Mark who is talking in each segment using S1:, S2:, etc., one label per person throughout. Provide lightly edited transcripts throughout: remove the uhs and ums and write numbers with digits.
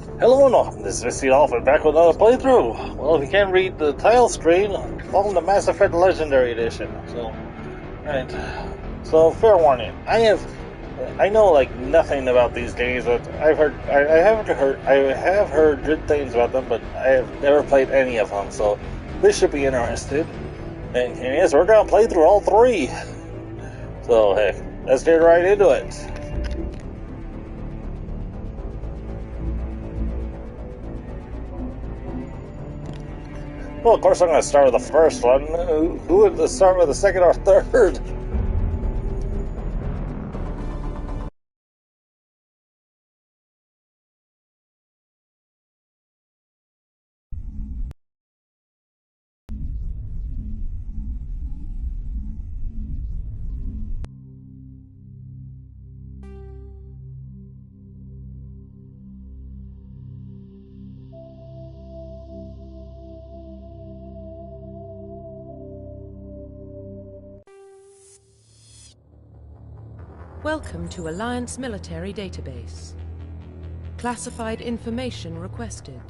S1: Hello and welcome, this is Misty Dolphin back with another playthrough. Well, if you can't read the title screen, welcome to Mass Effect Legendary Edition. Right. So, fair warning, I know like nothing about these games, but I have heard good things about them, but I have never played any of them, so this should be interesting. And yes, we're gonna play through all three. So, hey, let's get right into it. Well, of course, I'm going to start with the first one. Who would start with the second or third?
S2: Welcome to Alliance Military Database. Classified information requested.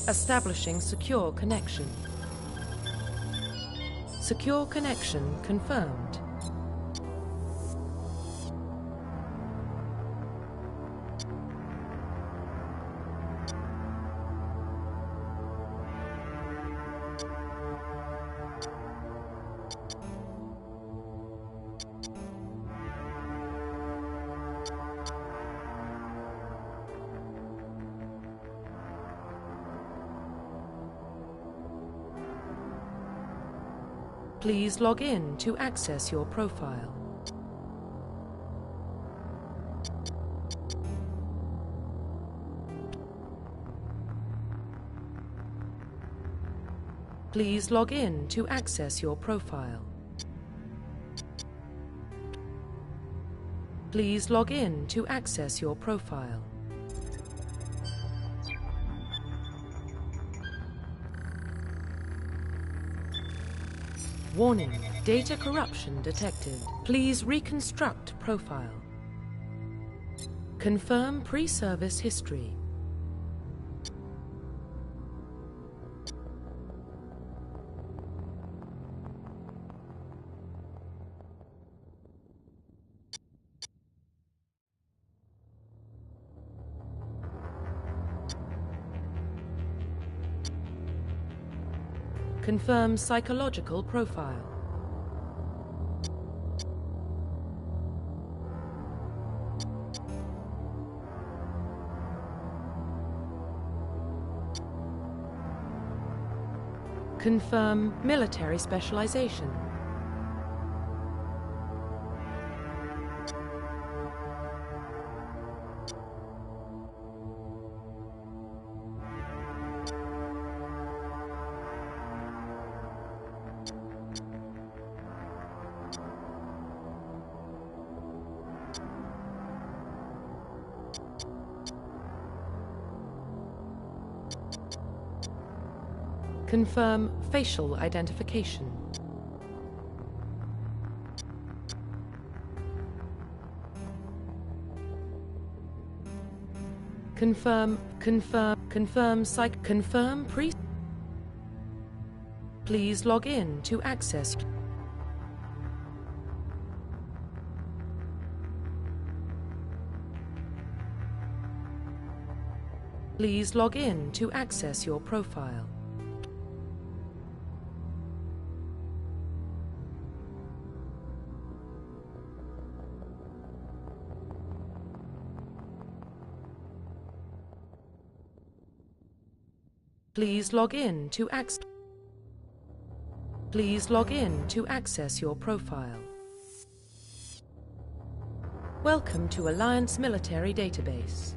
S2: Establishing secure connection. Secure connection confirmed. Please log in to access your profile. Please log in to access your profile. Please log in to access your profile. Warning, data corruption detected. Please reconstruct profile. Confirm pre-service history. Confirm psychological profile. Confirm military specialization. Confirm facial identification. Confirm pre. Please log in to access. Please log in to access your profile. Please log in to access. Please log in to access your profile. Welcome to Alliance Military Database.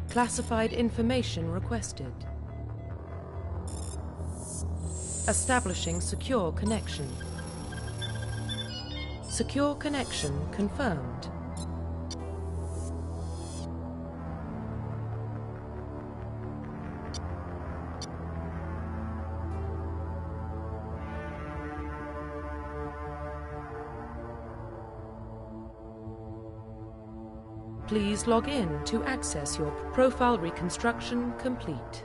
S2: Classified information requested. Establishing secure connection. Secure connection confirmed. Please log in to access your profile reconstruction complete.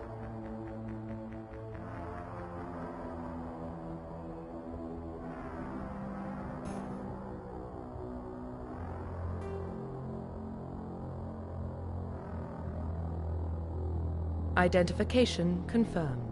S2: Identification confirmed.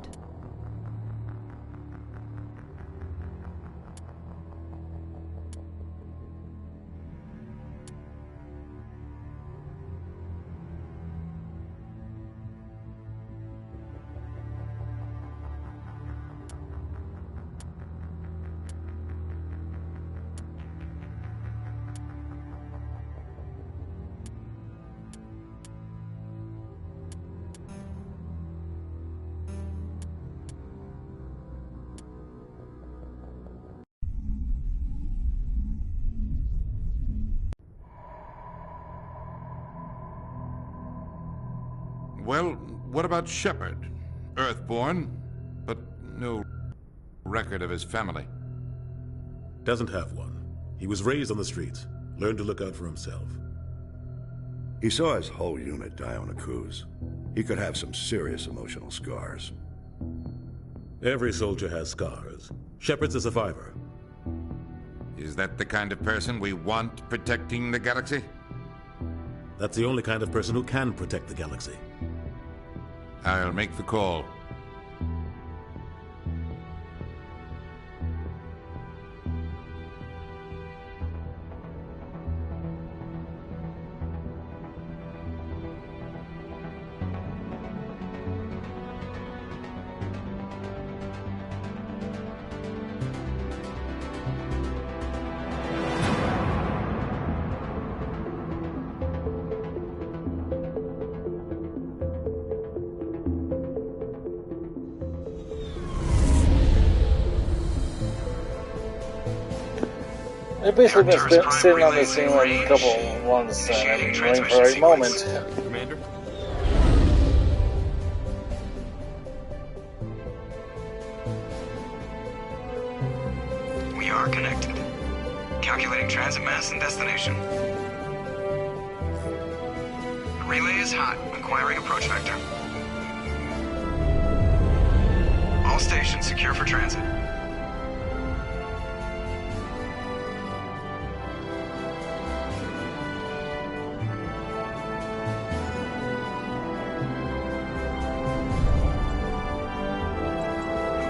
S3: Well, what about Shepard? Earthborn, but no record of his family.
S4: Doesn't have one. He was raised on the streets, learned to look out for himself.
S5: He saw his whole unit die on a cruise. He could have some serious emotional scars.
S4: Every soldier has scars. Shepard's a survivor.
S3: Is that the kind of person we want protecting the galaxy?
S4: That's the only kind of person who can protect the galaxy.
S3: I'll make the call.
S1: They've basically been sitting on this scene like a couple ones and waiting for a moment.
S6: Commander?
S7: We are connected. Calculating transit mass and destination. Relay is hot. Acquiring approach vector. All stations secure for transit.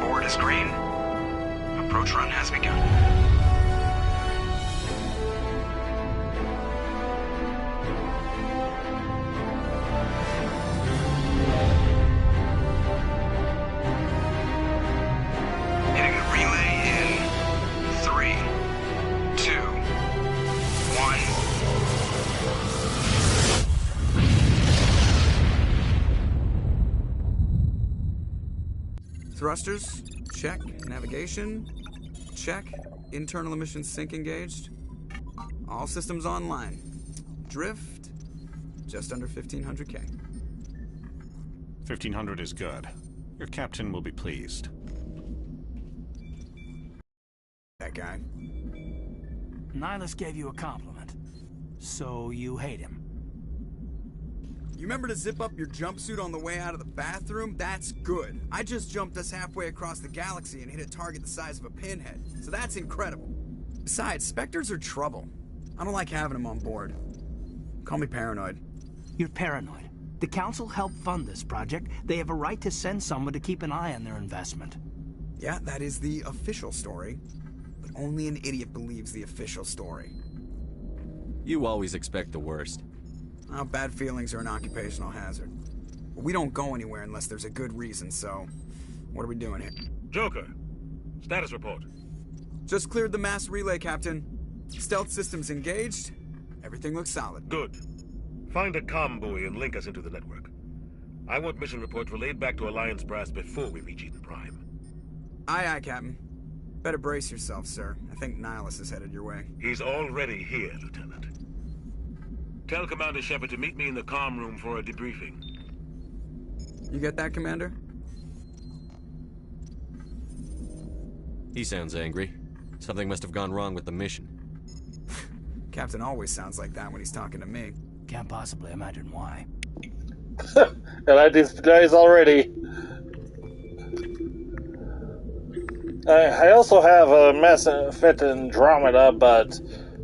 S7: Board is green. Approach run has begun. Hitting the relay in 3, 2, 1.
S6: Thrusters, check. Navigation, check. Internal emissions sync engaged. All systems online. Drift, just under 1500K.
S8: 1500 is good. Your captain will be pleased.
S6: That guy.
S9: Nihilus gave you a compliment. So you hate him.
S6: You remember to zip up your jumpsuit on the way out of the bathroom? That's good. I just jumped us halfway across the galaxy and hit a target the size of a pinhead. So that's incredible. Besides, Spectres are trouble. I don't like having them on board. Call me paranoid.
S9: You're paranoid. The Council helped fund this project. They have a right to send someone to keep an eye on their investment.
S6: Yeah, that is the official story. But only an idiot believes the official story.
S10: You always expect the worst.
S6: Well, bad feelings are an occupational hazard. But we don't go anywhere unless there's a good reason, so... what are we doing here?
S11: Joker, status report.
S6: Just cleared the mass relay, Captain. Stealth systems engaged. Everything looks solid.
S11: Good. Find a comm buoy and link us into the network. I want mission reports relayed back to Alliance Brass before we reach Eden Prime.
S6: Aye, aye, Captain. Better brace yourself, sir. I think Nihilus is headed your way.
S11: He's already here, Lieutenant. Tell Commander Shepard to meet me in the comm room for a debriefing.
S6: You get that, Commander?
S10: He sounds angry. Something must have gone wrong with the mission.
S6: Captain always sounds like that when he's talking to me.
S9: Can't possibly imagine why.
S1: I like these guys already. I also have a Mass Effect Andromeda, but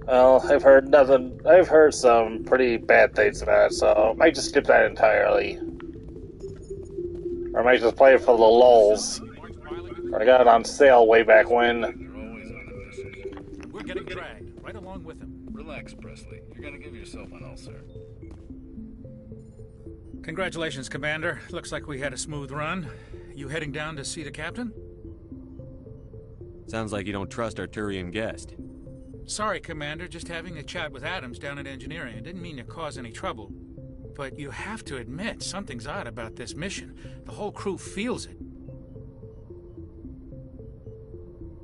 S1: well, I've heard nothing. I've heard some pretty bad things about it, so I might just skip that entirely. Or I might just play it for the lulz. I got it on sale way back when.
S12: We're getting dragged right along with him.
S13: Relax, Presley. You're gonna give yourself an ulcer.
S12: Congratulations, Commander. Looks like we had a smooth run. You heading down to see the captain?
S10: Sounds like you don't trust our Turian guest.
S12: Sorry, Commander. Just having a chat with Adams down at engineering. I didn't mean to cause any trouble. But you have to admit, something's odd about this mission. The whole crew feels it.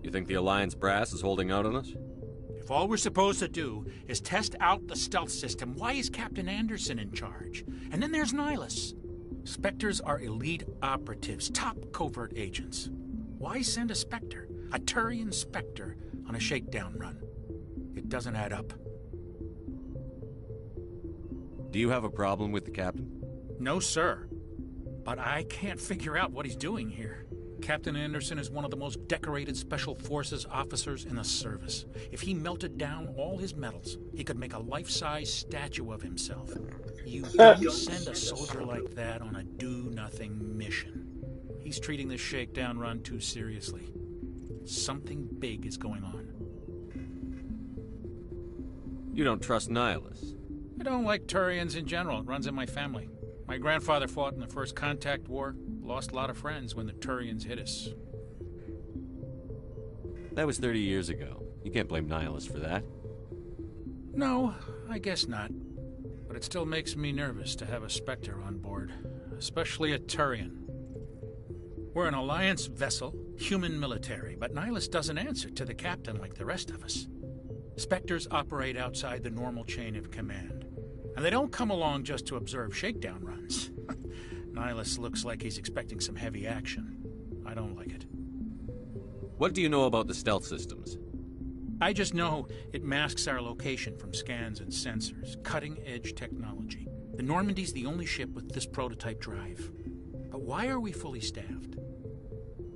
S10: You think the Alliance brass is holding out on us?
S12: If all we're supposed to do is test out the stealth system, why is Captain Anderson in charge? And then there's Nihilus. Spectres are elite operatives, top covert agents. Why send a Spectre, a Turian Spectre, on a shakedown run? It doesn't add up.
S10: Do you have a problem with the captain?
S12: No, sir. But I can't figure out what he's doing here. Captain Anderson is one of the most decorated Special Forces officers in the service. If he melted down all his medals, he could make a life-size statue of himself. You don't send a soldier like that on a do-nothing mission. He's treating this shakedown run too seriously. Something big is going on.
S10: You don't trust Nihilus?
S12: I don't like Turians in general. It runs in my family. My grandfather fought in the First Contact War. Lost a lot of friends when the Turians hit us.
S10: That was 30 years ago. You can't blame Nihilus for that.
S12: No, I guess not. But it still makes me nervous to have a Spectre on board. Especially a Turian. We're an Alliance vessel, human military, but Nihilus doesn't answer to the captain like the rest of us. Spectres operate outside the normal chain of command. And they don't come along just to observe shakedown runs. Nihilus looks like he's expecting some heavy action. I don't like it.
S10: What do you know about the stealth systems?
S12: I just know it masks our location from scans and sensors. Cutting-edge technology. The Normandy's the only ship with this prototype drive. But why are we fully staffed?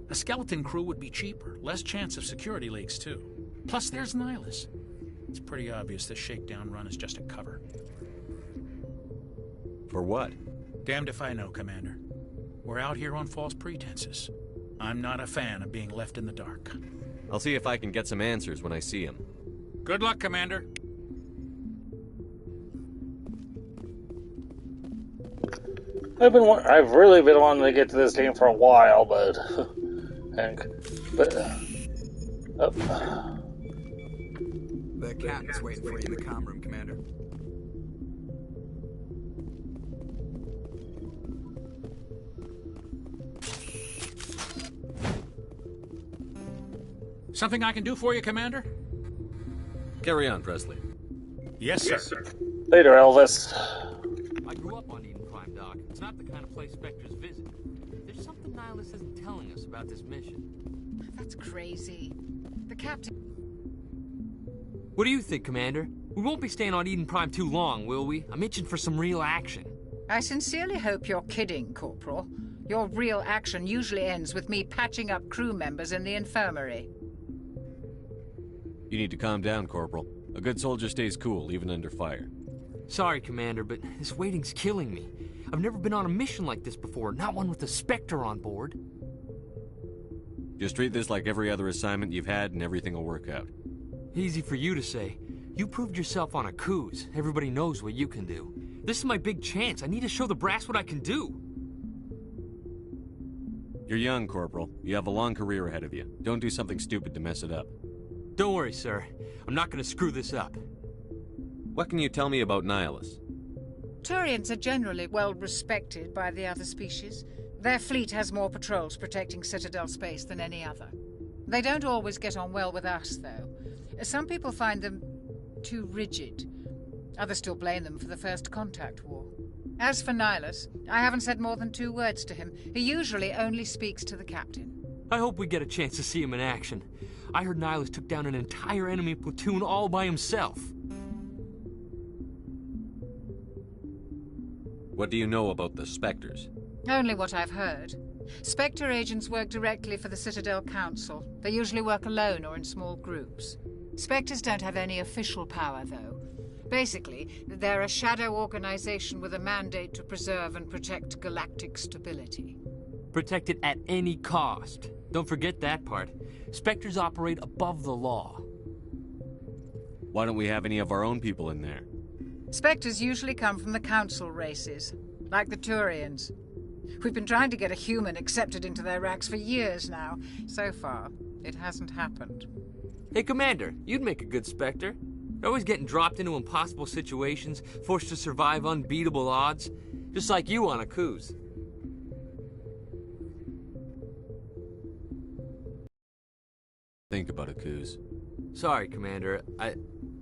S12: A skeleton crew would be cheaper. Less chance of security leaks, too. Plus, there's Nihilus. It's pretty obvious this shakedown run is just a cover.
S10: For what?
S12: Damned if I know, Commander. We're out here on false pretenses. I'm not a fan of being left in the dark.
S10: I'll see if I can get some answers when I see him.
S12: Good luck, Commander.
S1: I've really been wanting to get to this game for a while, but
S6: The captain's waiting for you in the comm room, Commander.
S12: Something I can do for you, Commander?
S10: Carry on, Presley.
S12: Yes, sir.
S1: Later, Elvis.
S14: I grew up on Eden Prime, Doc. It's not the kind of place Spectres visit. There's something Nihilus isn't telling us about this mission.
S15: That's crazy. The captain...
S14: What do you think, Commander? We won't be staying on Eden Prime too long, will we? I'm itching for some real action.
S15: I sincerely hope you're kidding, Corporal. Your real action usually ends with me patching up crew members in the infirmary.
S10: You need to calm down, Corporal. A good soldier stays cool, even under fire.
S14: Sorry, Commander, but this waiting's killing me. I've never been on a mission like this before, not one with a Spectre on board.
S10: Just treat this like every other assignment you've had and everything will work out.
S14: Easy for you to say. You proved yourself on Akuz. Everybody knows what you can do. This is my big chance. I need to show the brass what I can do.
S10: You're young, Corporal. You have a long career ahead of you. Don't do something stupid to mess it up.
S14: Don't worry, sir. I'm not going to screw this up.
S10: What can you tell me about Nihilus?
S15: Turians are generally well respected by the other species. Their fleet has more patrols protecting Citadel space than any other. They don't always get on well with us, though. Some people find them too rigid. Others still blame them for the First Contact War. As for Nihilus, I haven't said more than 2 words to him. He usually only speaks to the captain.
S14: I hope we get a chance to see him in action. I heard Nihilus took down an entire enemy platoon all by himself.
S10: What do you know about the Spectres?
S15: Only what I've heard. Spectre agents work directly for the Citadel Council. They usually work alone or in small groups. Spectres don't have any official power, though. Basically, they're a shadow organization with a mandate to preserve and protect galactic stability.
S14: Protect it at any cost. Don't forget that part. Spectres operate above the law.
S10: Why don't we have any of our own people in there?
S15: Spectres usually come from the Council races, like the Turians. We've been trying to get a human accepted into their ranks for years now. So far, it hasn't happened.
S14: Hey, Commander, you'd make a good Spectre. You're always getting dropped into impossible situations, forced to survive unbeatable odds. Just like you on Akuze.
S10: Think about Akuze.
S14: Sorry, Commander. I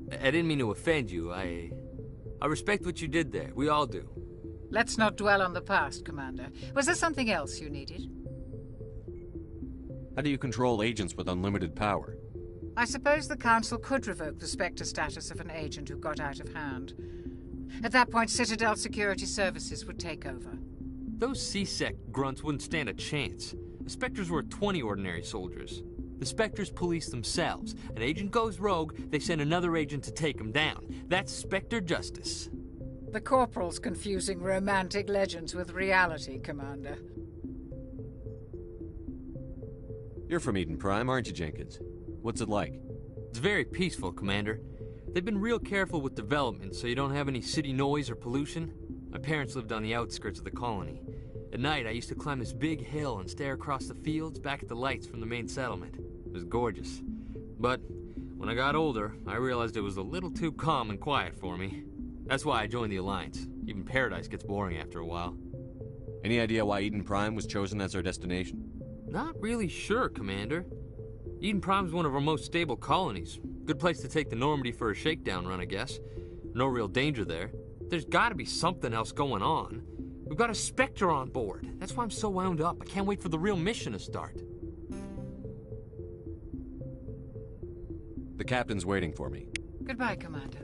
S14: didn't mean to offend you. I respect what you did there. We all do.
S15: Let's not dwell on the past, Commander. Was there something else you needed?
S10: How do you control agents with unlimited power?
S15: I suppose the Council could revoke the Spectre status of an agent who got out of hand. At that point, Citadel Security Services would take over.
S14: Those C-Sec grunts wouldn't stand a chance. The Spectres were 20 ordinary soldiers. The Spectres police themselves. An agent goes rogue, they send another agent to take him down. That's Spectre justice.
S15: The Corporal's confusing romantic legends with reality, Commander.
S10: You're from Eden Prime, aren't you, Jenkins? What's it like?
S14: It's very peaceful, Commander. They've been real careful with development, so you don't have any city noise or pollution. My parents lived on the outskirts of the colony. At night, I used to climb this big hill and stare across the fields back at the lights from the main settlement. It was gorgeous. But when I got older, I realized it was a little too calm and quiet for me. That's why I joined the Alliance. Even Paradise gets boring after a while.
S10: Any idea why Eden Prime was chosen as our destination?
S14: Not really sure, Commander. Eden Prime's one of our most stable colonies. Good place to take the Normandy for a shakedown run, I guess. No real danger there. There's gotta be something else going on. We've got a Spectre on board. That's why I'm so wound up. I can't wait for the real mission to start.
S10: The captain's waiting for me.
S15: Goodbye, Commander.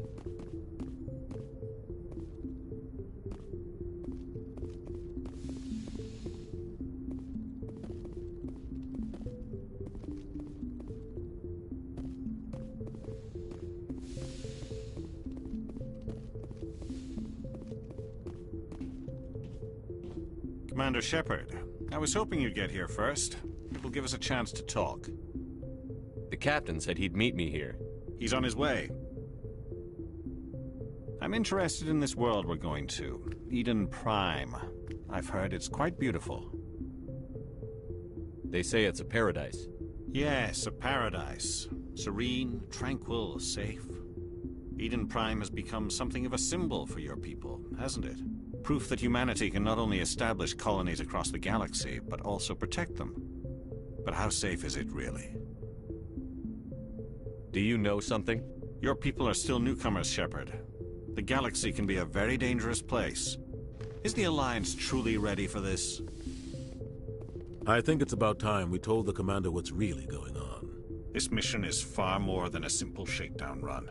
S8: Commander Shepard, I was hoping you'd get here first. It will give us a chance to talk.
S10: The captain said he'd meet me here.
S8: He's on his way. I'm interested in this world we're going to, Eden Prime. I've heard it's quite beautiful.
S10: They say it's a paradise.
S8: Yes, a paradise. Serene, tranquil, safe. Eden Prime has become something of a symbol for your people, hasn't it? Proof that humanity can not only establish colonies across the galaxy, but also protect them. But how safe is it really?
S10: Do you know something?
S8: Your people are still newcomers, Shepard. The galaxy can be a very dangerous place. Is the Alliance truly ready for this?
S4: I think it's about time we told the Commander what's really going on.
S8: This mission is far more than a simple shakedown run.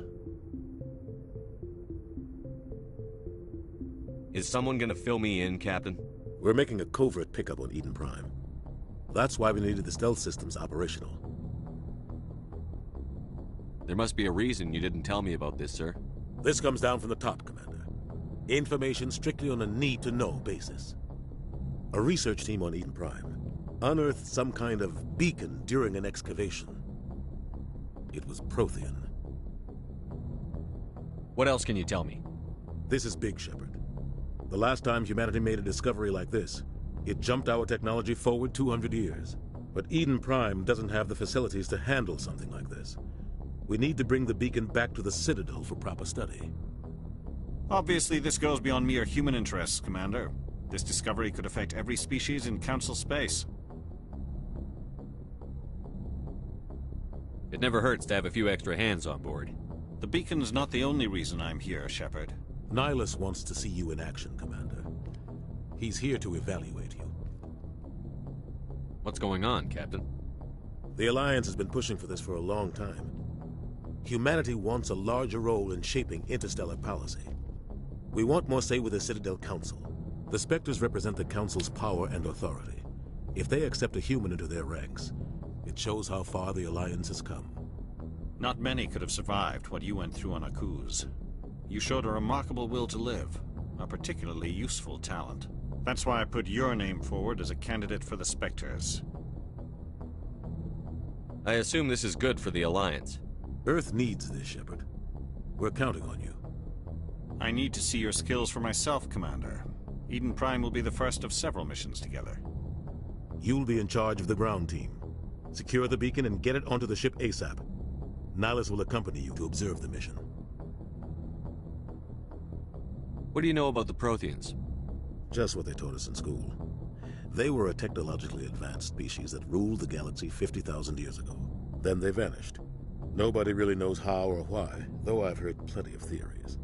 S10: Is someone gonna fill me in, Captain?
S4: We're making a covert pickup on Eden Prime. That's why we needed the stealth systems operational.
S10: There must be a reason you didn't tell me about this, sir.
S4: This comes down from the top, Commander. Information strictly on a need-to-know basis. A research team on Eden Prime unearthed some kind of beacon during an excavation. It was Prothean.
S10: What else can you tell me?
S4: This is big, Shepard. The last time humanity made a discovery like this, it jumped our technology forward 200 years. But Eden Prime doesn't have the facilities to handle something like this. We need to bring the beacon back to the Citadel for proper study.
S8: Obviously, this goes beyond mere human interests, Commander. This discovery could affect every species in Council space.
S10: It never hurts to have a few extra hands on board.
S8: The beacon's not the only reason I'm here, Shepard.
S4: Nihilus wants to see you in action, Commander. He's here to evaluate you.
S10: What's going on, Captain?
S4: The Alliance has been pushing for this for a long time. Humanity wants a larger role in shaping interstellar policy. We want more say with the Citadel Council. The Spectres represent the Council's power and authority. If they accept a human into their ranks, it shows how far the Alliance has come.
S8: Not many could have survived what you went through on Akuz. You showed a remarkable will to live, a particularly useful talent. That's why I put your name forward as a candidate for the Spectres.
S10: I assume this is good for the Alliance.
S4: Earth needs this, Shepard. We're counting on you.
S8: I need to see your skills for myself, Commander. Eden Prime will be the first of several missions together.
S4: You'll be in charge of the ground team. Secure the beacon and get it onto the ship ASAP. Nihlus will accompany you to observe the mission.
S10: What do you know about the Protheans?
S4: Just what they taught us in school. They were a technologically advanced species that ruled the galaxy 50,000 years ago. Then they vanished. Nobody really knows how or why, though I've heard plenty of theories.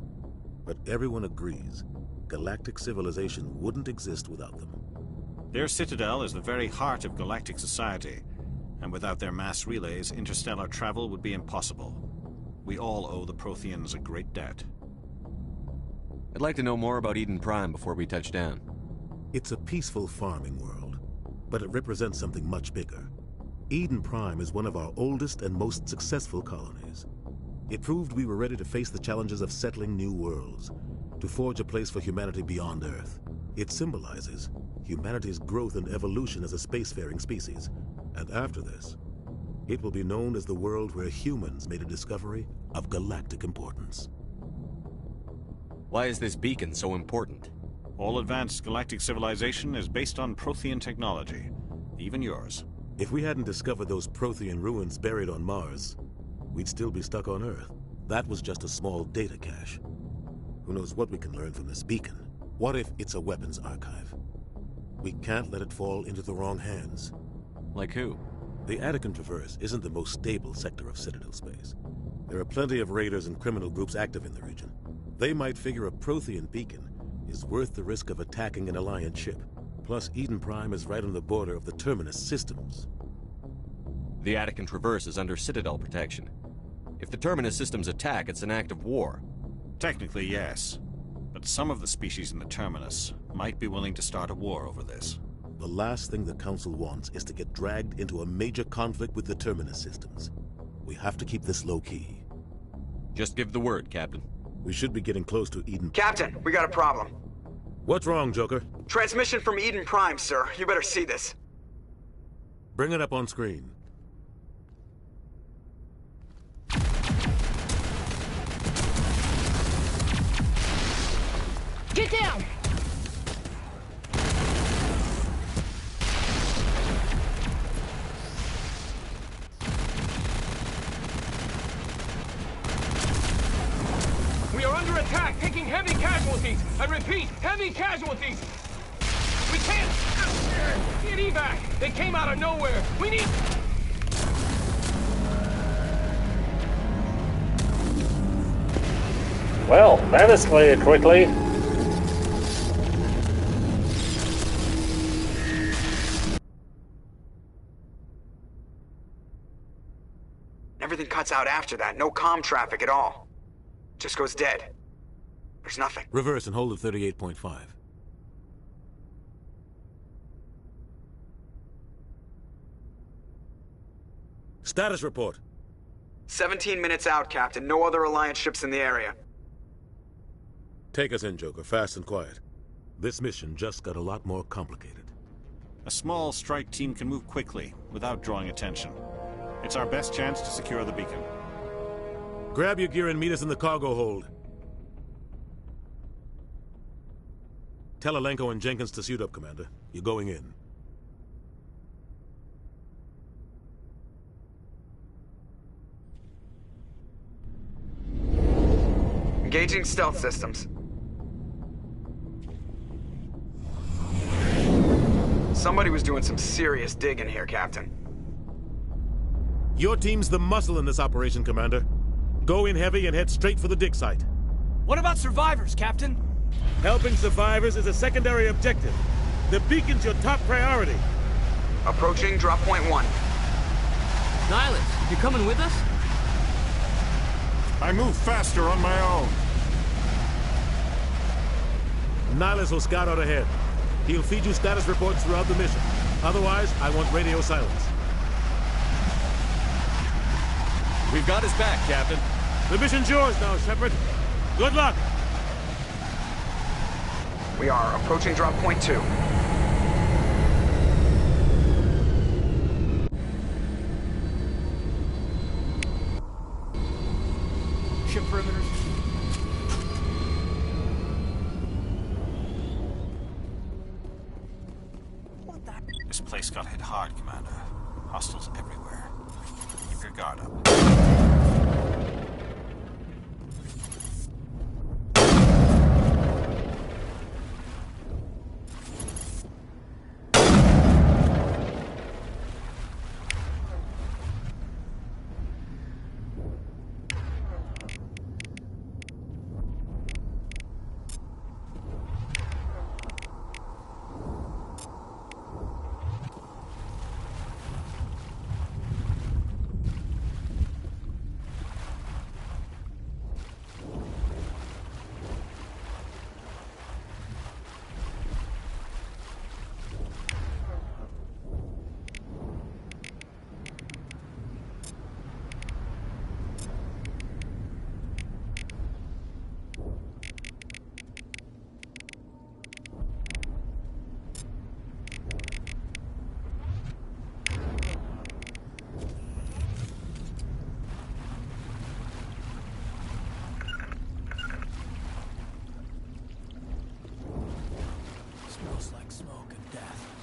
S4: But everyone agrees, galactic civilization wouldn't exist without them.
S8: Their citadel is the very heart of galactic society, and without their mass relays, interstellar travel would be impossible. We all owe the Protheans a great debt.
S10: I'd like to know more about Eden Prime before we touch down.
S4: It's a peaceful farming world, but it represents something much bigger. Eden Prime is one of our oldest and most successful colonies. It proved we were ready to face the challenges of settling new worlds, to forge a place for humanity beyond Earth. It symbolizes humanity's growth and evolution as a spacefaring species. And after this, it will be known as the world where humans made a discovery of galactic importance.
S10: Why is this beacon so important?
S8: All advanced galactic civilization is based on Prothean technology, even yours.
S4: If we hadn't discovered those Prothean ruins buried on Mars, we'd still be stuck on Earth. That was just a small data cache. Who knows what we can learn from this beacon? What if it's a weapons archive? We can't let it fall into the wrong hands.
S10: Like who?
S4: The Attican Traverse isn't the most stable sector of Citadel space. There are plenty of raiders and criminal groups active in the region. They might figure a Prothean beacon is worth the risk of attacking an Alliance ship. Plus, Eden Prime is right on the border of the Terminus systems.
S10: The Attican Traverse is under Citadel protection. If the Terminus systems attack, it's an act of war.
S8: Technically, yes. But some of the species in the Terminus might be willing to start a war over this.
S4: The last thing the Council wants is to get dragged into a major conflict with the Terminus systems. We have to keep this low-key.
S10: Just give the word, Captain.
S4: We should be getting close to Eden...
S6: Captain, we got a problem.
S4: What's wrong, Joker?
S6: Transmission from Eden Prime, sir. You better see this.
S4: Bring it up on screen.
S16: Get down!
S17: We are under attack, taking heavy casualties. I repeat, heavy casualties. We can't get evac. They came out of nowhere. We need...
S1: Well, that escalated quickly.
S6: Everything cuts out after that. No comm traffic at all. Just goes dead. There's nothing.
S4: Reverse and hold at 38.5. Status report.
S6: 17 minutes out, Captain. No other Alliance ships in the area.
S4: Take us in, Joker, fast and quiet. This mission just got a lot more complicated.
S8: A small strike team can move quickly, without drawing attention. It's our best chance to secure the beacon.
S4: Grab your gear and meet us in the cargo hold. Tell Alenko and Jenkins to suit up, Commander. You're going in.
S6: Engaging stealth systems. Somebody was doing some serious digging here, Captain.
S4: Your team's the muscle in this operation, Commander. Go in heavy and head straight for the dig site.
S9: What about survivors, Captain?
S4: Helping survivors is a secondary objective. The beacon's your top priority.
S6: Approaching drop point 1.
S14: Nihlus, you coming with us?
S8: I move faster on my own.
S4: Nihilus will scout out ahead. He'll feed you status reports throughout the mission. Otherwise, I want radio silence.
S10: We've got his back, Captain.
S4: The mission's yours now, Shepard. Good luck!
S7: We are approaching drop point 2.
S9: Ship perimeters.
S8: This place got hit hard, Commander. Hostiles everywhere. Keep your guard up.
S9: Smells like smoke and death.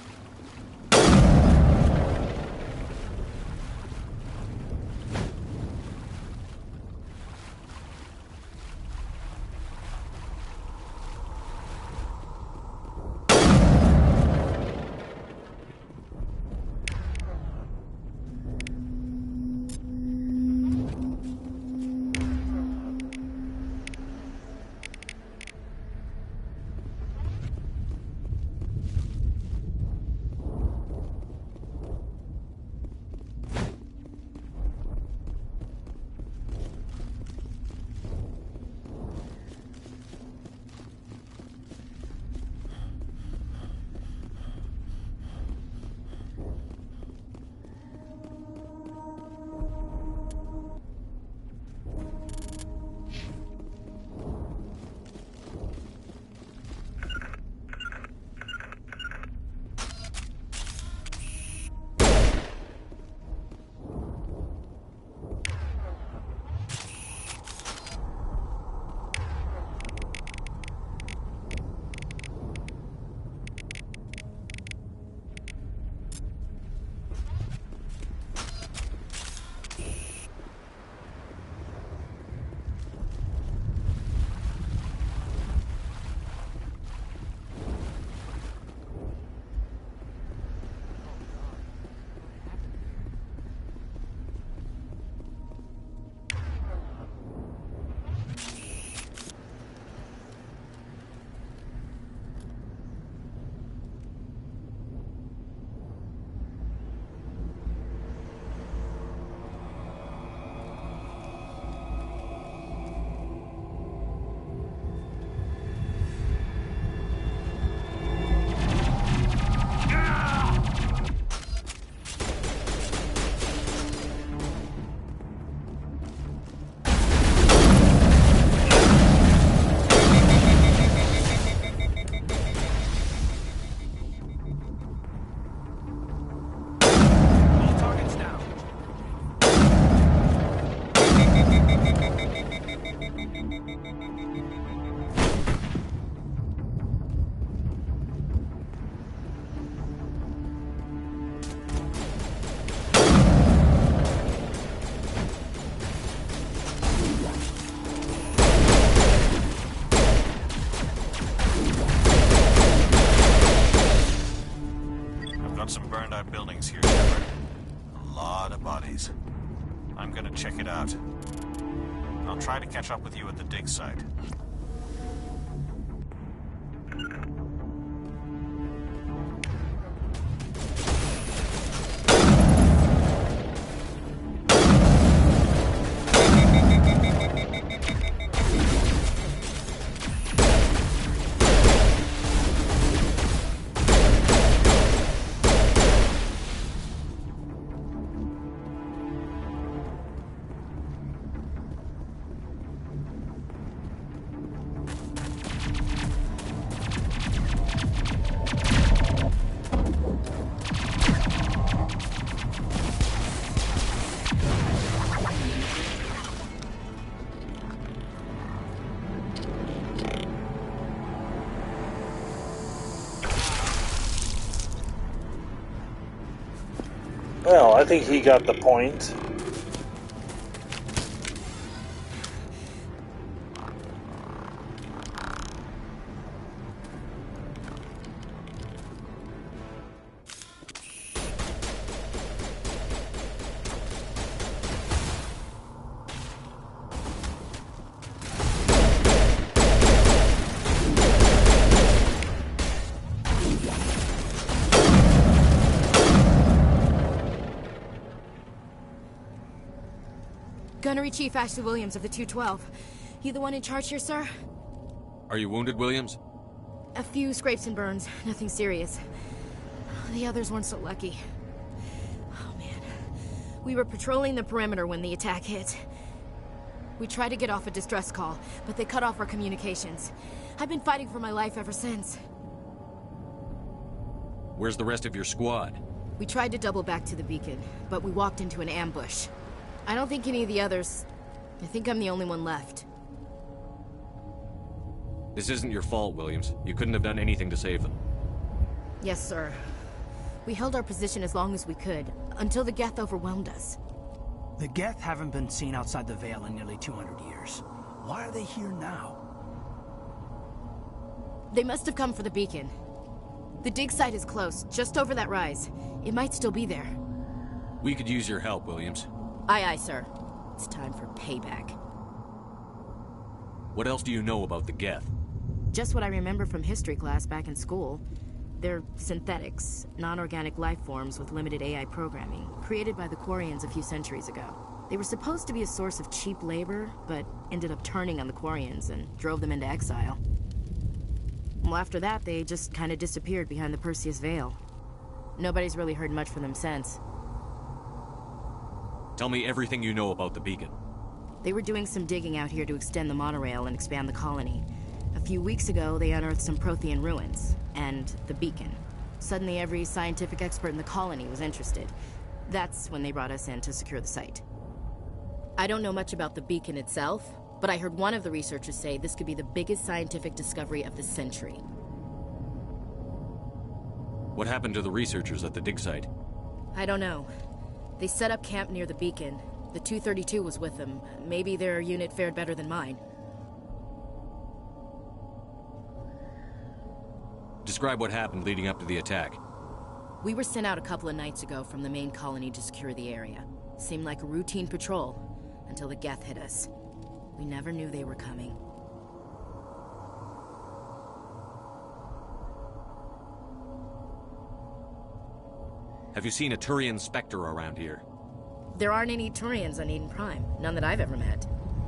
S8: buildings here, Shepard. A lot of bodies. I'm gonna check it out. I'll try to catch up with you at the dig site.
S1: Well, I think he got the point.
S16: Gunnery Chief Ashley Williams of the 212. You the one in charge here, sir?
S10: Are you wounded, Williams?
S16: A few scrapes and burns, nothing serious. The others weren't so lucky. Oh man. We were patrolling the perimeter when the attack hit. We tried to get off a distress call, but they cut off our communications. I've been fighting for my life ever since.
S10: Where's the rest of your squad?
S16: We tried to double back to the beacon, but we walked into an ambush. I don't think any of the others... I think I'm the only one left.
S10: This isn't your fault, Williams. You couldn't have done anything to save them.
S16: Yes, sir. We held our position as long as we could, until the Geth overwhelmed us.
S9: The Geth haven't been seen outside the Veil in nearly 200 years. Why are they here now?
S16: They must have come for the beacon. The dig site is close, just over that rise. It might still be there.
S10: We could use your help, Williams.
S16: Aye, aye, sir. It's time for payback.
S10: What else do you know about the Geth?
S16: Just what I remember from history class back in school. They're synthetics, non-organic life forms with limited AI programming, created by the Quarians a few centuries ago. They were supposed to be a source of cheap labor, but ended up turning on the Quarians and drove them into exile. Well, after that, they just kind of disappeared behind the Perseus Veil. Nobody's really heard much from them since.
S10: Tell me everything you know about the beacon.
S16: They were doing some digging out here to extend the monorail and expand the colony. A few weeks ago, they unearthed some Prothean ruins, and the beacon. Suddenly, every scientific expert in the colony was interested. That's when they brought us in to secure the site. I don't know much about the beacon itself, but I heard one of the researchers say this could be the biggest scientific discovery of the century.
S10: What happened to the researchers at the dig site?
S16: I don't know. They set up camp near the beacon. The 232 was with them. Maybe their unit fared better than mine.
S10: Describe what happened leading up to the attack.
S16: We were sent out a couple of nights ago from the main colony to secure the area. Seemed like a routine patrol, until the Geth hit us. We never knew they were coming.
S10: Have you seen a Turian Spectre around here?
S16: There aren't any Turians on Eden Prime. None that I've ever met.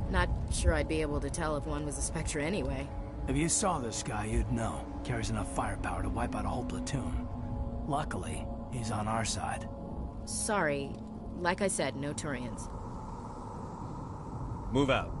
S16: Not sure I'd be able to tell if one was a Spectre anyway.
S9: If you saw this guy, you'd know. Carries enough firepower to wipe out a whole platoon. Luckily, he's on our side.
S16: Sorry. Like I said, no Turians.
S10: Move out.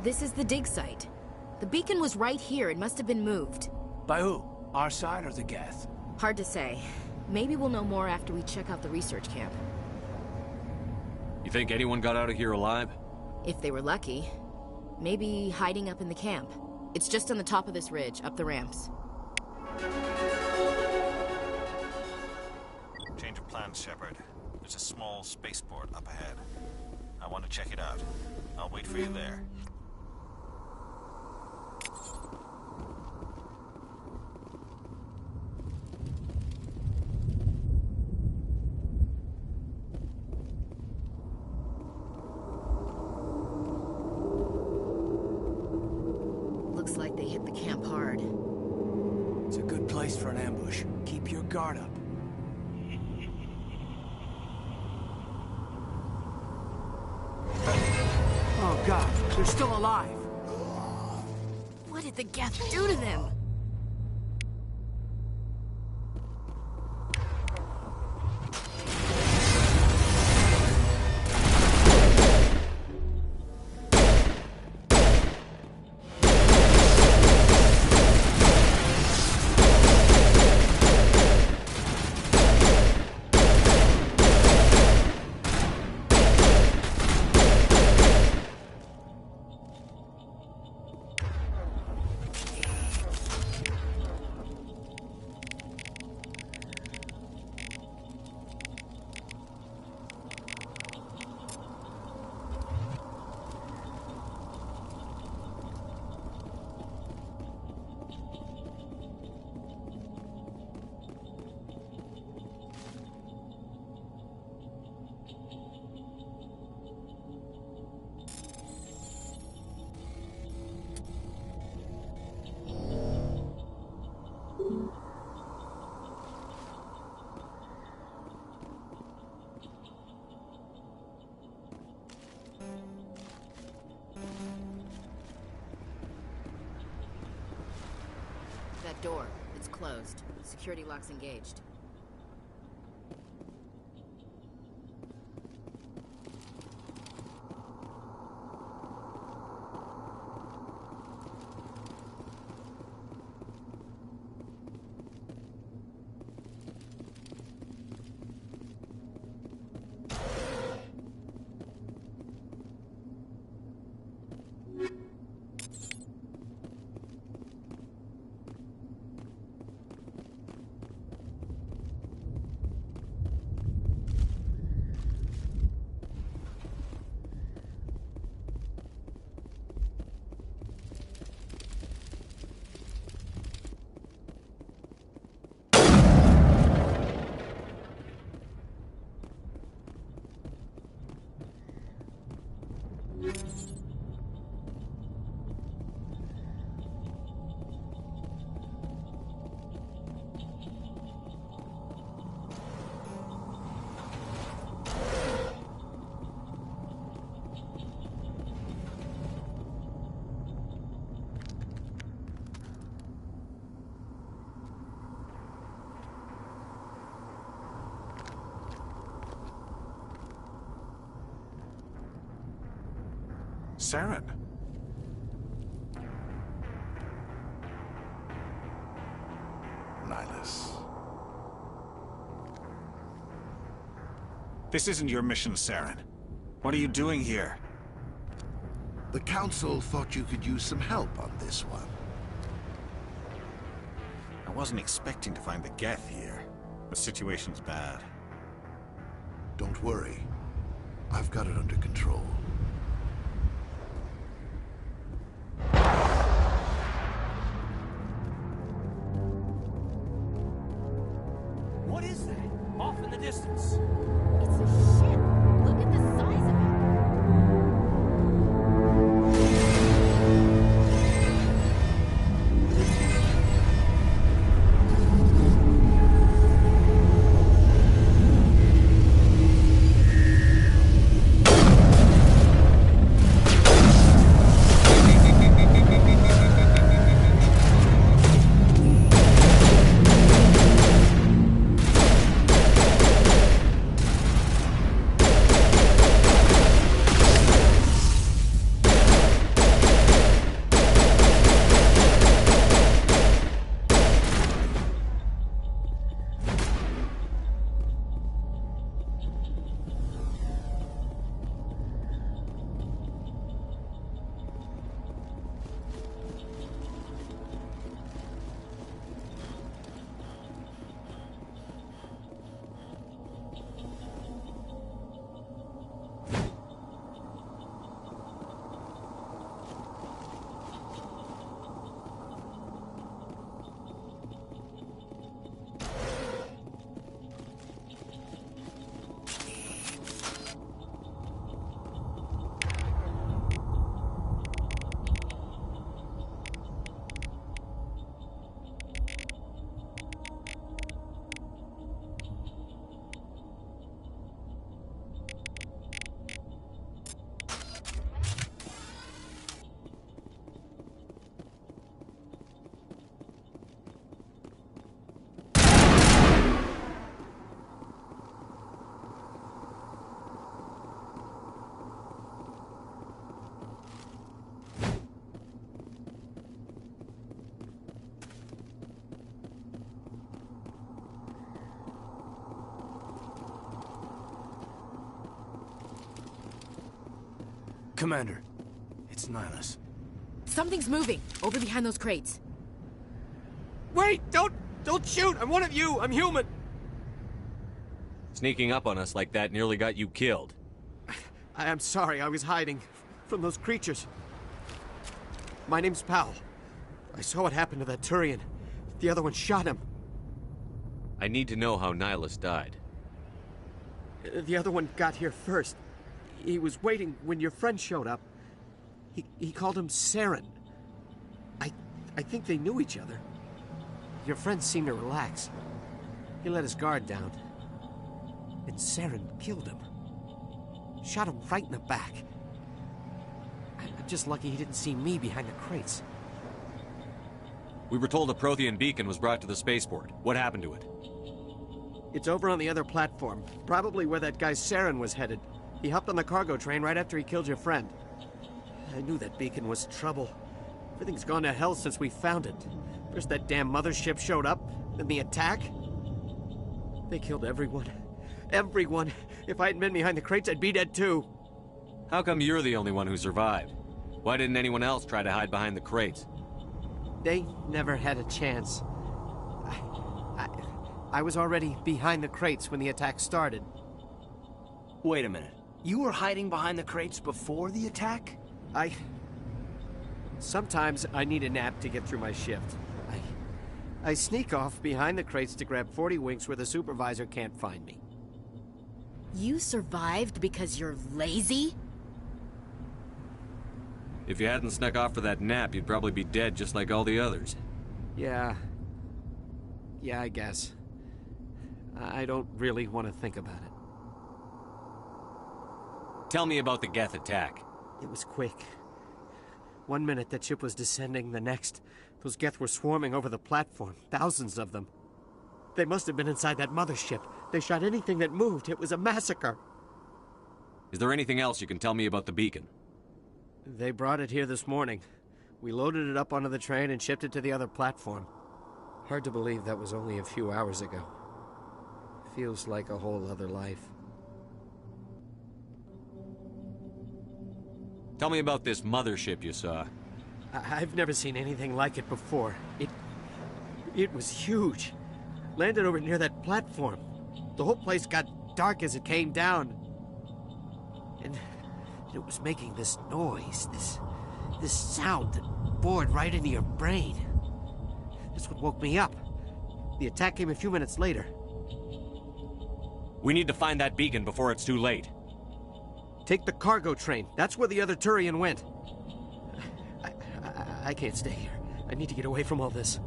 S16: This is the dig site. The beacon was right here. It must have been moved.
S9: By who? Our side or the Geth?
S16: Hard to say. Maybe we'll know more after we check out the research camp.
S10: You think anyone got out of here alive?
S16: If they were lucky. Maybe hiding up in the camp. It's just on the top of this ridge, up the ramps.
S8: Change of plans, Shepard. There's a small spaceport up ahead. I want to check it out. I'll wait for you there.
S16: Looks like they hit the camp hard.
S9: It's a good place for an ambush. Keep your guard up. Oh God, they're still alive.
S16: What did the Geth do to them? That door, it's closed. Security lock's engaged.
S18: Saren. Nihilus.
S8: This isn't your mission, Saren. What are you doing here?
S19: The Council thought you could use some help on this one.
S8: I wasn't expecting to find the Geth here. The situation's bad.
S19: Don't worry. I've got it under control.
S9: What is that? Off in the distance.
S16: It's a ship. Look at the size of it.
S9: Commander, it's Nihlus.
S16: Something's moving, over behind those crates.
S18: Wait! Don't shoot! I'm one of you! I'm human!
S10: Sneaking up on us like that nearly got you killed.
S18: I am sorry, I was hiding from those creatures. My name's Powell. I saw what happened to that Turian. The other one shot him.
S10: I need to know how Nihlus died.
S18: The other one got here first. He was waiting when your friend showed up. He called him Saren. I think they knew each other. Your friend seemed to relax. He let his guard down. And Saren killed him. Shot him right in the back. I'm just lucky he didn't see me behind the crates.
S10: We were told a Prothean beacon was brought to the spaceport. What happened to it?
S18: It's over on the other platform. Probably where that guy Saren was headed. He hopped on the cargo train right after he killed your friend. I knew that beacon was trouble. Everything's gone to hell since we found it. First that damn mothership showed up, then the attack. They killed everyone. Everyone. If I hadn't been behind the crates, I'd be dead too.
S10: How come you're the only one who survived? Why didn't anyone else try to hide behind the crates?
S18: They never had a chance. I was already behind the crates when the attack started.
S9: Wait a minute. You were hiding behind the crates before the attack?
S18: Sometimes I need a nap to get through my shift. I sneak off behind the crates to grab 40 winks where the supervisor can't find me.
S16: You survived because you're lazy?
S10: If you hadn't snuck off for that nap, you'd probably be dead just like all the others.
S18: Yeah, I guess. I don't really want to think about it.
S10: Tell me about the Geth attack.
S18: It was quick. 1 minute that ship was descending, the next, those Geth were swarming over the platform, thousands of them. They must have been inside that mothership. They shot anything that moved. It was a massacre.
S10: Is there anything else you can tell me about the beacon?
S18: They brought it here this morning. We loaded it up onto the train and shipped it to the other platform. Hard to believe that was only a few hours ago. Feels like a whole other life.
S10: Tell me about this mothership you saw.
S18: I've never seen anything like it before. It was huge. Landed over near that platform. The whole place got dark as it came down. And it was making this noise, this sound that bored right into your brain. That's what woke me up. The attack came a few minutes later.
S10: We need to find that beacon before it's too late.
S18: Take the cargo train. That's where the other Turian went. I can't stay here. I need to get away from all this.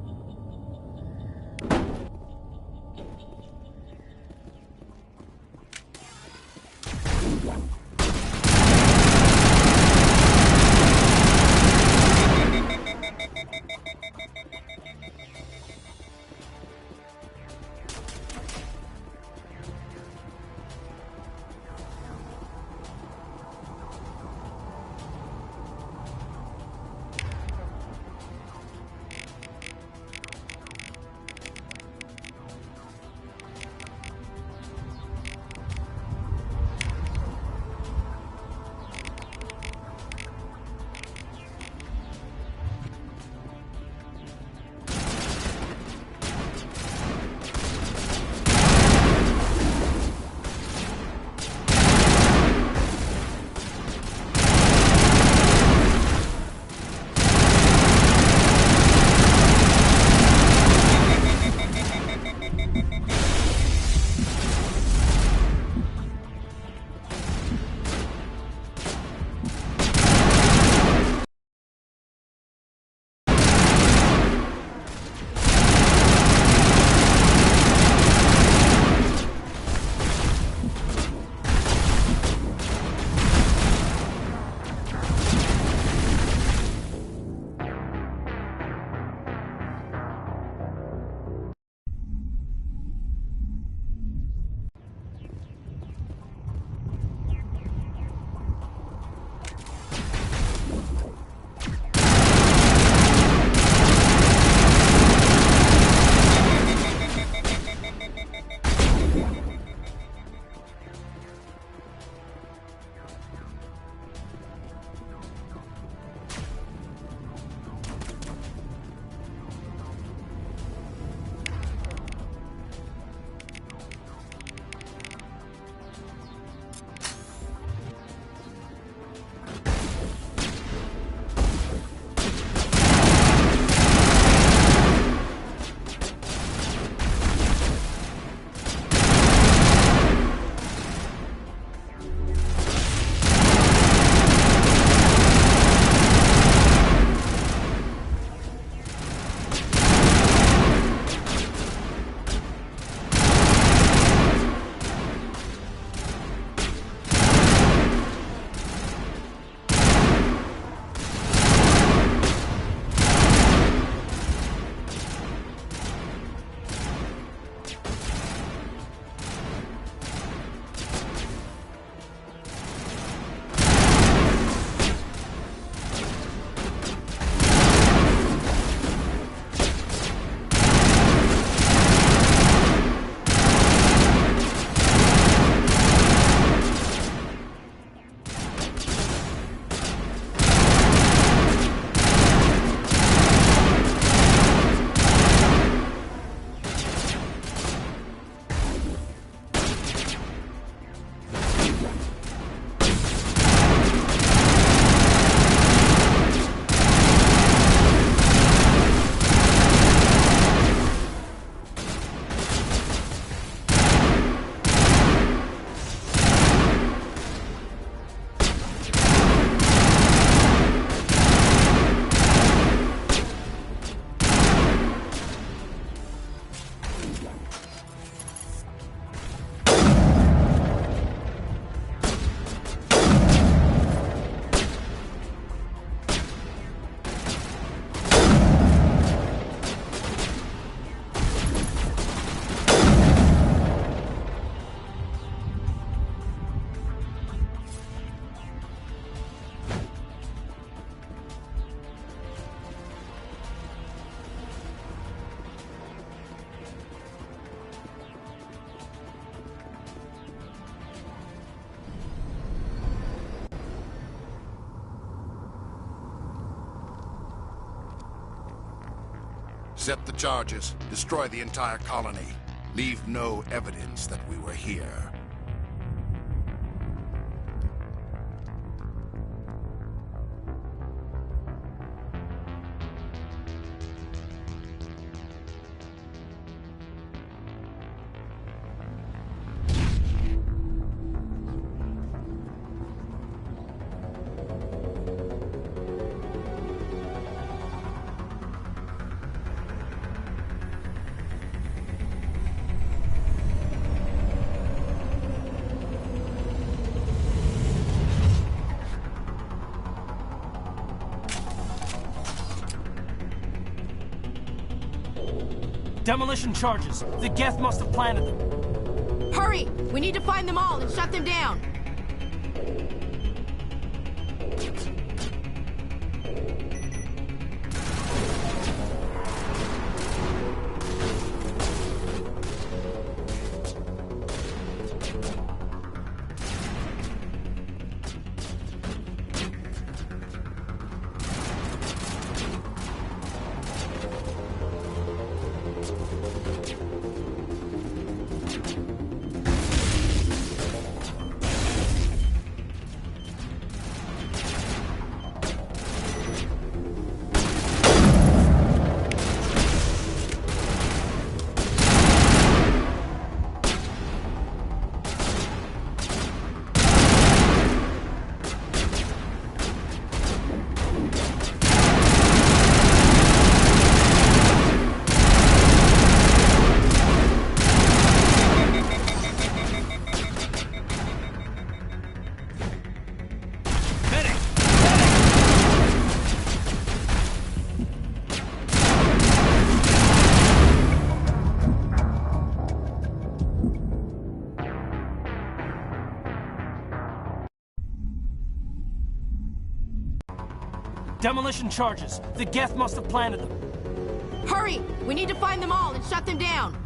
S19: Set the charges. Destroy the entire colony. Leave no evidence that we were here.
S9: Demolition charges. The Geth must have planted them.
S16: Hurry! We need to find them all and shut them down.
S9: Demolition charges. The Geth must have planted them.
S16: Hurry! We need to find them all and shut them down.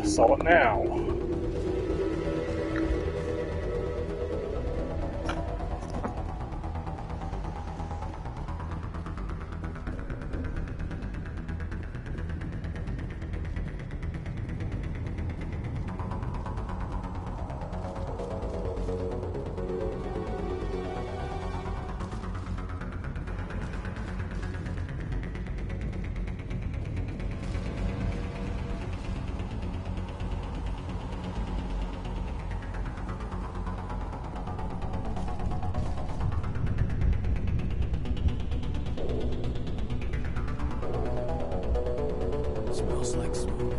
S1: Saw it now.
S9: Smells like smoke.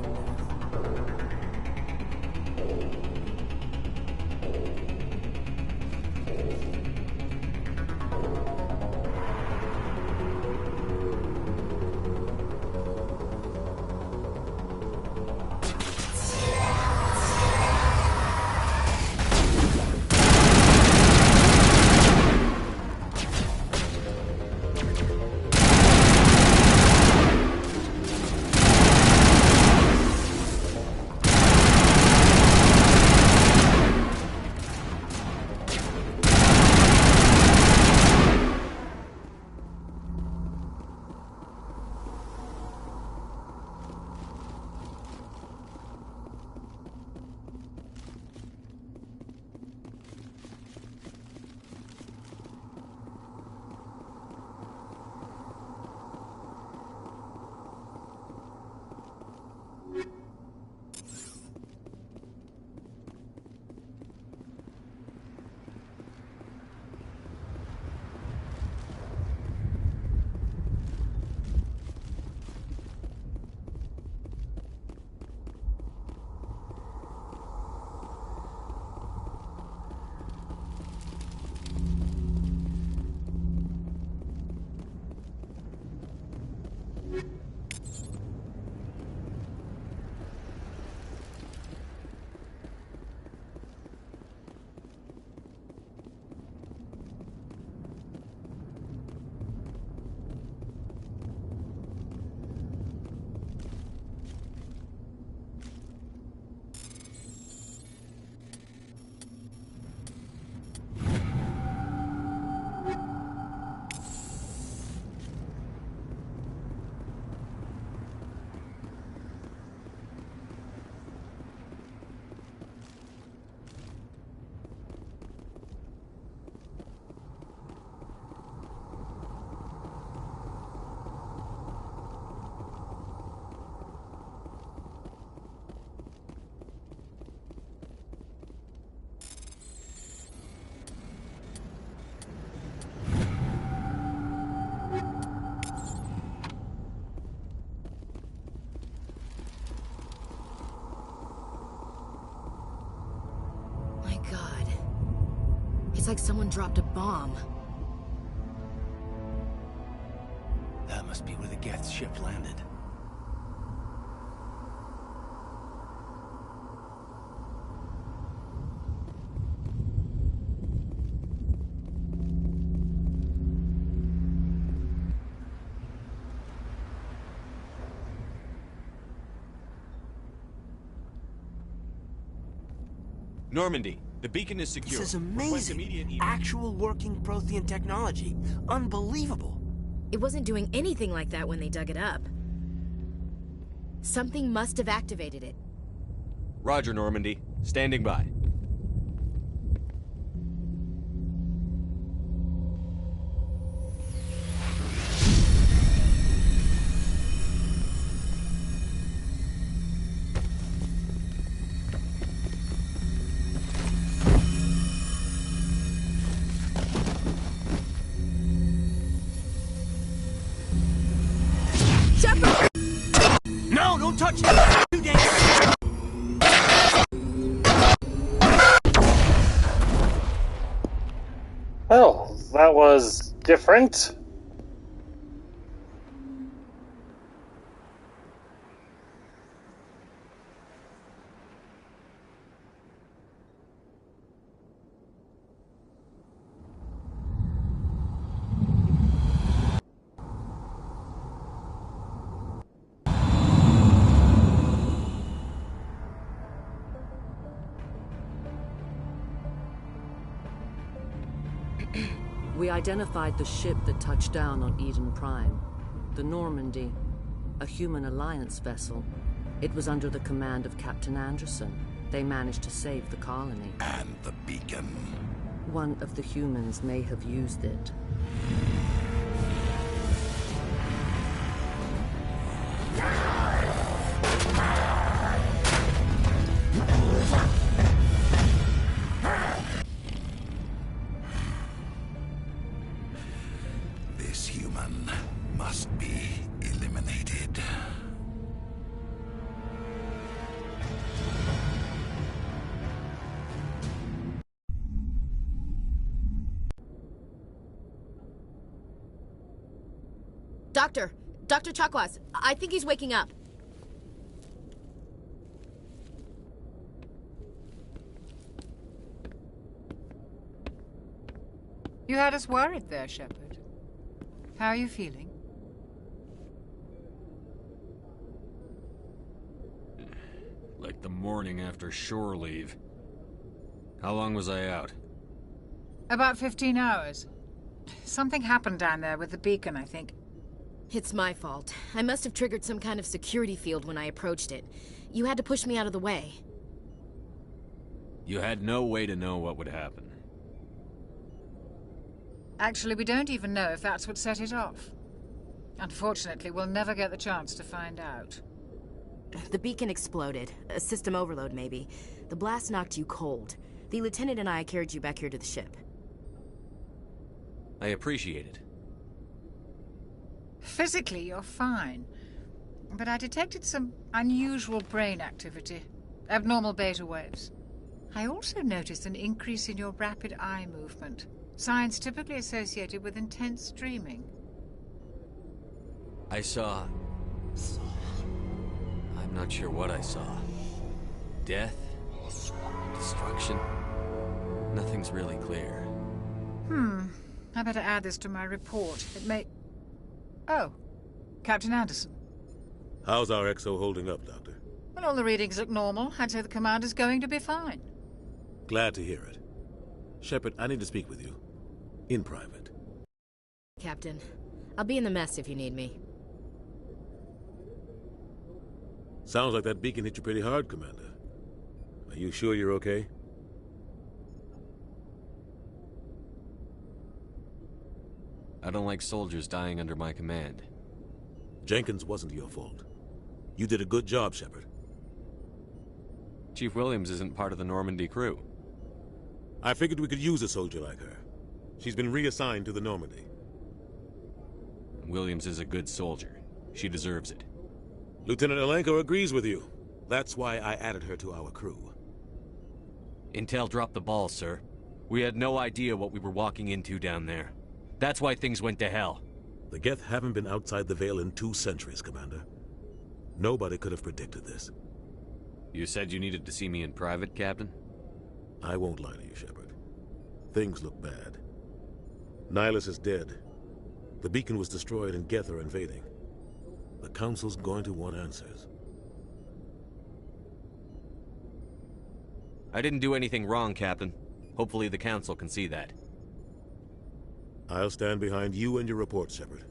S16: It's like someone dropped a bomb.
S9: That must be where the Geth ship landed.
S10: Normandy, the beacon is secure.
S9: This is amazing. Actual working Prothean technology. Unbelievable.
S16: It wasn't doing anything like that when they dug it up. Something must have activated it.
S10: Roger, Normandy. Standing by.
S9: No, don't touch it! Too dangerous!
S1: Well, that was different.
S2: We identified the ship that touched down on Eden Prime. The Normandy, a human alliance vessel. It was under the command of Captain Anderson. They managed to save the colony.
S19: And the beacon.
S2: One of the humans may have used it.
S19: This human must be eliminated.
S16: Doctor! Dr. Chakwas, I think he's waking up.
S15: You had us worried there, Shepard. How are you feeling?
S10: Like the morning after shore leave. How long was I out?
S15: About 15 hours. Something happened down there with the beacon, I think.
S16: It's my fault. I must have triggered some kind of security field when I approached it. You had to push me out of the way.
S10: You had no way to know what would happen.
S15: Actually, we don't even know if that's what set it off. Unfortunately, we'll never get the chance to find out.
S16: The beacon exploded. A system overload, maybe. The blast knocked you cold. The lieutenant and I carried you back here to the ship.
S10: I appreciate it.
S15: Physically, you're fine. But I detected some unusual brain activity. Abnormal beta waves. I also noticed an increase in your rapid eye movement. Signs typically associated with intense dreaming.
S10: I saw... I'm not sure what I saw. Death? Destruction? Nothing's really clear.
S15: I better add this to my report. It may... Oh, Captain Anderson.
S4: How's our XO holding up, Doctor?
S15: Well, all the readings look normal. I'd say the commander's going to be fine.
S4: Glad to hear it. Shepard, I need to speak with you. In private.
S16: Captain, I'll be in the mess if you need me.
S4: Sounds like that beacon hit you pretty hard, Commander. Are you sure you're okay?
S10: I don't like soldiers dying under my command.
S4: Jenkins wasn't your fault. You did a good job, Shepard.
S10: Chief Williams isn't part of the Normandy crew.
S4: I figured we could use a soldier like her. She's been reassigned to the Normandy.
S10: Williams is a good soldier. She deserves it.
S4: Lieutenant Alenko agrees with you. That's why I added her to our crew.
S10: Intel dropped the ball, sir. We had no idea what we were walking into down there. That's why things went to hell.
S4: The Geth haven't been outside the Veil in 2 centuries, Commander. Nobody could have predicted this.
S10: You said you needed to see me in private, Captain?
S4: I won't lie to you, Shepard. Things look bad. Nihilus is dead. The beacon was destroyed and Geth are invading. The Council's going to want answers.
S10: I didn't do anything wrong, Captain. Hopefully the Council can see that.
S4: I'll stand behind you and your report, Shepard.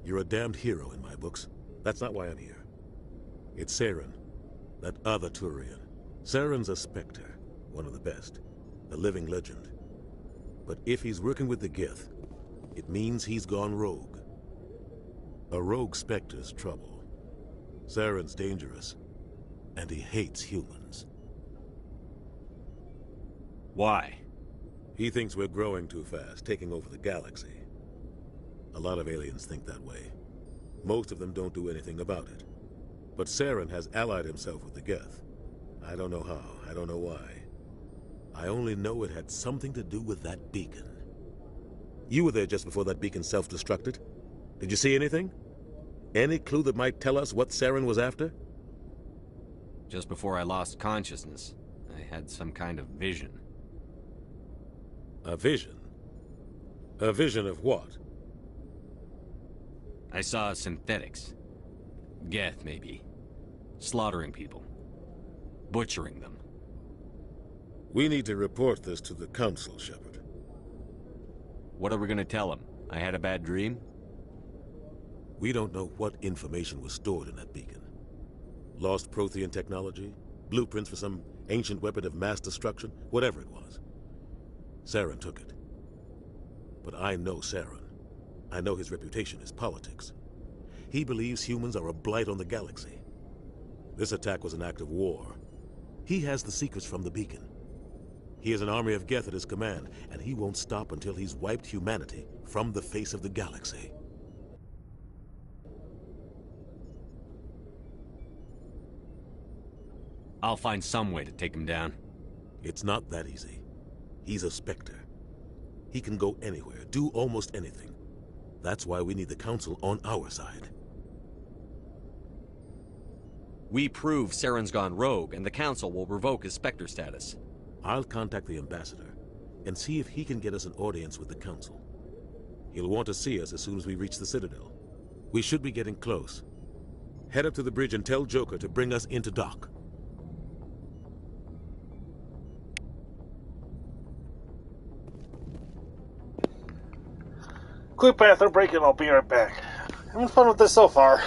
S4: You're a damned hero in my books. That's not why I'm here. It's Saren, that other Turian. Saren's a Spectre, one of the best, a living legend. But if he's working with the Geth, it means he's gone rogue. A rogue Spectre's trouble. Saren's dangerous, and he hates humans.
S10: Why?
S4: He thinks we're growing too fast, taking over the galaxy. A lot of aliens think that way. Most of them don't do anything about it. But Saren has allied himself with the Geth. I don't know how, I don't know why. I only know it had something to do with that beacon. You were there just before that beacon self-destructed. Did you see anything? Any clue that might tell us what Saren was after?
S10: Just before I lost consciousness, I had some kind of vision.
S4: A vision? A vision of what?
S10: I saw synthetics. Geth, maybe. Slaughtering people. Butchering them.
S4: We need to report this to the Council, Shepard.
S10: What are we gonna tell them? I had a bad dream?
S4: We don't know what information was stored in that beacon. Lost Prothean technology? Blueprints for some ancient weapon of mass destruction? Whatever it was. Saren took it. But I know Saren. I know his reputation is politics. He believes humans are a blight on the galaxy. This attack was an act of war. He has the secrets from the beacon. He has an army of Geth at his command, and he won't stop until he's wiped humanity from the face of the galaxy.
S10: I'll find some way to take him down.
S4: It's not that easy. He's a Spectre. He can go anywhere, do almost anything. That's why we need the Council on our side.
S10: We prove Saren's gone rogue, and the Council will revoke his Spectre status.
S4: I'll contact the Ambassador and see if he can get us an audience with the Council. He'll want to see us as soon as we reach the Citadel. We should be getting close. Head up to the bridge and tell Joker to bring us into dock.
S1: Quick bathroom break and I'll be right back. Having fun with this so far.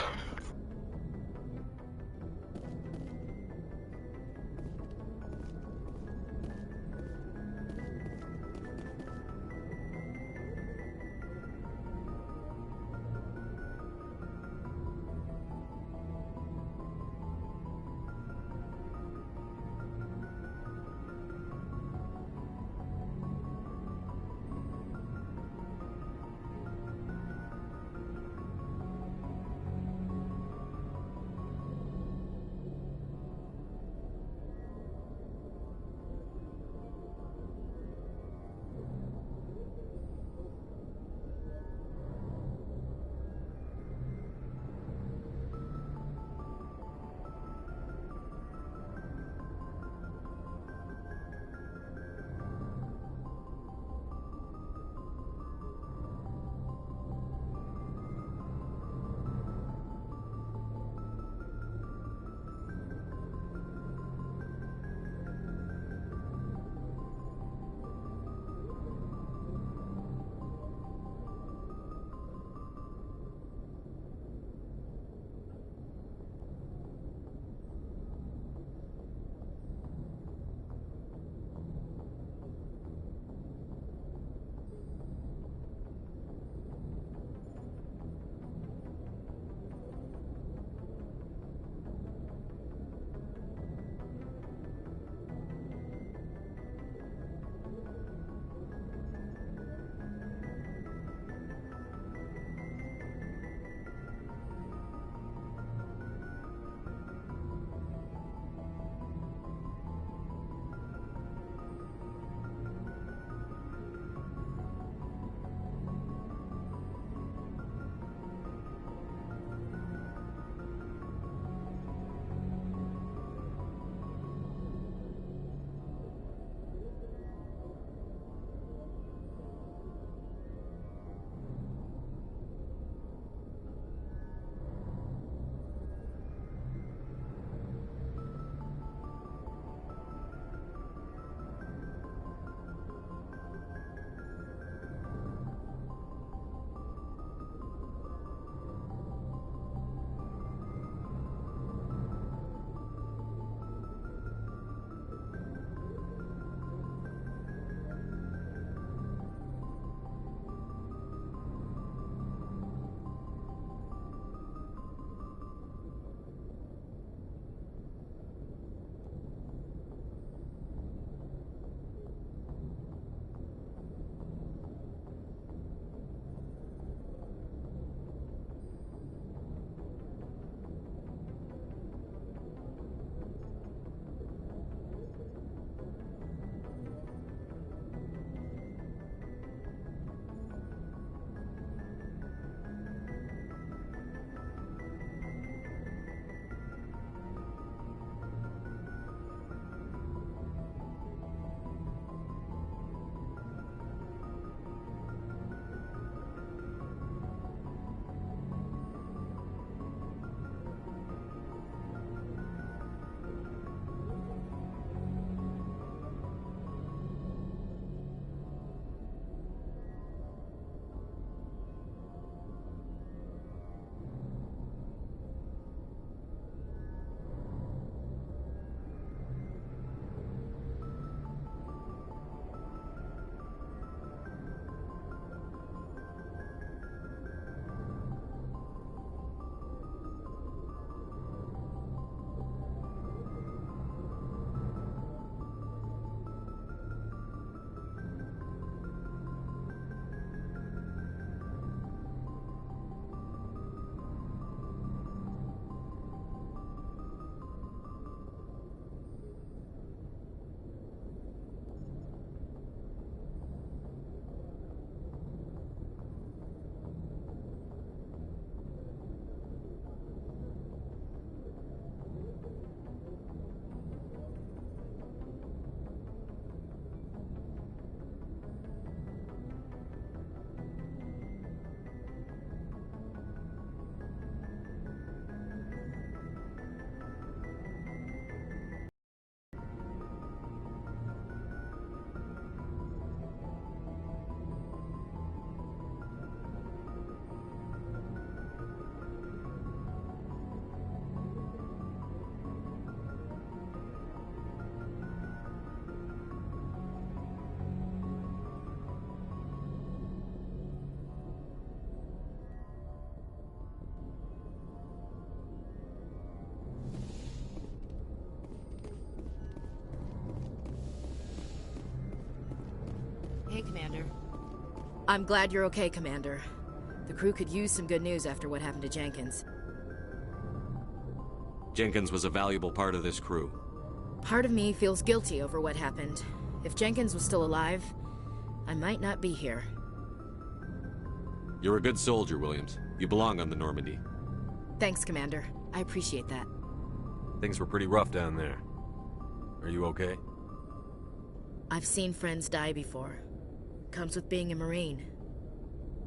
S16: Commander. I'm glad you're okay, Commander. The crew could use some good news after what happened to Jenkins.
S10: Jenkins was a valuable part of this crew.
S16: Part of me feels guilty over what happened. If Jenkins was still alive, I might not be here.
S10: You're a good soldier, Williams. You belong on the Normandy.
S16: Thanks, Commander. I appreciate that.
S10: Things were pretty rough down there. Are you okay?
S16: I've seen friends die before. Comes with being a Marine.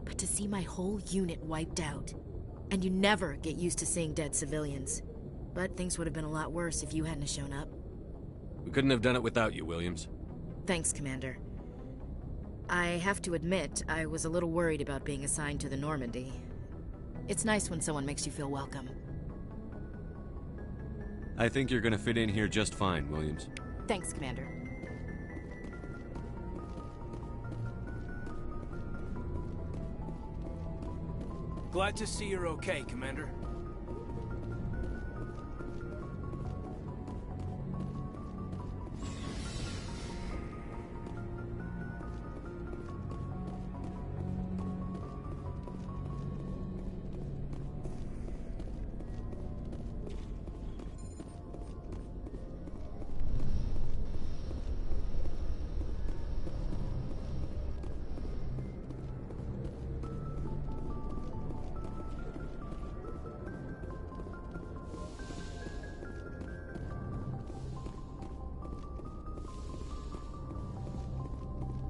S16: But to see my whole unit wiped out, and you never get used to seeing dead civilians. But things would have been a lot worse if you hadn't shown up.
S10: We couldn't have done it without you, Williams.
S16: Thanks, Commander. I have to admit, I was a little worried about being assigned to the Normandy. It's nice when someone makes you feel welcome.
S10: I think you're gonna fit in here just fine, Williams.
S16: Thanks, Commander.
S9: Glad to see you're okay, Commander.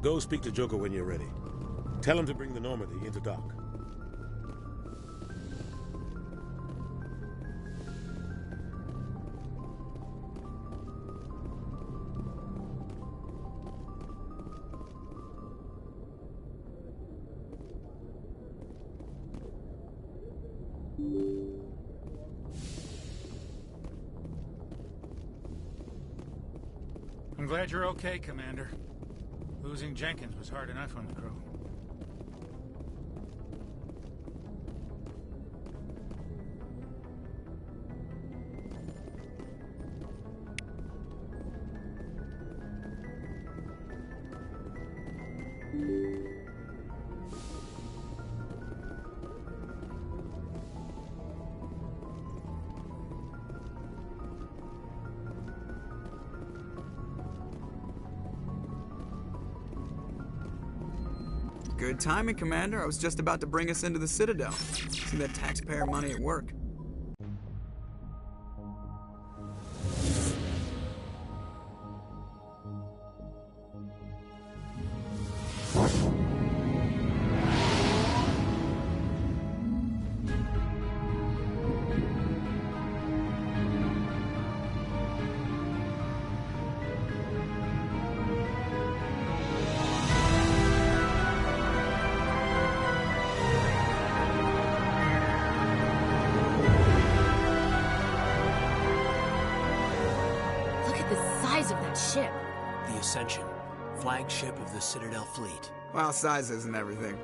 S4: Go speak to Joker when you're ready. Tell him to bring the Normandy into dock.
S12: I'm glad you're okay, Commander. Losing Jenkins was hard enough on the crew.
S6: Good timing, Commander. I was just about to bring us into the Citadel. See that taxpayer money at work.
S16: Ship.
S9: The Ascension, flagship of the Citadel fleet.
S6: Well, size isn't everything.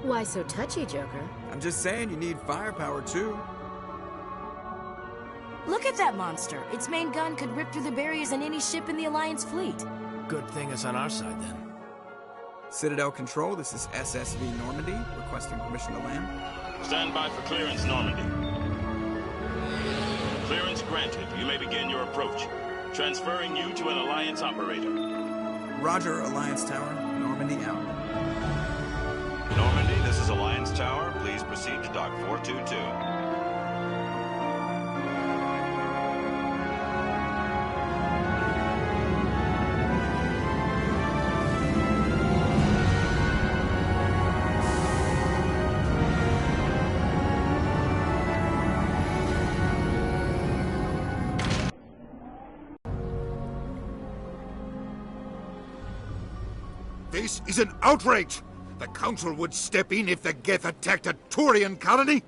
S16: Why so touchy, Joker?
S6: I'm just saying you need firepower, too.
S16: Look at that monster. Its main gun could rip through the barriers in any ship in the Alliance fleet.
S9: Good thing it's on our side, then.
S6: Citadel Control, this is SSV Normandy, requesting permission to land.
S20: Stand by for clearance, Normandy. Clearance granted. You may begin your approach. Transferring you to an Alliance operator.
S6: Roger, Alliance Tower. Normandy out.
S20: Normandy, this is Alliance Tower. Please proceed to Dock 422.
S19: This is an outrage! The Council would step in if the Geth attacked a Turian colony?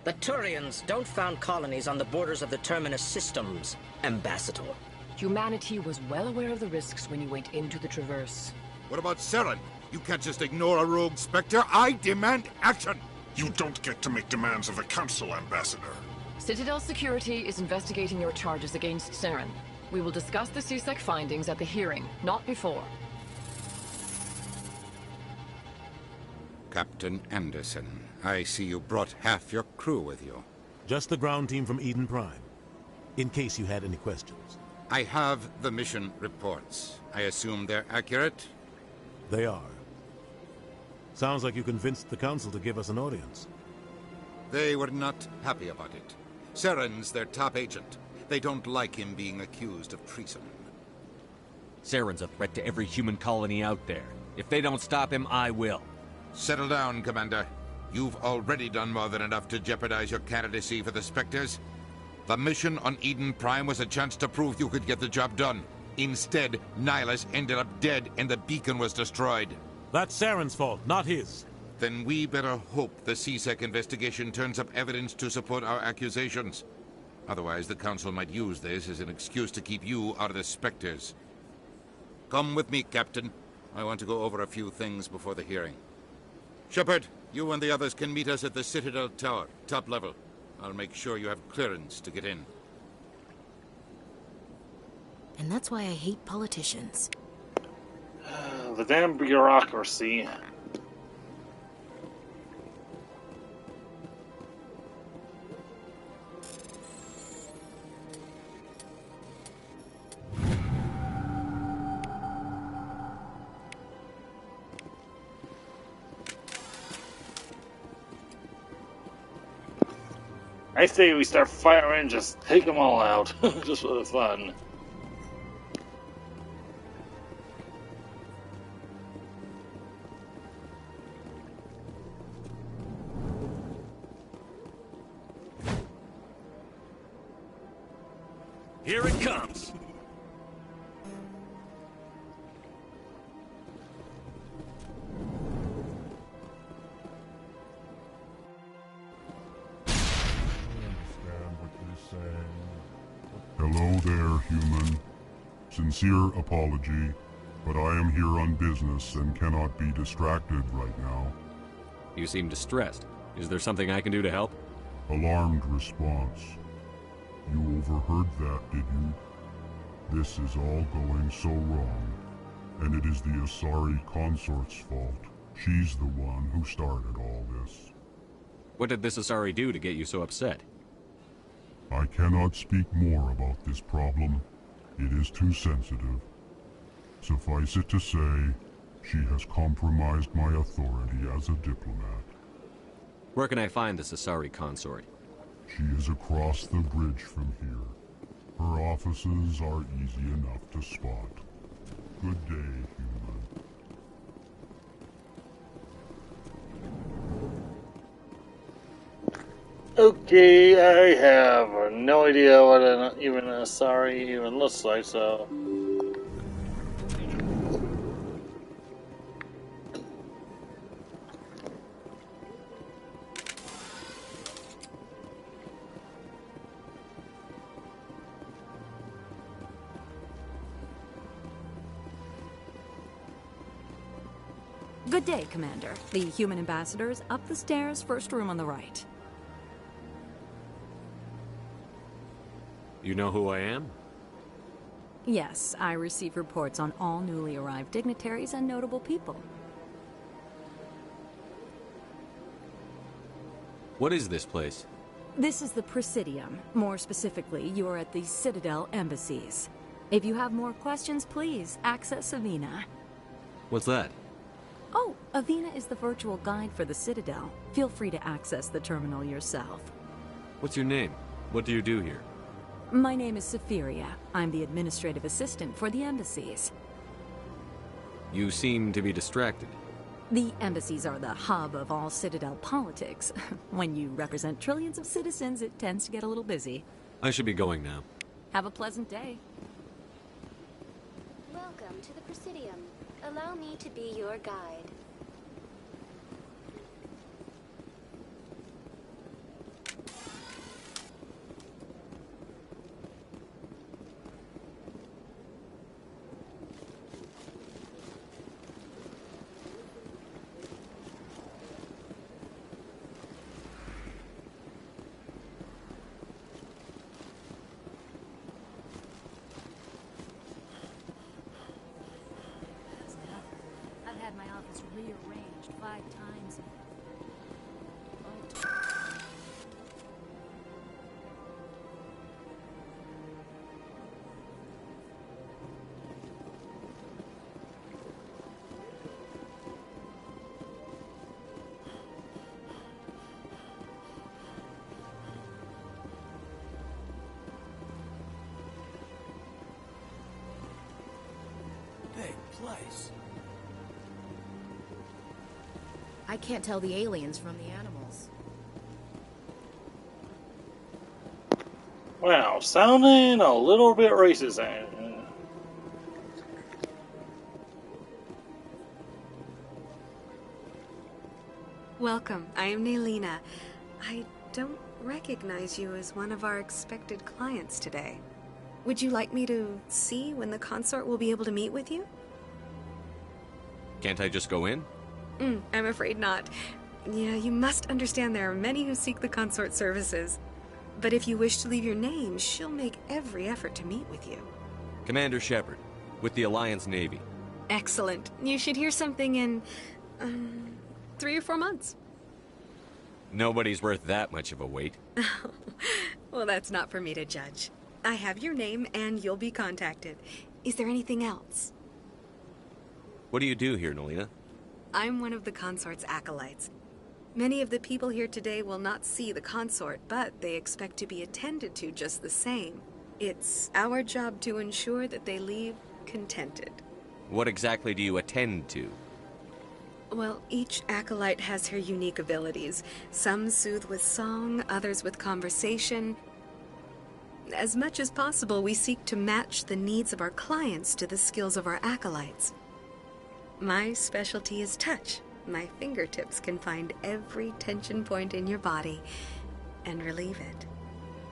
S21: The Turians don't found colonies on the borders of the Terminus systems, Ambassador.
S22: Humanity was well aware of the risks when you went into the Traverse.
S19: What about Saren? You can't just ignore a rogue Spectre. I demand action!
S23: You don't get to make demands of the Council, Ambassador.
S22: Citadel Security is investigating your charges against Saren. We will discuss the CSEC findings at the hearing, not before.
S3: Captain Anderson. I see you brought half your crew with you.
S4: Just the ground team from Eden Prime, in case you had any questions.
S3: I have the mission reports. I assume they're accurate?
S4: They are. Sounds like you convinced the Council to give us an audience.
S3: They were not happy about it. Saren's their top agent. They don't like him being accused of treason.
S10: Saren's a threat to every human colony out there. If they don't stop him, I will.
S3: Settle down, Commander. You've already done more than enough to jeopardize your candidacy for the Spectres. The mission on Eden Prime was a chance to prove you could get the job done. Instead, Nihilus ended up dead and the beacon was destroyed.
S4: That's Saren's fault, not his.
S3: Then we better hope the CSEC investigation turns up evidence to support our accusations. Otherwise, the Council might use this as an excuse to keep you out of the Spectres. Come with me, Captain. I want to go over a few things before the hearing. Shepard, you and the others can meet us at the Citadel Tower, top level. I'll make sure you have clearance to get in.
S16: And that's why I hate politicians.
S1: The damn bureaucracy. I say we start firing, just take them all out, just for the fun.
S10: Here it comes.
S23: Hello there, human. Sincere apology, but I am here on business and cannot be distracted right now.
S10: You seem distressed. Is there something I can do to help?
S23: Alarmed response. You overheard that, did you? This is all going so wrong, and it is the Asari consort's fault. She's the one who started all this.
S10: What did this Asari do to get you so upset?
S23: I cannot speak more about this problem. It is too sensitive. Suffice it to say, she has compromised my authority as a diplomat.
S10: Where can I find this Asari consort?
S23: She is across the bridge from here. Her offices are easy enough to spot. Good day, human.
S1: Okay, I have no idea what even an Asari even looks like, so...
S5: Good day, Commander. The human ambassador is up the stairs, first room on the right.
S10: You know who I am?
S5: Yes, I receive reports on all newly arrived dignitaries and notable people.
S10: What is this place?
S5: This is the Presidium. More specifically, you are at the Citadel embassies. If you have more questions, please access Avina.
S10: What's that?
S5: Oh, Avina is the virtual guide for the Citadel. Feel free to access the terminal yourself.
S10: What's your name? What do you do here?
S5: My name is Safiria. I'm the administrative assistant for the embassies.
S10: You seem to be distracted.
S5: The embassies are the hub of all Citadel politics. When you represent trillions of citizens, it tends to get a little busy.
S10: I should be going now.
S5: Have a pleasant day.
S11: Welcome to the Presidium. Allow me to be your guide.
S5: I've had my office rearranged 5 times.
S9: Big place.
S16: I can't tell the aliens from the animals.
S1: Wow, sounding a little bit racist.
S13: Welcome. I am Nelina. I don't recognize you as one of our expected clients today. Would you like me to see when the consort will be able to meet with you?
S10: Can't I just go in?
S13: I'm afraid not. Yeah, you must understand there are many who seek the consort services. But if you wish to leave your name, she'll make every effort to meet with you.
S10: Commander Shepard, with the Alliance Navy.
S13: Excellent. You should hear something in 3 or 4 months.
S10: Nobody's worth that much of a wait.
S13: Well, that's not for me to judge. I have your name and you'll be contacted. Is there anything else?
S10: What do you do here, Nelina?
S13: I'm one of the consort's acolytes. Many of the people here today will not see the consort, but they expect to be attended to just the same. It's our job to ensure that they leave contented.
S10: What exactly do you attend to?
S13: Well, each acolyte has her unique abilities. Some soothe with song, others with conversation. As much as possible, we seek to match the needs of our clients to the skills of our acolytes. My specialty is touch. My fingertips can find every tension point in your body and relieve it.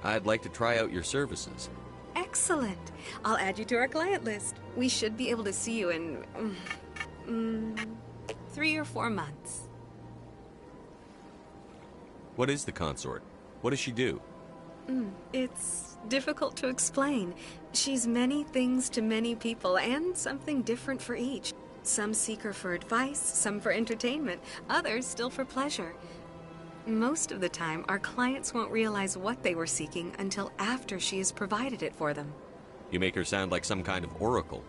S10: I'd like to try out your services.
S13: Excellent. I'll add you to our client list. We should be able to see you in 3 or 4 months.
S10: What is the consort? What does she do?
S13: It's difficult to explain. She's many things to many people and something different for each. Some seek her for advice, some for entertainment, others still for pleasure. Most of the time, our clients won't realize what they were seeking until after she has provided it for them.
S10: You make her sound like some kind of oracle.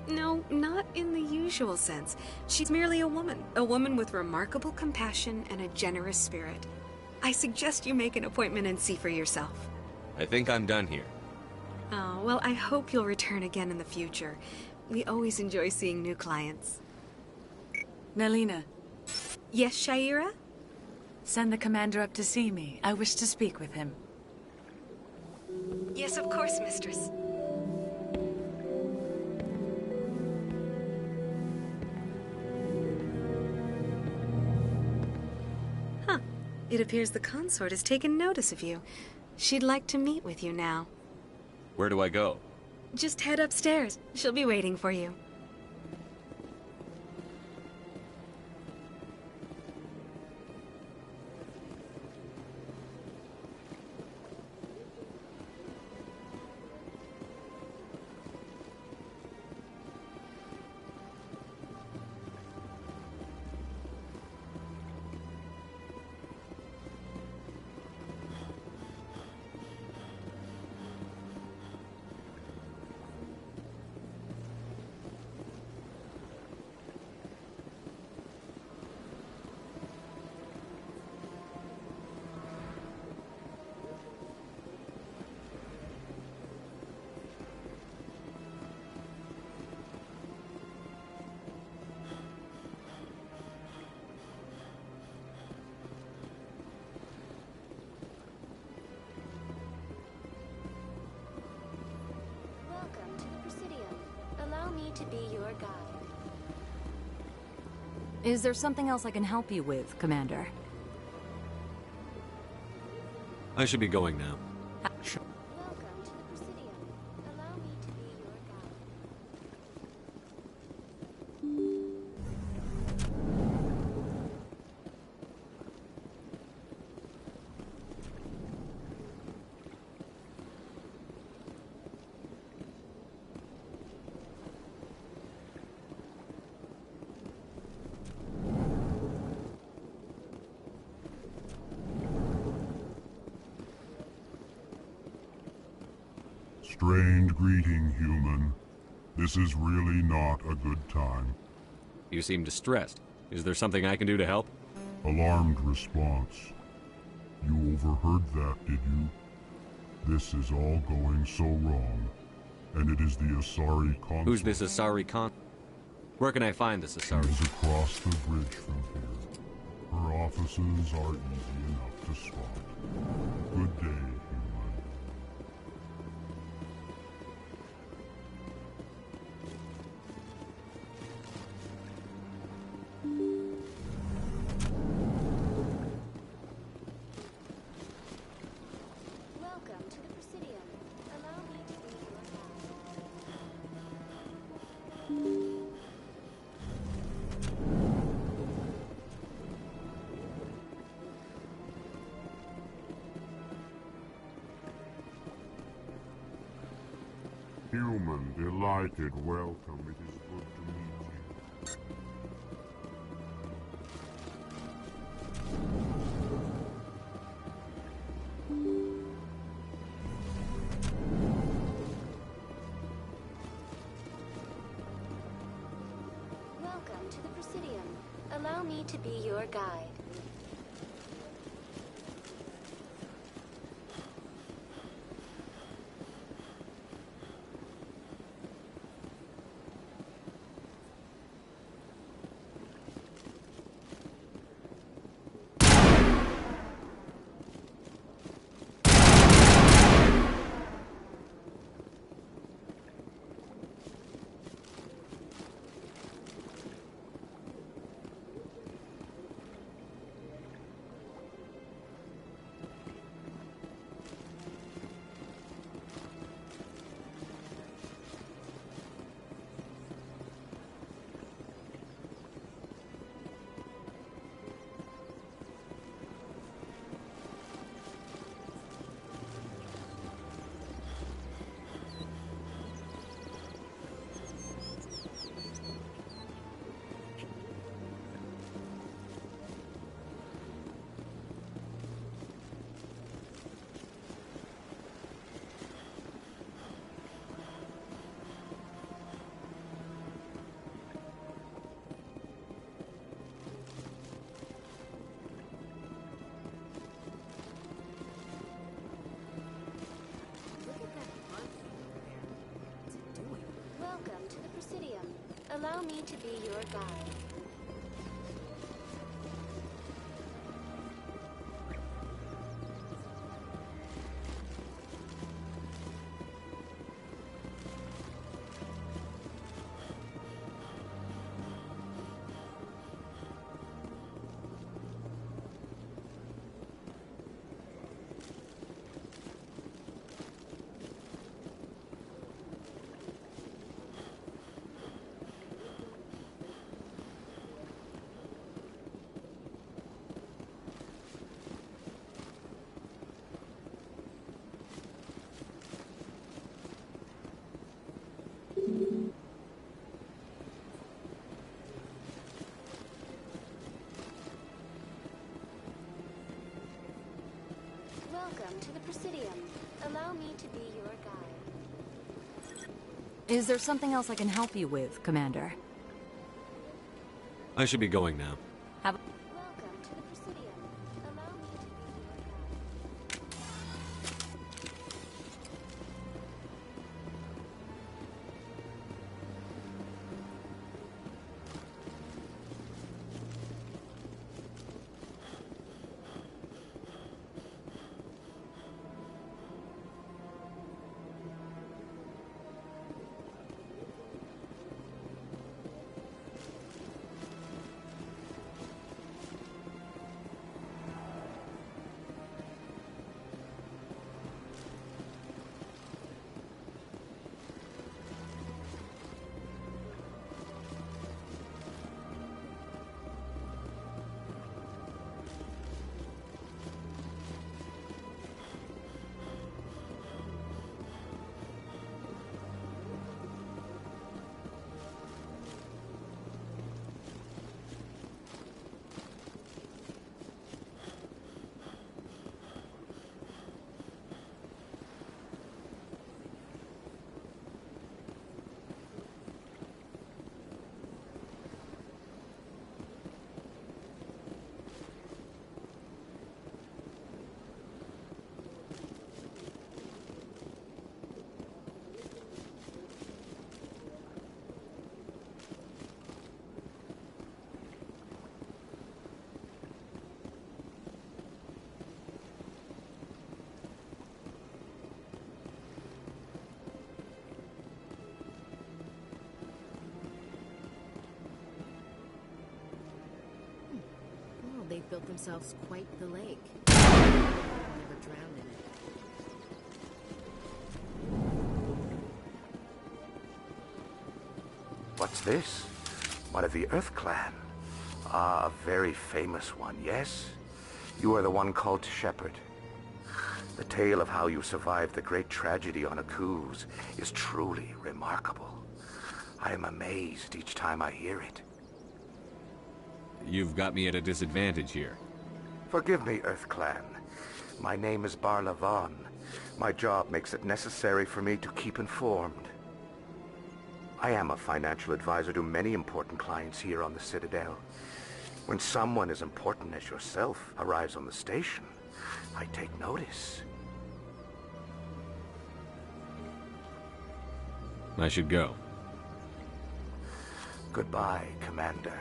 S13: No, not in the usual sense. She's merely a woman with remarkable compassion and a generous spirit. I suggest you make an appointment and see for yourself.
S10: I think I'm done here.
S13: Oh, well, I hope you'll return again in the future. We always enjoy seeing new clients.
S14: Nelina.
S13: Yes, Shaira?
S14: Send the commander up to see me. I wish to speak with him.
S13: Yes, of course, mistress. Huh. It appears the consort has taken notice of you. She'd like to meet with you now.
S10: Where do I go?
S13: Just head upstairs. She'll be waiting for you.
S11: To be your guide.
S5: Is there something else I can help you with, Commander?
S10: I should be going now.
S11: Welcome to the Presidium. Allow me to be your guide.
S23: Strained greeting, human. This is really not a good time.
S10: You seem distressed. Is there something I can do to help?
S23: Alarmed response. You overheard that, did you? This is all going so wrong. And it is the Asari Consort.
S10: Who's this Asari Con? Where can I find this Asari?
S23: She's across the bridge from here. Her offices are easy enough to spot. Good day, human.
S11: Welcome to the Presidium. Allow me to be your
S23: Human, delighted welcome. It is good to meet you.
S11: Welcome to the Presidium. Allow me to be your guide. Welcome to the Presidium. Allow me to be your guide. Welcome to the Presidium. Allow me to be your guide.
S5: Is there something else I can help you with, Commander?
S10: I should be going now.
S5: Have
S11: Welcome to the Presidium. Allow me to be your guide.
S16: They've built themselves quite the lake. Never drowned in it.
S7: What's this? One of the Earth Clan. Ah, a very famous one, yes? You are the one called Shepard. The tale of how you survived the great tragedy on Akuz is truly remarkable. I am amazed each time I hear it.
S10: You've got me at a disadvantage here.
S7: Forgive me, Earth Clan. My name is Barla Vaughn. My job makes it necessary for me to keep informed. I am a financial advisor to many important clients here on the Citadel. When someone as important as yourself arrives on the station, I take notice.
S10: I should go.
S7: Goodbye, Commander.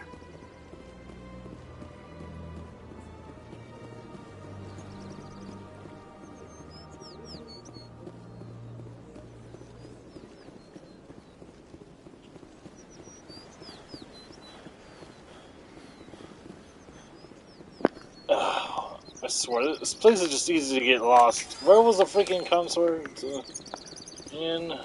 S1: I swear, this place is just easy to get lost. Where was the freaking consort in?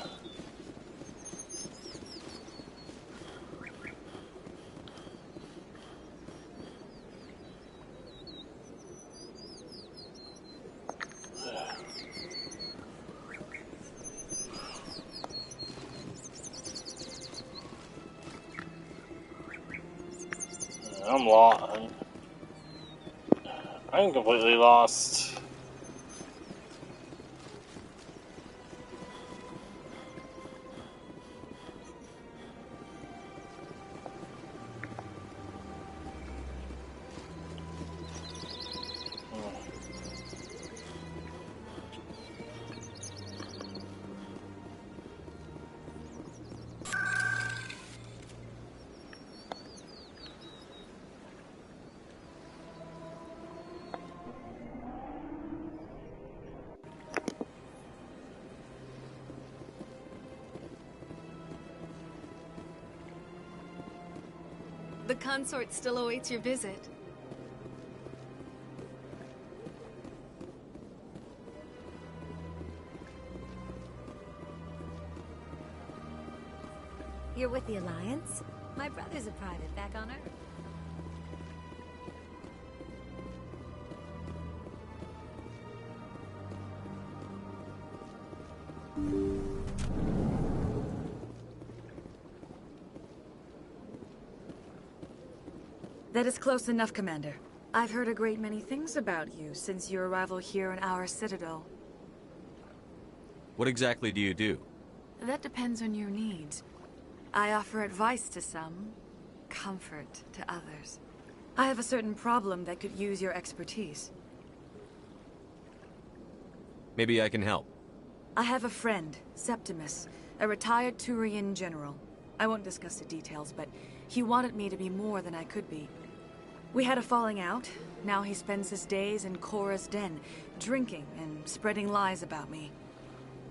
S1: I'm lost. I'm completely lost.
S13: The consort still awaits your visit.
S8: You're with the Alliance? My brother's a private back on Earth.
S14: That is close enough, Commander. I've heard a great many things about you since your arrival here in our Citadel.
S10: What exactly do you do?
S14: That depends on your needs. I offer advice to some, comfort to others. I have a certain problem that could use your expertise.
S10: Maybe I can help.
S14: I have a friend, Septimus, a retired Turian general. I won't discuss the details, but he wanted me to be more than I could be. We had a falling out. Now he spends his days in Korra's den, drinking and spreading lies about me.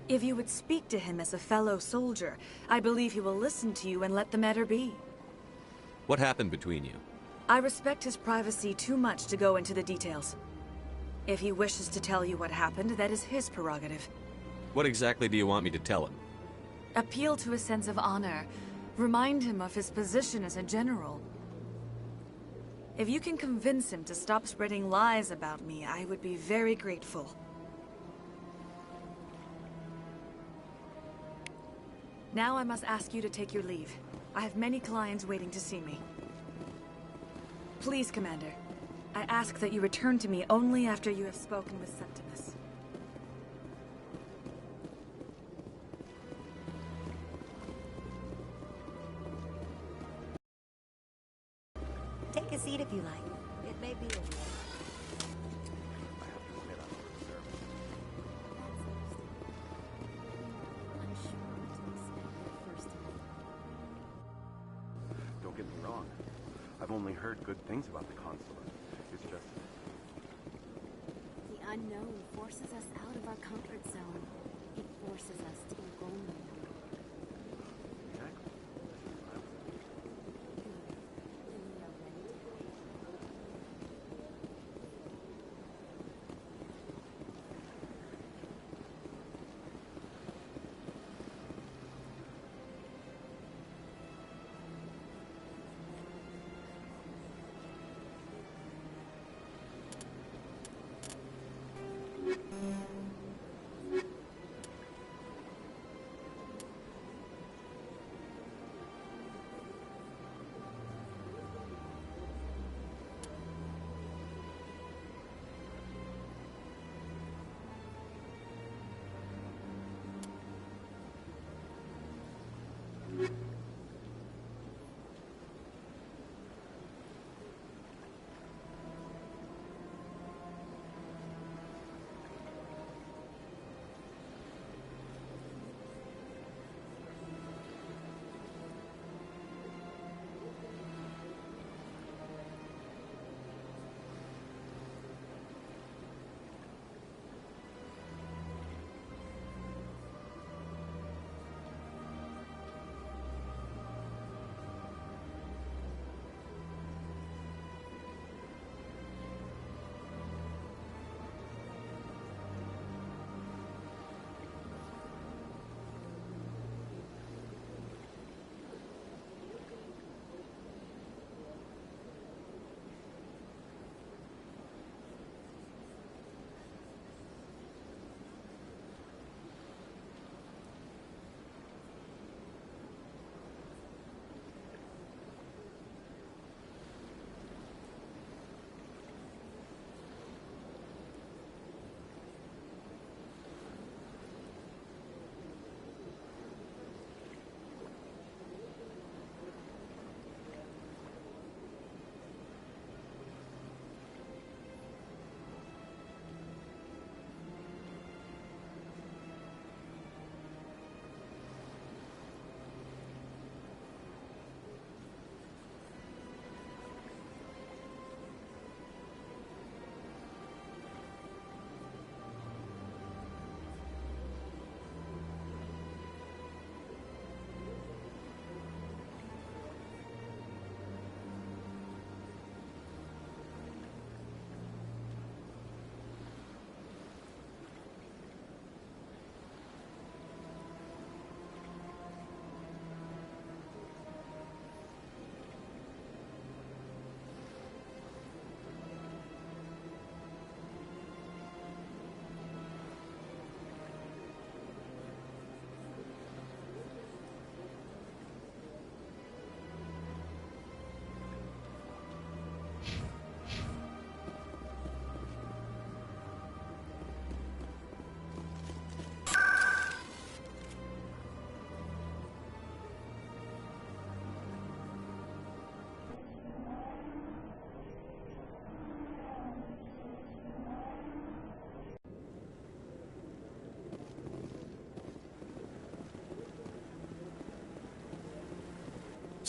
S14: If you would speak to him as a fellow soldier, I believe he will listen to you and let the matter be.
S10: What happened between you?
S14: I respect his privacy too much to go into the details. If he wishes to tell you what happened, that is his prerogative.
S10: What exactly do you want me to tell him?
S14: Appeal to his sense of honor. Remind him of his position as a general. If you can convince him to stop spreading lies about me, I would be very grateful. Now I must ask you to take your leave. I have many clients waiting to see me. Please, Commander. I ask that you return to me only after you have spoken with Septimus.
S8: Take a seat if you like. It may be a little.
S17: Don't get me wrong. I've only heard good things about the consulate. It's just...
S8: The unknown forces us out of our comfort zone. It forces us to be vulnerable.
S17: Exactly.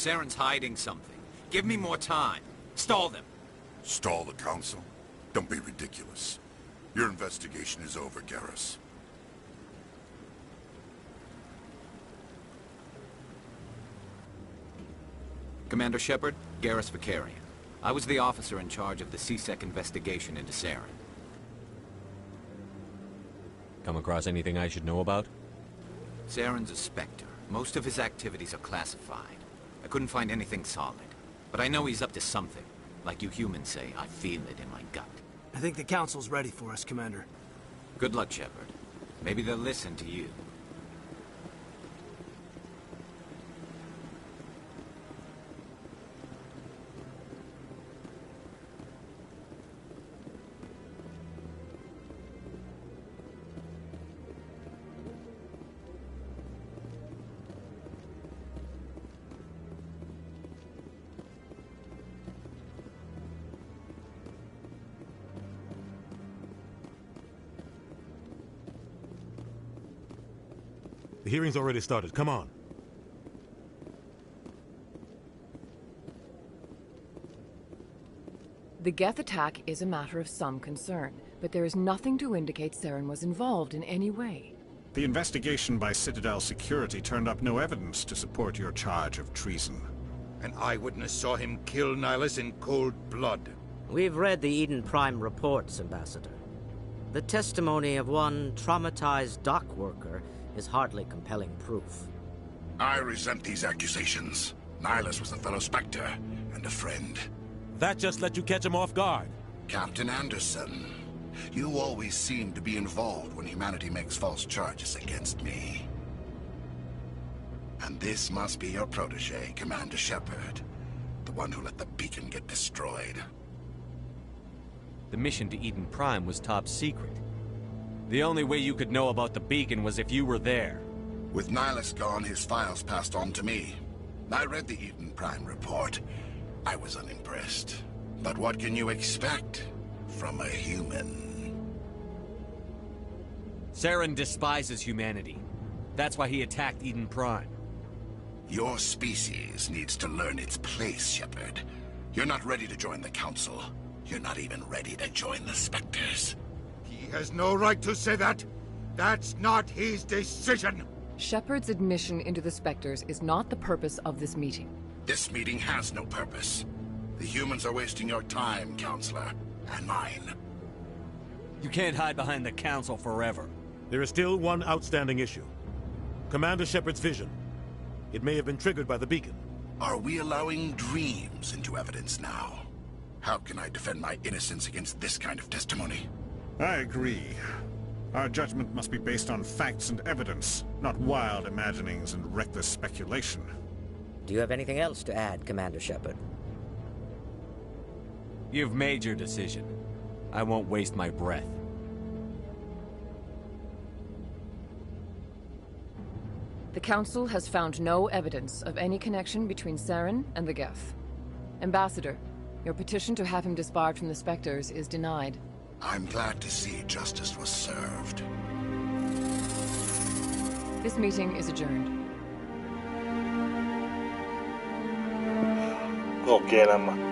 S2: Saren's hiding something. Give me more time. Stall them.
S19: Stall the Council? Don't be ridiculous. Your investigation is over, Garrus.
S2: Commander Shepard, Garrus Vakarian. I was the officer in charge of the C-Sec investigation into Saren.
S10: Come across anything I should know about?
S2: Saren's a Spectre. Most of his activities are classified. I couldn't find anything solid. But I know he's up to something. Like you humans say, I feel it in my gut.
S9: I think the Council's ready for us, Commander.
S2: Good luck, Shepard. Maybe they'll listen to you.
S4: The hearing's already started. Come on.
S22: The Geth attack is a matter of some concern, but there is nothing to indicate Saren was involved in any way.
S15: The investigation by Citadel Security turned up no evidence to support your charge of treason.
S3: An eyewitness saw him kill Nihilus in cold blood.
S21: We've read the Eden Prime reports, Ambassador. The testimony of one traumatized dock worker is hardly compelling proof.
S19: I resent these accusations. Nihilus was a fellow Spectre and a friend.
S4: That just let you catch him off guard.
S19: Captain Anderson, you always seem to be involved when humanity makes false charges against me. And this must be your protege, Commander Shepard. The one who let the beacon get destroyed.
S10: The mission to Eden Prime was top secret. The only way you could know about the beacon was if you were there.
S19: With Nihilus gone, his files passed on to me. I read the Eden Prime report. I was unimpressed. But what can you expect from a human?
S10: Saren despises humanity. That's why he attacked Eden Prime.
S19: Your species needs to learn its place, Shepard. You're not ready to join the Council. You're not even ready to join the Spectres.
S3: He has no right to say that. That's not his decision.
S22: Shepard's admission into the Spectres is not the purpose of this meeting.
S19: This meeting has no purpose. The humans are wasting your time, Counselor, and mine.
S10: You can't hide behind the Council forever.
S4: There is still one outstanding issue. Commander Shepard's vision. It may have been triggered by the beacon.
S19: Are we allowing dreams into evidence now? How can I defend my innocence against this kind of testimony?
S15: I agree. Our judgment must be based on facts and evidence, not wild imaginings and reckless speculation.
S21: Do you have anything else to add, Commander Shepard?
S10: You've made your decision. I won't waste my breath.
S22: The Council has found no evidence of any connection between Saren and the Geth. Ambassador, your petition to have him disbarred from the Spectres is denied.
S19: I'm glad to see justice was served.
S22: This meeting is adjourned.
S1: Go get him.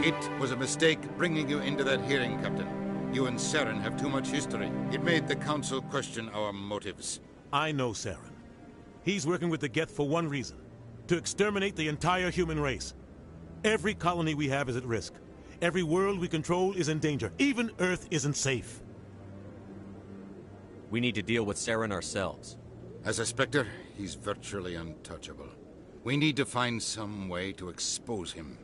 S3: It was a mistake bringing you into that hearing, Captain. You and Saren have too much history. It made the Council question our motives.
S4: I know Saren. He's working with the Geth for one reason. To exterminate the entire human race. Every colony we have is at risk. Every world we control is in danger. Even Earth isn't safe.
S10: We need to deal with Saren ourselves.
S3: As a Spectre, he's virtually untouchable. We need to find some way to expose him.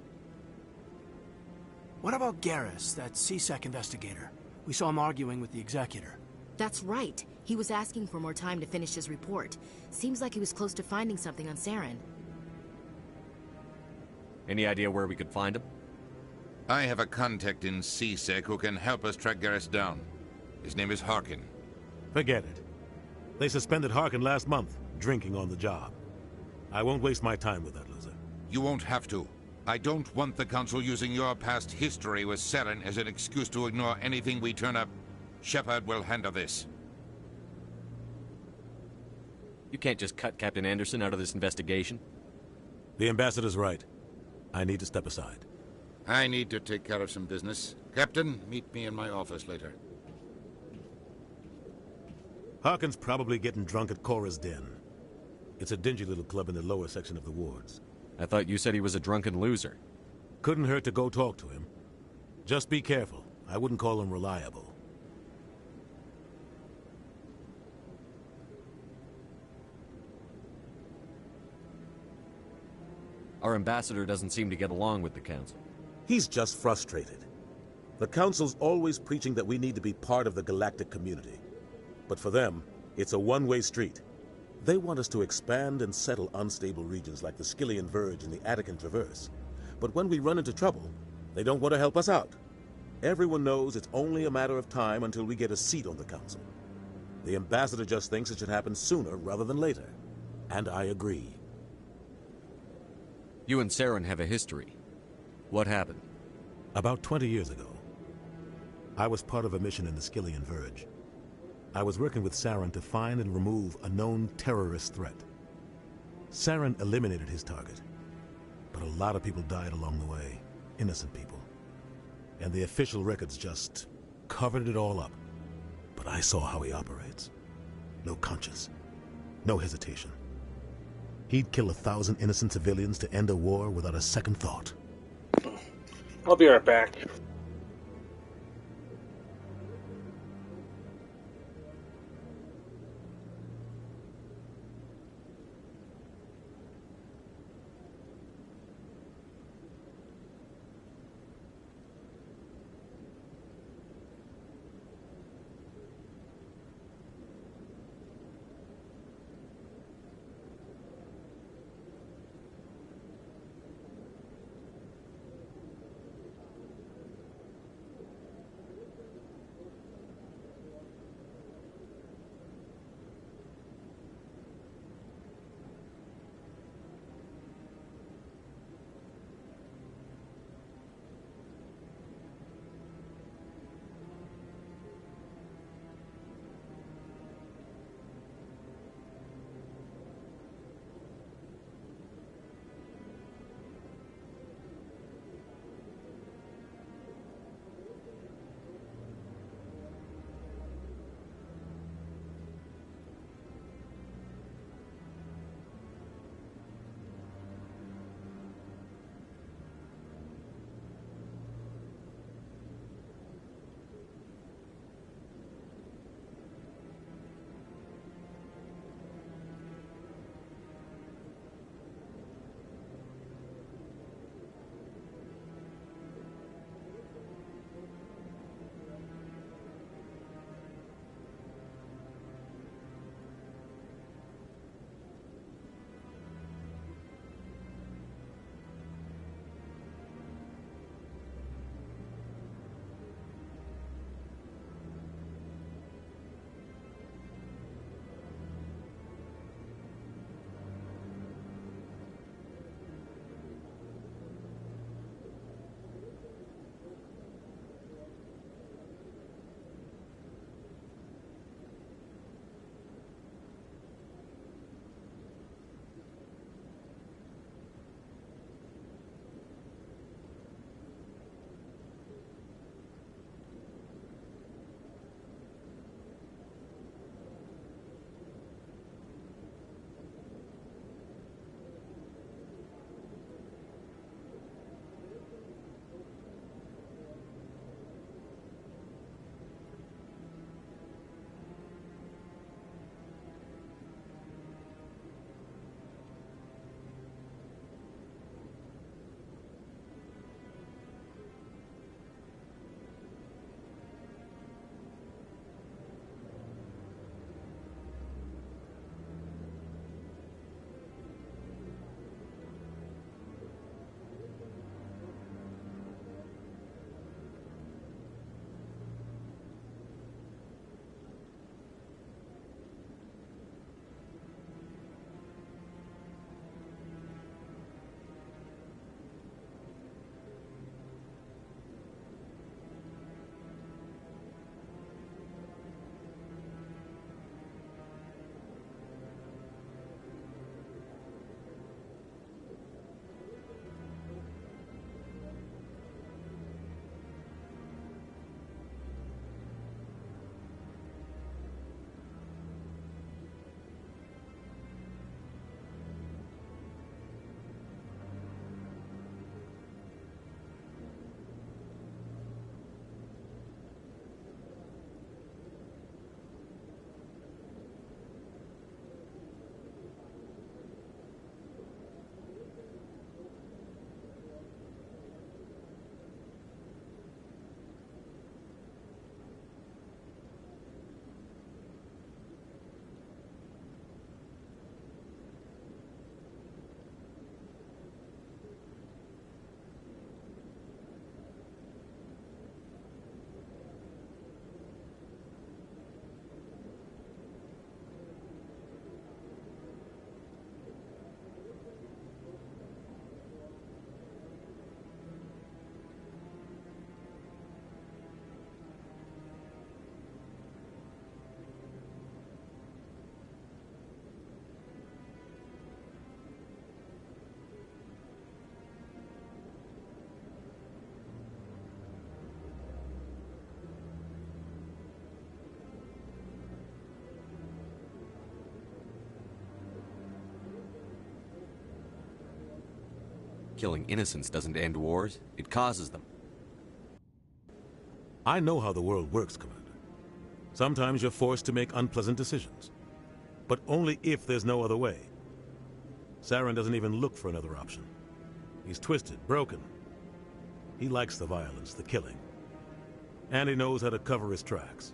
S9: What about Garrus, that C-Sec investigator? We saw him arguing with the Executor.
S16: That's right. He was asking for more time to finish his report. Seems like he was close to finding something on Saren.
S10: Any idea where we could find him?
S3: I have a contact in C-Sec who can help us track Garrus down. His name is Harkin.
S4: Forget it. They suspended Harkin last month, drinking on the job. I won't waste my time with that loser.
S3: You won't have to. I don't want the Council using your past history with Saren as an excuse to ignore anything we turn up. Shepard will handle this.
S10: You can't just cut Captain Anderson out of this investigation.
S4: The Ambassador's right. I need to step aside.
S3: I need to take care of some business. Captain, meet me in my office later.
S4: Harkin's probably getting drunk at Cora's Den. It's a dingy little club in the lower section of the wards.
S10: I thought you said he was a drunken loser.
S4: Couldn't hurt to go talk to him. Just be careful. I wouldn't call him reliable.
S10: Our ambassador doesn't seem to get along with the Council.
S4: He's just frustrated. The Council's always preaching that we need to be part of the galactic community. But for them, it's a one-way street. They want us to expand and settle unstable regions like the Skyllian Verge and the Attican Traverse. But when we run into trouble, they don't want to help us out. Everyone knows it's only a matter of time until we get a seat on the Council. The Ambassador just thinks it should happen sooner rather than later. And I agree.
S10: You and Saren have a history. What happened?
S4: About 20 years ago, I was part of a mission in the Skyllian Verge. I was working with Saren to find and remove a known terrorist threat. Saren eliminated his target, but a lot of people died along the way, innocent people. And the official records just covered it all up. But I saw how he operates. No conscience, no hesitation. He'd kill 1,000 innocent civilians to end a war without a second thought.
S1: I'll be right back.
S10: killing innocents doesn't end wars, it causes them.
S4: I know how the world works, Commander. Sometimes you're forced to make unpleasant decisions. But only if there's no other way. Saren doesn't even look for another option. He's twisted, broken. He likes the violence, the killing. And he knows how to cover his tracks.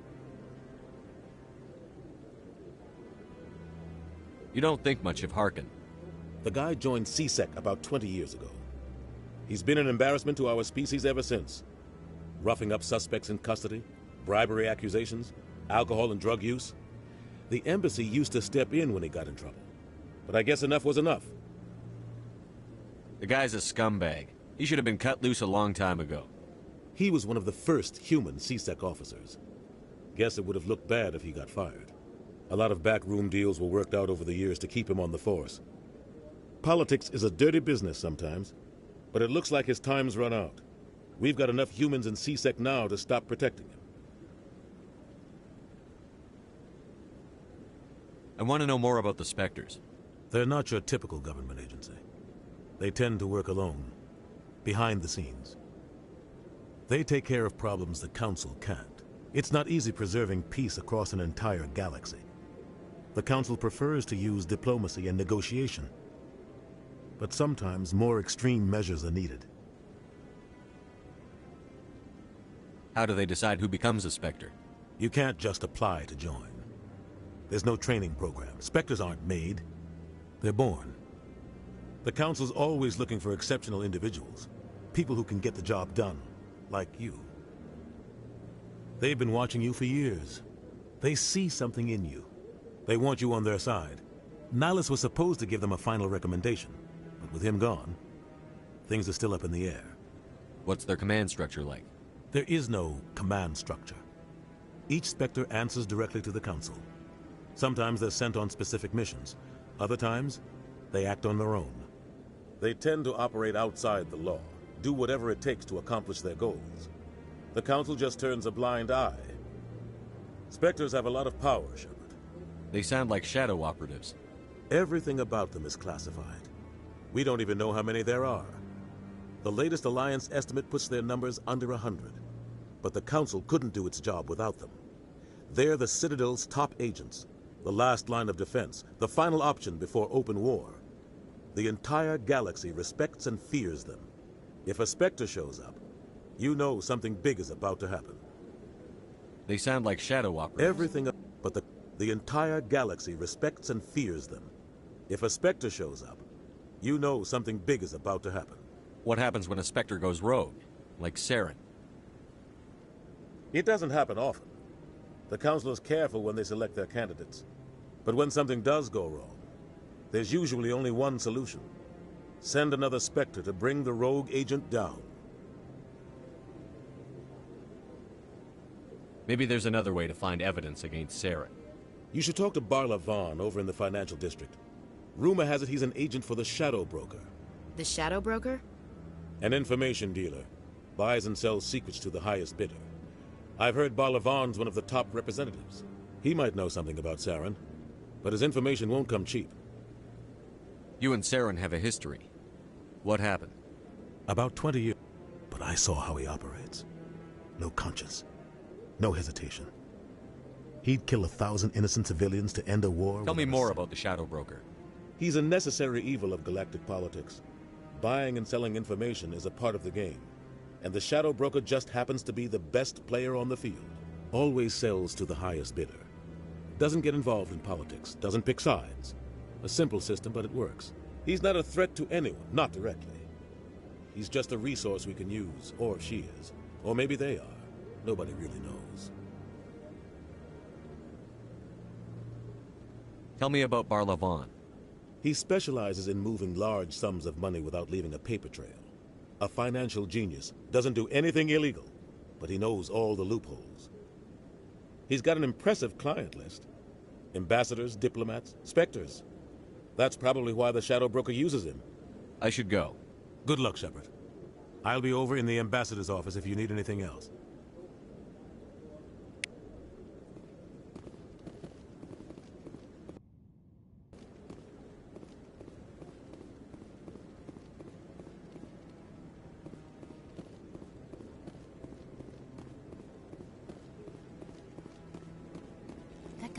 S10: You don't think much of Harkin.
S4: The guy joined C-Sec about 20 years ago. He's been an embarrassment to our species ever since. Roughing up suspects in custody, bribery accusations, alcohol and drug use. The embassy used to step in when he got in trouble. But I guess enough was enough.
S10: The guy's a scumbag. He should have been cut loose a long time ago.
S4: He was one of the first human C-Sec officers. Guess it would have looked bad if he got fired. A lot of backroom deals were worked out over the years to keep him on the force. Politics is a dirty business sometimes, but it looks like his time's run out. We've got enough humans in C-Sec now to stop protecting him.
S10: I want to know more about the Spectres.
S4: They're not your typical government agency. They tend to work alone, behind the scenes. They take care of problems the Council can't. It's not easy preserving peace across an entire galaxy. The Council prefers to use diplomacy and negotiation. But sometimes more extreme measures are needed.
S10: How do they decide who becomes a Spectre?
S4: You can't just apply to join. There's no training program. Spectres aren't made. They're born. The Council's always looking for exceptional individuals. People who can get the job done, like you. They've been watching you for years. They see something in you. They want you on their side. Nihilus was supposed to give them a final recommendation, but with him gone, things are still up in the air.
S10: What's their command structure like?
S4: There is no command structure. Each Spectre answers directly to the Council. Sometimes they're sent on specific missions. Other times, they act on their own. They tend to operate outside the law, do whatever it takes to accomplish their goals. The Council just turns a blind eye. Spectres have a lot of power, Shepard.
S10: They sound like shadow operatives.
S4: Everything about them is classified. We don't even know how many there are. The latest Alliance estimate puts their numbers under 100. But the Council couldn't do its job without them. They're the Citadel's top agents, the last line of defense, the final option before open war. The entire galaxy respects and fears them. If a Spectre shows up, you know something big is about to happen.
S10: They sound like shadow operatives.
S4: Everything, but the entire galaxy respects and fears them. If a Spectre shows up, you know something big is about to happen.
S10: What happens when a Spectre goes rogue, like Saren?
S4: It doesn't happen often. The Council is careful when they select their candidates. But when something does go wrong, there's usually only one solution. Send another Spectre to bring the rogue agent down.
S10: Maybe there's another way to find evidence against Saren.
S4: You should talk to Barla Vaughn over in the Financial District. Rumor has it he's an agent for the Shadow Broker.
S16: The Shadow Broker?
S4: An information dealer. Buys and sells secrets to the highest bidder. I've heard Barla Vaughn's one of the top representatives. He might know something about Saren, but his information won't come cheap.
S10: You and Saren have a history. What happened?
S4: About 20 years, but I saw how he operates. No conscience. No hesitation. He'd kill 1,000 innocent civilians to end a war.
S10: Tell me more about the Shadow Broker.
S4: He's a necessary evil of galactic politics. Buying and selling information is a part of the game. And the Shadow Broker just happens to be the best player on the field. Always sells to the highest bidder. Doesn't get involved in politics. Doesn't pick sides. A simple system, but it works. He's not a threat to anyone, not directly. He's just a resource we can use, or she is. Or maybe they are. Nobody really knows.
S10: Tell me about Barla Vaughn.
S4: He specializes in moving large sums of money without leaving a paper trail. A financial genius, doesn't do anything illegal, but he knows all the loopholes. He's got an impressive client list. Ambassadors, diplomats, Spectres. That's probably why the Shadow Broker uses him.
S10: I should go.
S4: Good luck, Shepard. I'll be over in the Ambassador's office if you need anything else.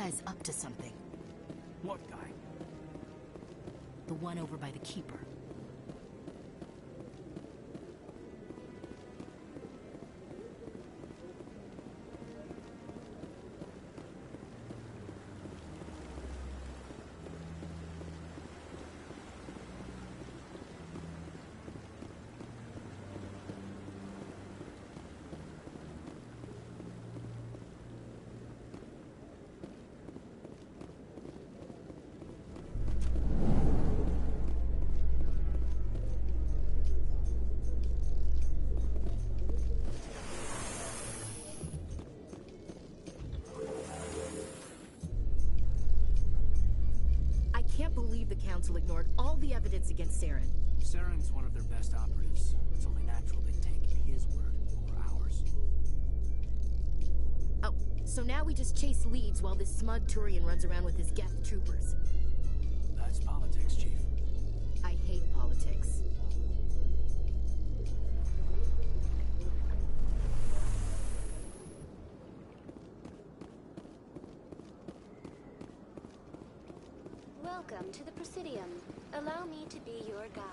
S16: guy's up to something.
S9: What guy?
S16: The one over by the Keeper. I can't believe the Council ignored all the evidence against Saren.
S9: Saren's one of their best operatives. It's only natural they'd take his word over ours.
S16: Oh, so now we just chase leads while this smug Turian runs around with his Geth troopers.
S9: That's politics, Chief.
S16: I hate politics.
S11: Welcome to the Presidium. Allow me to be your guide.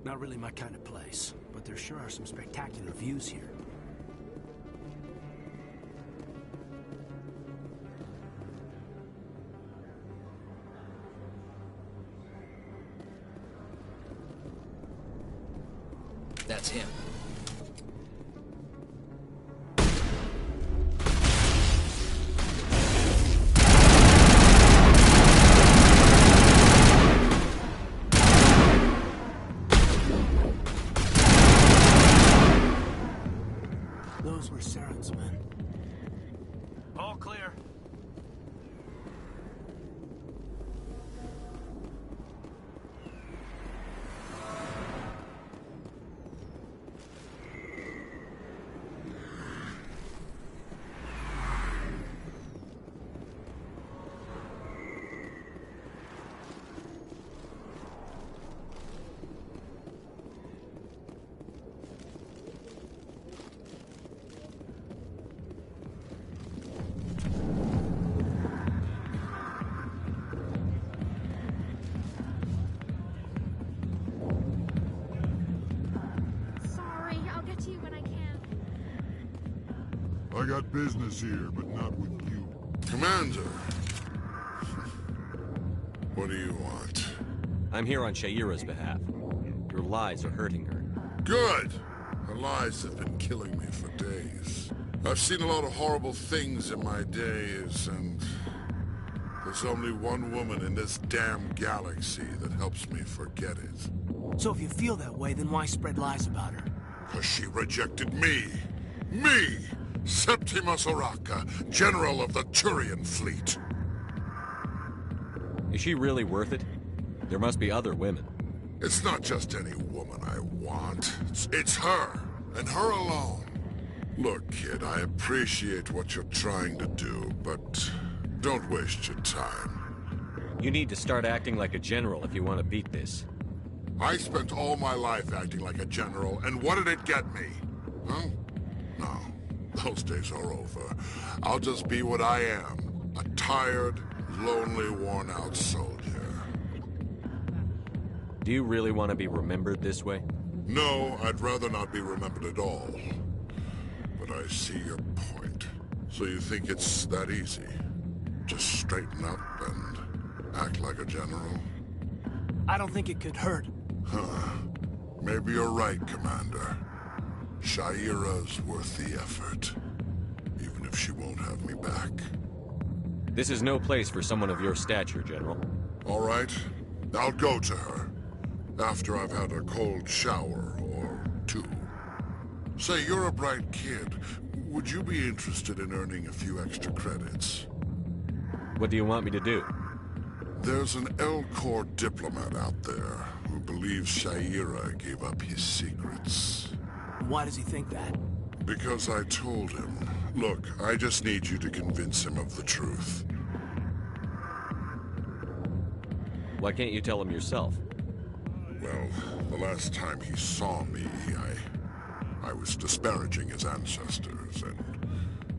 S9: Not really my kind of place, but there sure are some spectacular views here.
S2: That's him.
S9: Those were Saren's men. All clear.
S11: Sorry, I'll get to you when I can.
S23: I got business here, but not with you.
S19: Commander! What do you want?
S10: I'm here on Sha'ira's behalf. Your lies are hurting her.
S19: Good! Her lies have been killing me for days. I've seen a lot of horrible things in my days, and there's only one woman in this damn galaxy that helps me forget it.
S9: So if you feel that way, then why spread lies about her?
S19: Because she rejected me! Me! Septimus Oraka, General of the Turian Fleet!
S10: Is she really worth it? There must be other women.
S19: It's not just any woman I want. It's her, and her alone. Look, kid, I appreciate what you're trying to do, but don't waste your time.
S10: You need to start acting like a general if you want to beat this.
S19: I spent all my life acting like a general, and what did it get me? Huh? No, those days are over. I'll just be what I am. A tired, lonely, worn-out soldier.
S10: Do you really want to be remembered this way?
S19: No, I'd rather not be remembered at all. But I see your point. So you think it's that easy? Just straighten up and act like a general?
S9: I don't think it could hurt.
S19: Huh. Maybe you're right, Commander. Sha'ira's worth the effort. Even if she won't have me back.
S10: This is no place for someone of your stature, General.
S19: All right. I'll go to her after I've had a cold shower or two. Say, you're a bright kid. Would you be interested in earning a few extra credits?
S10: What do you want me to do?
S19: There's an Elcor diplomat out there who believes Sha'ira gave up his secrets.
S9: Why does he think that?
S19: Because I told him. Look, I just need you to convince him of the truth.
S10: Why can't you tell him yourself?
S19: Well, the last time he saw me, I was disparaging his ancestors and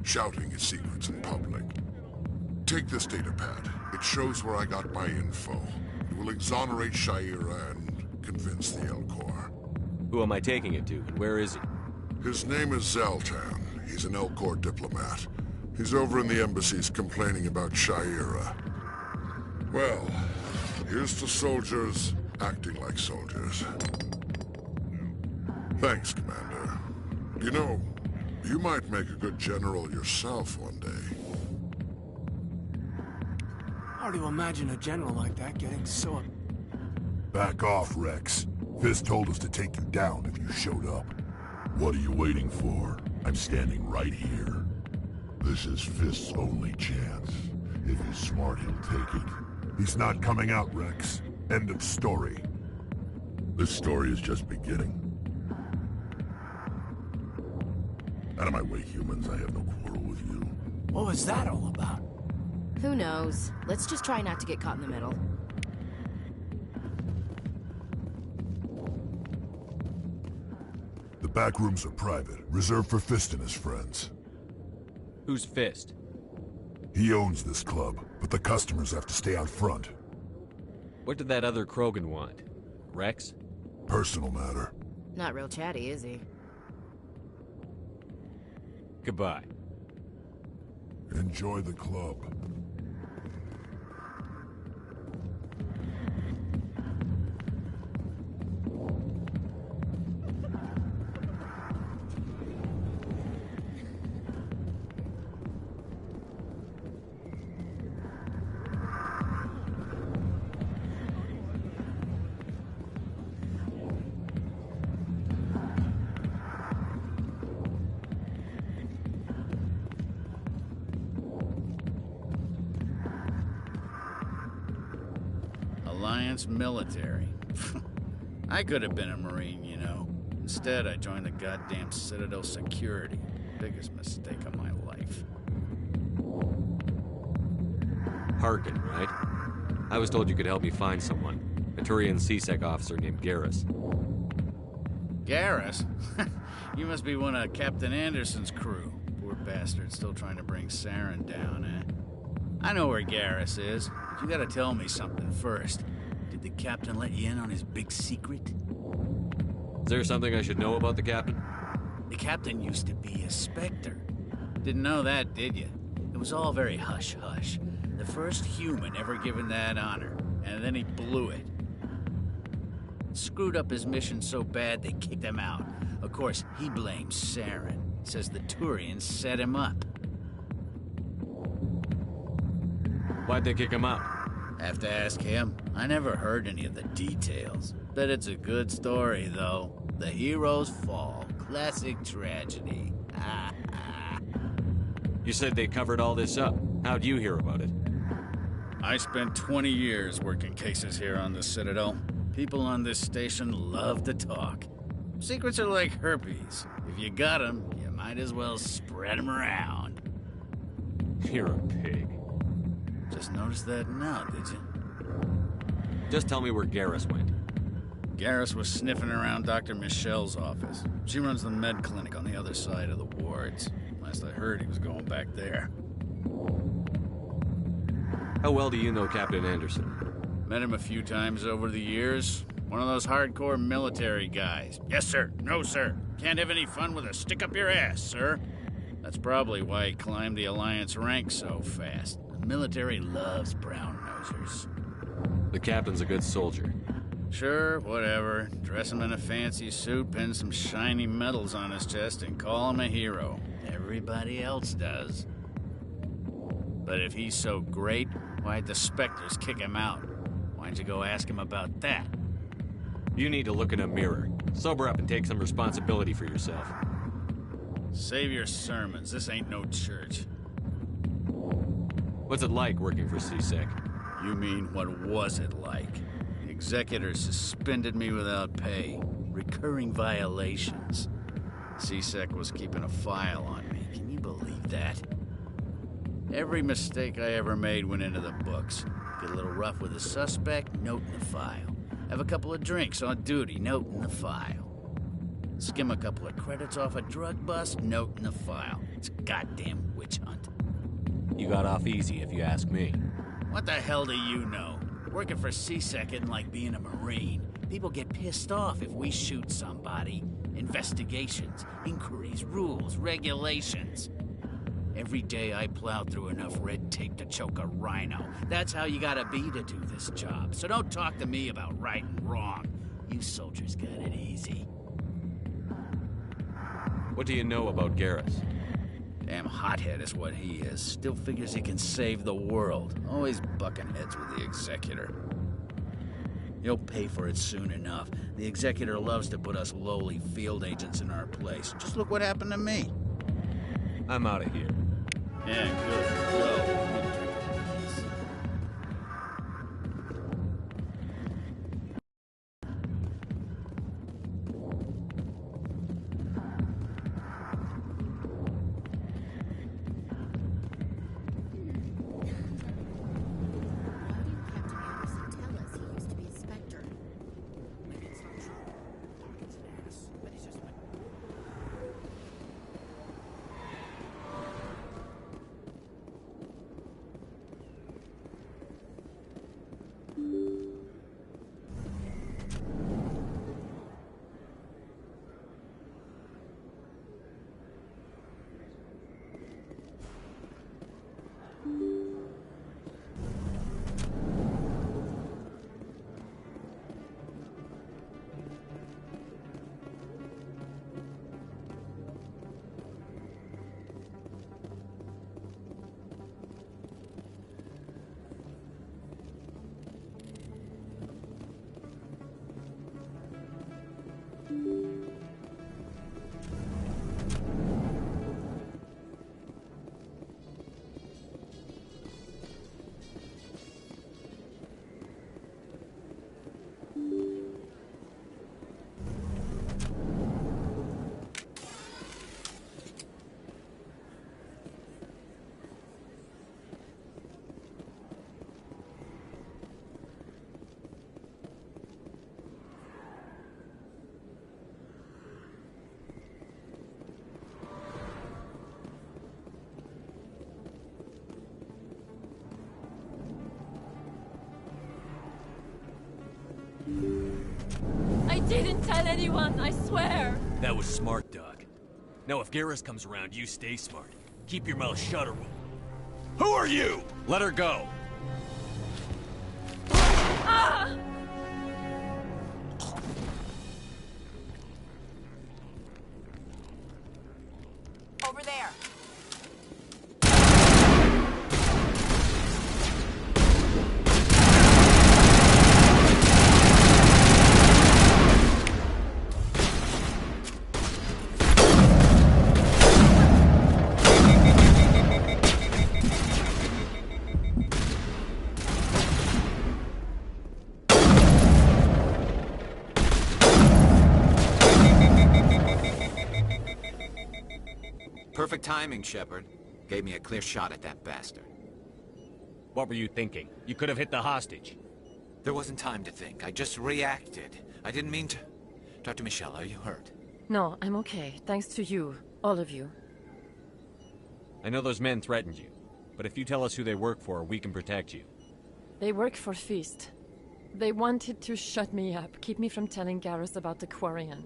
S19: shouting his secrets in public. Take this datapad. It shows where I got my info. It will exonerate Sha'ira and convince the Elcor.
S10: Who am I taking it to, and where is he?
S19: His name is Zaltan. He's an Elcor diplomat. He's over in the embassies complaining about Sha'ira. Well, here's to soldiers acting like soldiers. Thanks, Commander. You know, you might make a good general yourself one day.
S9: Hard to imagine a general like that getting so...
S23: Back off, Rex. Fist told us to take you down if you showed up. What are you waiting for? I'm standing right here. This is Fist's only chance. If he's smart, he'll take it. He's not coming out, Rex. End of story. This story is just beginning. Out of my way, humans. I have no quarrel with you.
S9: What was that all about?
S16: Who knows? Let's just try not to get caught in the middle.
S23: The back rooms are private, reserved for Fist and his friends.
S10: Who's Fist?
S23: He owns this club, but the customers have to stay out front.
S10: What did that other Krogan want? Rex?
S23: Personal matter.
S16: Not real chatty, is he?
S10: Goodbye.
S23: Enjoy the club.
S6: Alliance military. I could have been a Marine, you know. Instead, I joined the goddamn Citadel security. Biggest mistake of my life.
S10: Harkin, right? I was told you could help me find someone. A Turian C-Sec officer named Garrus.
S6: Garrus? You must be one of Captain Anderson's crew. Poor bastard still trying to bring Saren down, eh? I know where Garrus is, but you gotta tell me something first. Did the captain let you in on his big secret?
S10: Is there something I should know about the captain?
S6: The captain used to be a Spectre. Didn't know that, did you? It was all very hush-hush. The first human ever given that honor, and then he blew it. Screwed up his mission so bad they kicked him out. Of course, he blames Saren. Says the Turians set him up.
S10: Why'd they kick him out?
S6: Have to ask him. I never heard any of the details. Bet it's a good story, though. The heroes fall. Classic tragedy.
S10: You said they covered all this up. How'd you hear about it?
S6: I spent 20 years working cases here on the Citadel. People on this station love to talk. Secrets are like herpes. If you got them, you might as well spread them around.
S10: You're a pig.
S6: Just noticed that now, did you?
S10: Just tell me where Garrus went.
S6: Garrus was sniffing around Dr. Michelle's office. She runs the med clinic on the other side of the wards. Last I heard, he was going back there.
S10: How well do you know Captain Anderson?
S6: Met him a few times over the years. One of those hardcore military guys. Yes, sir. No, sir. Can't have any fun with a stick up your ass, sir. That's probably why he climbed the Alliance ranks so fast. The military loves brown-nosers.
S10: The captain's a good soldier.
S6: Sure, whatever. Dress him in a fancy suit, pin some shiny medals on his chest, and call him a hero. Everybody else does. But if he's so great, why'd the Spectres kick him out? Why don't you go ask him about that?
S10: You need to look in a mirror. Sober up and take some responsibility for yourself.
S6: Save your sermons. This ain't no church.
S10: What's it like working for C-Sec?
S6: You mean, what was it like? The executor suspended me without pay. Recurring violations. C-Sec was keeping a file on me. Can you believe that? Every mistake I ever made went into the books. Get a little rough with a suspect, note in the file. Have a couple of drinks on duty, note in the file. Skim a couple of credits off a drug bust, note in the file. It's a goddamn witch hunt.
S10: You got off easy, if you ask me.
S6: What the hell do you know? Working for C-Sec isn't like being a Marine. People get pissed off if we shoot somebody. Investigations, inquiries, rules, regulations. Every day I plowed through enough red tape to choke a rhino. That's how you gotta be to do this job. So don't talk to me about right and wrong. You soldiers got it easy.
S10: What do you know about Garrus?
S6: Damn hothead is what he is. Still figures he can save the world. Always bucking heads with the executor. He'll pay for it soon enough. The executor loves to put us lowly field agents in our place. Just look what happened to me.
S10: I'm out of here.
S6: Yeah, good. Go.
S22: I didn't tell anyone, I swear!
S10: That was smart, Doug. Now if Garrus comes around, you stay smart. Keep your mouth shut or we'll... Who are you? Let her go.
S22: Ah!
S12: Over there.
S2: Perfect timing, Shepard. Gave me a clear shot at that bastard.
S10: What were you thinking? You could have hit the hostage.
S2: There wasn't time to think. I just reacted. I didn't mean to... Dr. Michelle, are you hurt?
S22: No, I'm okay. Thanks to you. All of you.
S10: I know those men threatened you, but if you tell us who they work for, we can protect you.
S22: They work for Feast. They wanted to shut me up, keep me from telling Garrus about the Quarian.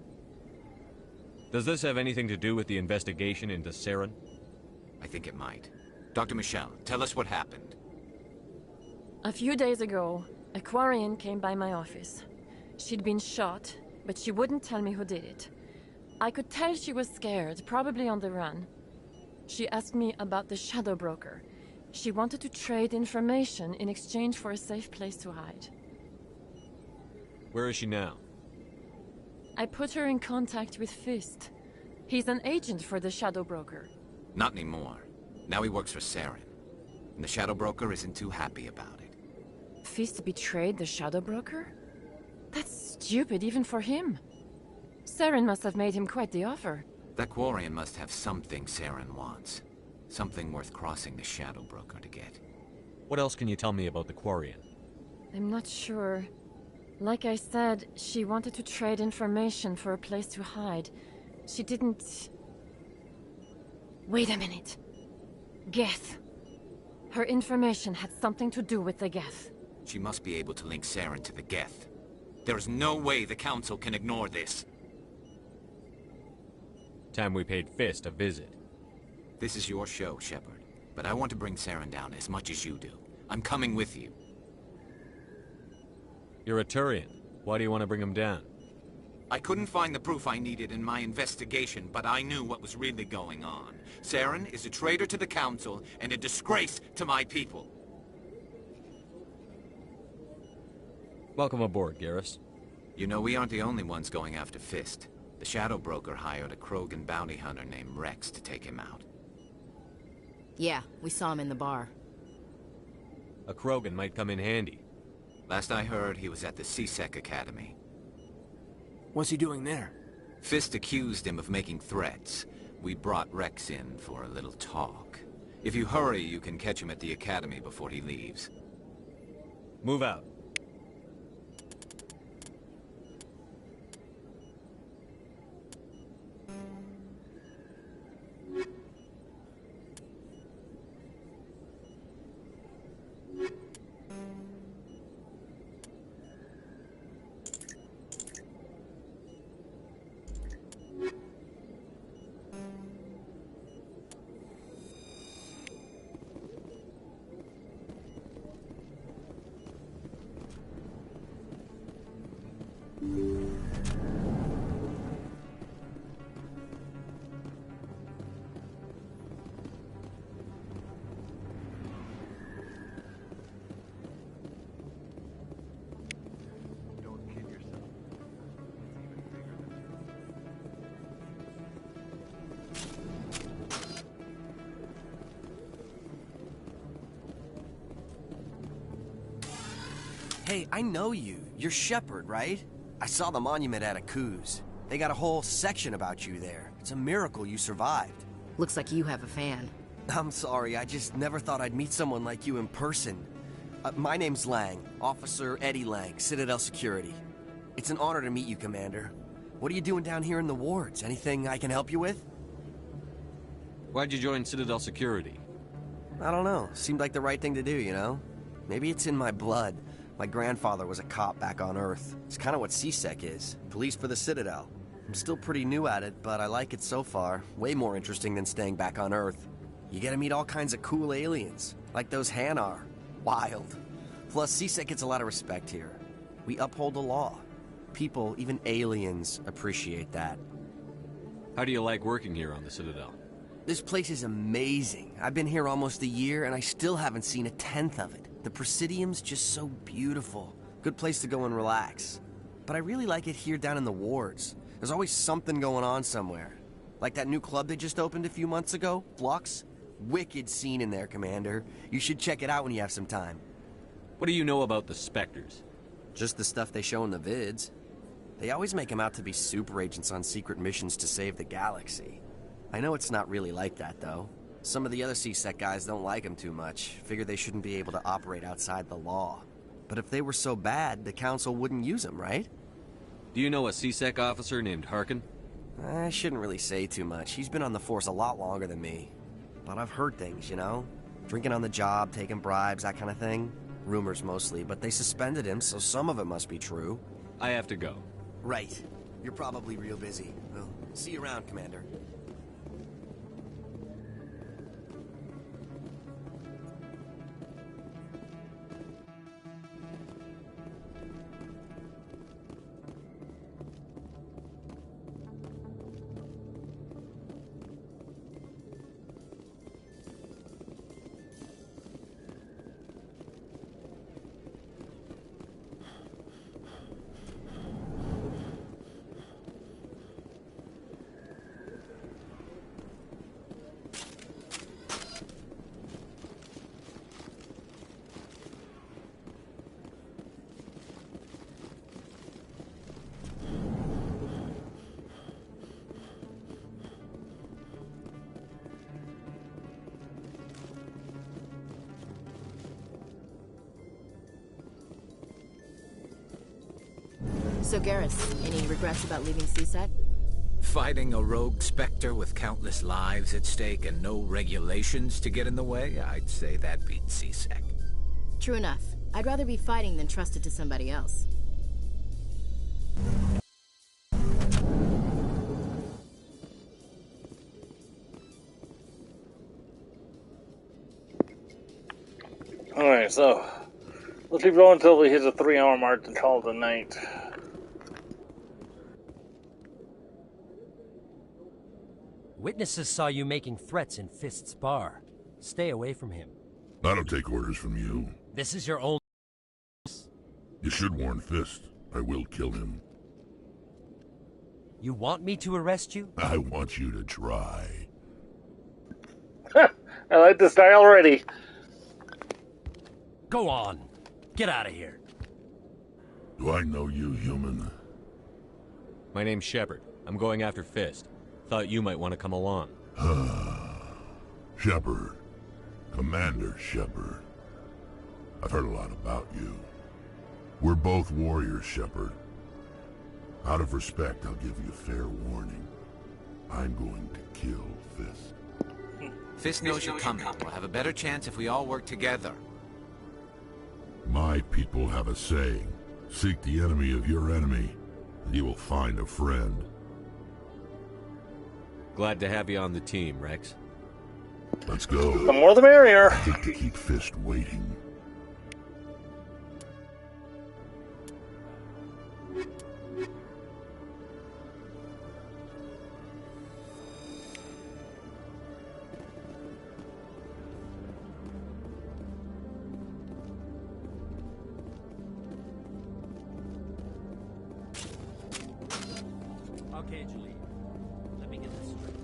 S10: Does this have anything to do with the investigation into Saren?
S2: I think it might. Dr. Michelle, tell us what happened.
S22: A few days ago, a Quarian came by my office. She'd been shot, but she wouldn't tell me who did it. I could tell she was scared, probably on the run. She asked me about the Shadow Broker. She wanted to trade information in exchange for a safe place to hide.
S10: Where is she now?
S22: I put her in contact with Fist. He's an agent for the Shadow Broker.
S2: Not anymore. Now he works for Saren. And the Shadow Broker isn't too happy about it.
S22: Fist betrayed the Shadow Broker? That's stupid even for him. Saren must have made him quite the offer.
S2: That Quarian must have something Saren wants. Something worth crossing the Shadow Broker to get.
S10: What else can you tell me about the Quarian?
S22: I'm not sure. Like I said, she wanted to trade information for a place to hide. She didn't... Wait a minute. Geth. Her information had something to do with the Geth.
S2: She must be able to link Saren to the Geth. There is no way the Council can ignore this.
S10: Time we paid Fist a visit.
S2: This is your show, Shepard. But I want to bring Saren down as much as you do. I'm coming with you.
S10: You're a Turian. Why do you want to bring him down?
S2: I couldn't find the proof I needed in my investigation, but I knew what was really going on. Saren is a traitor to the Council and a disgrace to my people.
S10: Welcome aboard, Garrus.
S2: You know, we aren't the only ones going after Fist. The Shadow Broker hired a Krogan bounty hunter named Rex to take him out.
S16: Yeah, we saw him in the bar.
S10: A Krogan might come in handy.
S2: Last I heard, he was at the C-Sec Academy.
S9: What's he doing there?
S2: Fist accused him of making threats. We brought Rex in for a little talk. If you hurry, you can catch him at the Academy before he leaves.
S10: Move out.
S5: Hey, I know you. You're Shepard, right? I saw the monument at Akuz. They got a whole section about you there. It's a miracle you survived.
S16: Looks like you have a fan.
S5: I'm sorry, I just never thought I'd meet someone like you in person. My name's Lang, Officer Eddie Lang, Citadel Security. It's an honor to meet you, Commander. What are you doing down here in the wards? Anything I can help you with?
S10: Why'd you join Citadel Security?
S5: I don't know. Seemed like the right thing to do, you know? Maybe it's in my blood. My grandfather was a cop back on Earth. It's kind of what C-Sec is. Police for the Citadel. I'm still pretty new at it, but I like it so far. Way more interesting than staying back on Earth. You get to meet all kinds of cool aliens, like those Hanar. Wild. Plus, C-Sec gets a lot of respect here. We uphold the law. People, even aliens, appreciate that.
S10: How do you like working here on the Citadel?
S5: This place is amazing. I've been here almost a year, and I still haven't seen a tenth of it. The Presidium's just so beautiful. Good place to go and relax. But I really like it here down in the wards. There's always something going on somewhere. Like that new club they just opened a few months ago, Flux. Wicked scene in there, Commander. You should check it out when you have some time.
S10: What do you know about the Spectres?
S5: Just the stuff they show in the vids. They always make them out to be super agents on secret missions to save the galaxy. I know it's not really like that, though. Some of the other C-Sec guys don't like them too much. Figure they shouldn't be able to operate outside the law. But if they were so bad, the Council wouldn't use them, right?
S10: Do you know a C-Sec officer named Harkin?
S5: I shouldn't really say too much. He's been on the force a lot longer than me. But I've heard things, you know? Drinking on the job, taking bribes, that kind of thing. Rumors mostly, but they suspended him, so some of it must be true.
S10: I have to go.
S5: Right. You're probably real busy. Well, see you around, Commander.
S16: So Garrus, any regrets about leaving CSEC?
S2: Fighting a rogue Spectre with countless lives at stake and no regulations to get in the way, I'd say that beats CSEC.
S16: True enough. I'd rather be fighting than trusted to somebody else.
S1: Alright, so let's keep going until we hit the 3-hour mark and call it a night.
S7: Witnesses saw you making threats in Fist's bar. Stay away from him.
S23: I don't take orders from you.
S7: This is your own...
S23: You should warn Fist. I will kill him.
S7: You want me to arrest you?
S23: I want you to try.
S1: I like this guy already.
S7: Go on. Get out of here.
S23: Do I know you, human?
S10: My name's Shepard. I'm going after Fist. Thought you might want to come along.
S23: Shepard. Commander Shepard. I've heard a lot about you. We're both warriors, Shepard. Out of respect, I'll give you fair warning. I'm going to kill Fist.
S2: Fist knows you're coming. We'll have a better chance if we all work together.
S23: My people have a saying. Seek the enemy of your enemy, and you will find a friend.
S10: Glad to have you on the team, Rex.
S23: Let's go.
S1: The more the merrier.
S23: I hate to keep Fist waiting.
S7: Okay, Julie. Let me get this straight.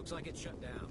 S2: Looks like it's shut down.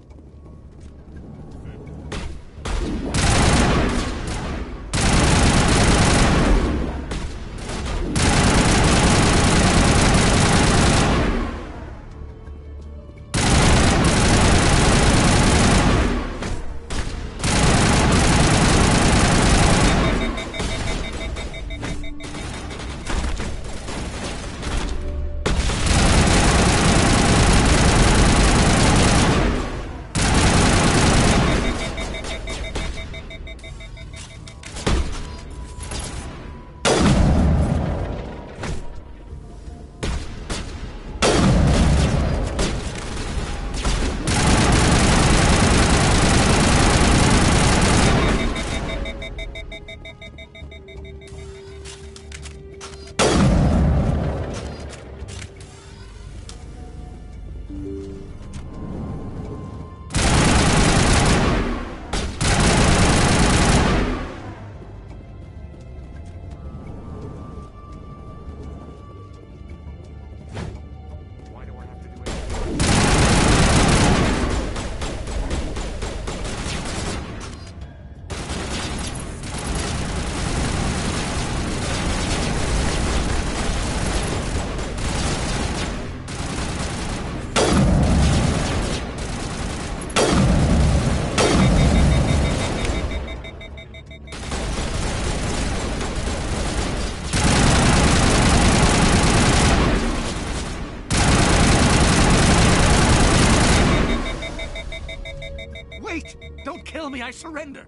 S9: Wait! Don't kill me, I surrender!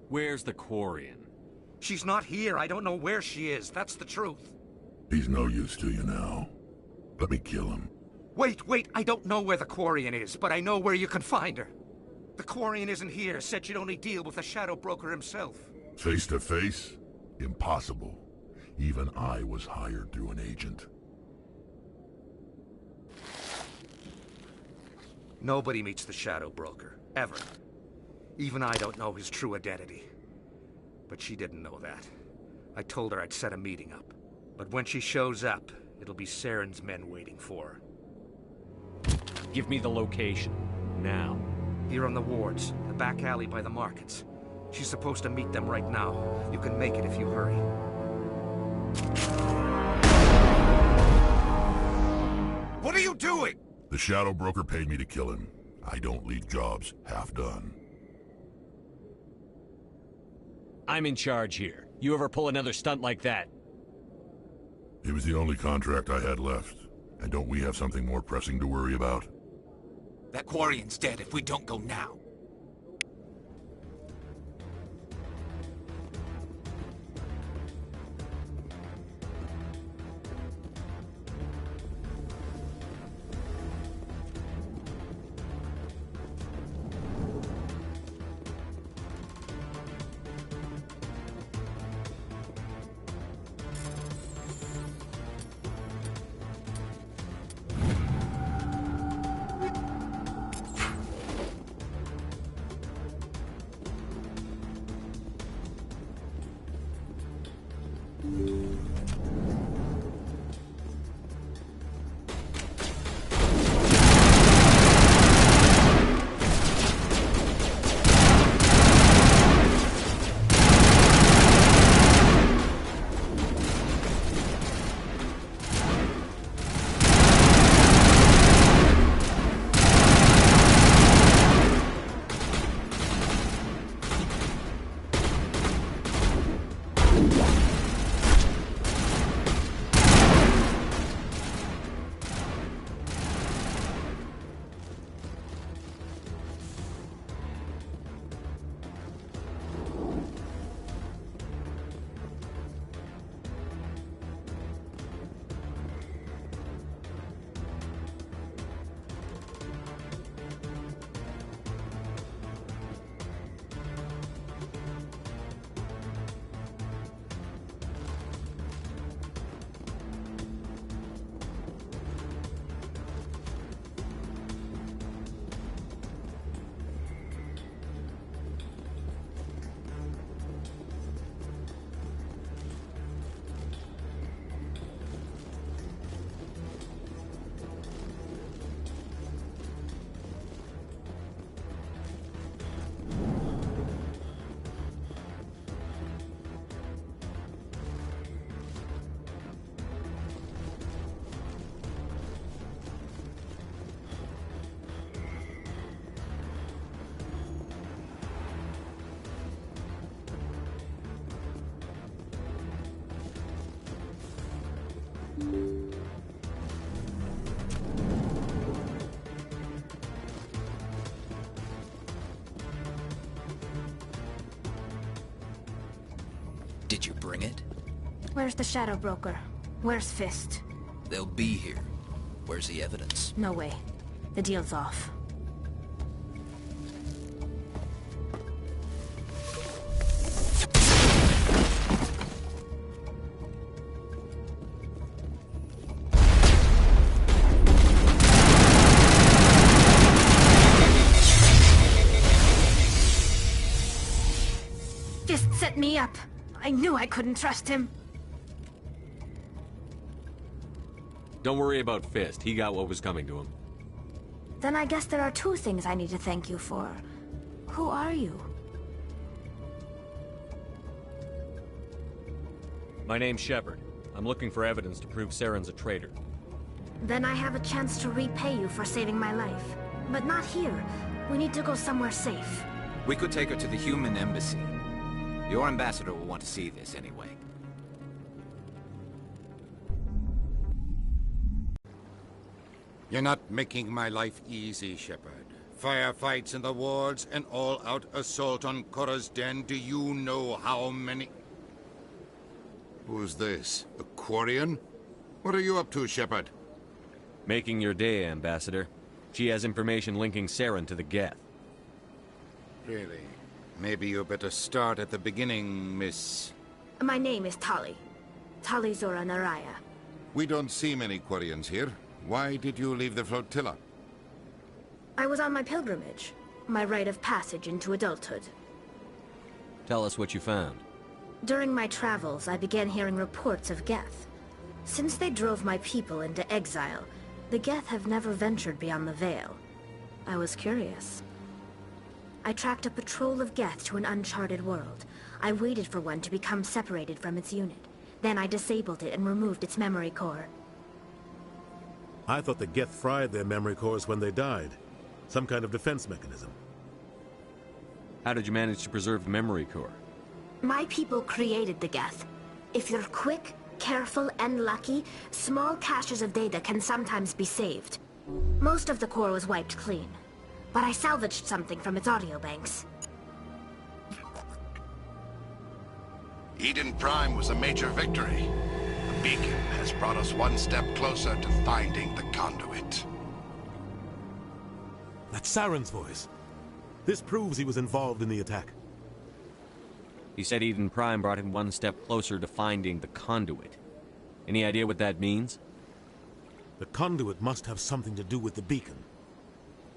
S10: Where's the Quarian?
S9: She's not here. I don't know where she is. That's the truth.
S23: He's no use to you now. Let me kill him.
S9: Wait! I don't know where the Quarian is, but I know where you can find her. The Quarian isn't here. Said she'd only deal with the Shadow Broker himself.
S23: Face to face? Impossible. Even I was hired through an agent.
S9: Nobody meets the Shadow Broker. Ever. Even I don't know his true identity. But she didn't know that. I told her I'd set a meeting up. But when she shows up, it'll be Saren's men waiting for her.
S10: Give me the location. Now.
S9: Here on the wards, the back alley by the markets. She's supposed to meet them right now. You can make it if you hurry.
S23: What are you doing? The Shadow Broker paid me to kill him. I don't leave jobs half done.
S10: I'm in charge here. You ever pull another stunt like that?
S23: It was the only contract I had left. And don't we have something more pressing to worry about?
S2: That Quarian's dead if we don't go now.
S13: Did you bring it?
S18: Where's the Shadow Broker? Where's Fist?
S13: They'll be here. Where's the evidence?
S18: No way. The deal's off. Fist set me up. I knew I couldn't trust him.
S10: Don't worry about Fist. He got what was coming to him.
S18: Then I guess there are two things I need to thank you for. Who are you?
S10: My name's Shepard. I'm looking for evidence to prove Saren's a traitor.
S18: Then I have a chance to repay you for saving my life. But not here. We need to go somewhere safe.
S2: We could take her to the human embassy. Your ambassador will want to see this anyway.
S3: You're not making my life easy, Shepard. Firefights in the wards, an all-out assault on Korra's den. Do you know how many... Who's this? A Quarian? What are you up to, Shepard?
S10: Making your day, Ambassador. She has information linking Saren to the Geth.
S3: Really? Maybe you better start at the beginning, Miss...
S18: My name is Tali. Tali Zora Naraya.
S3: We don't see many Quarians here. Why did you leave the flotilla?
S18: I was on my pilgrimage. My rite of passage into adulthood.
S10: Tell us what you found.
S18: During my travels, I began hearing reports of Geth. Since they drove my people into exile, the Geth have never ventured beyond the Veil. I was curious. I tracked a patrol of Geth to an uncharted world. I waited for one to become separated from its unit. Then I disabled it and removed its memory core.
S4: I thought the Geth fried their memory cores when they died. Some kind of defense mechanism.
S10: How did you manage to preserve the memory core?
S18: My people created the Geth. If you're quick, careful, and lucky, small caches of data can sometimes be saved. Most of the core was wiped clean, but I salvaged something from its audio banks.
S20: Eden Prime was a major victory. The beacon has brought us one step closer to finding the conduit.
S4: That's Saren's voice. This proves he was involved in the attack.
S10: He said Eden Prime brought him one step closer to finding the conduit. Any idea what that means?
S4: The conduit must have something to do with the beacon.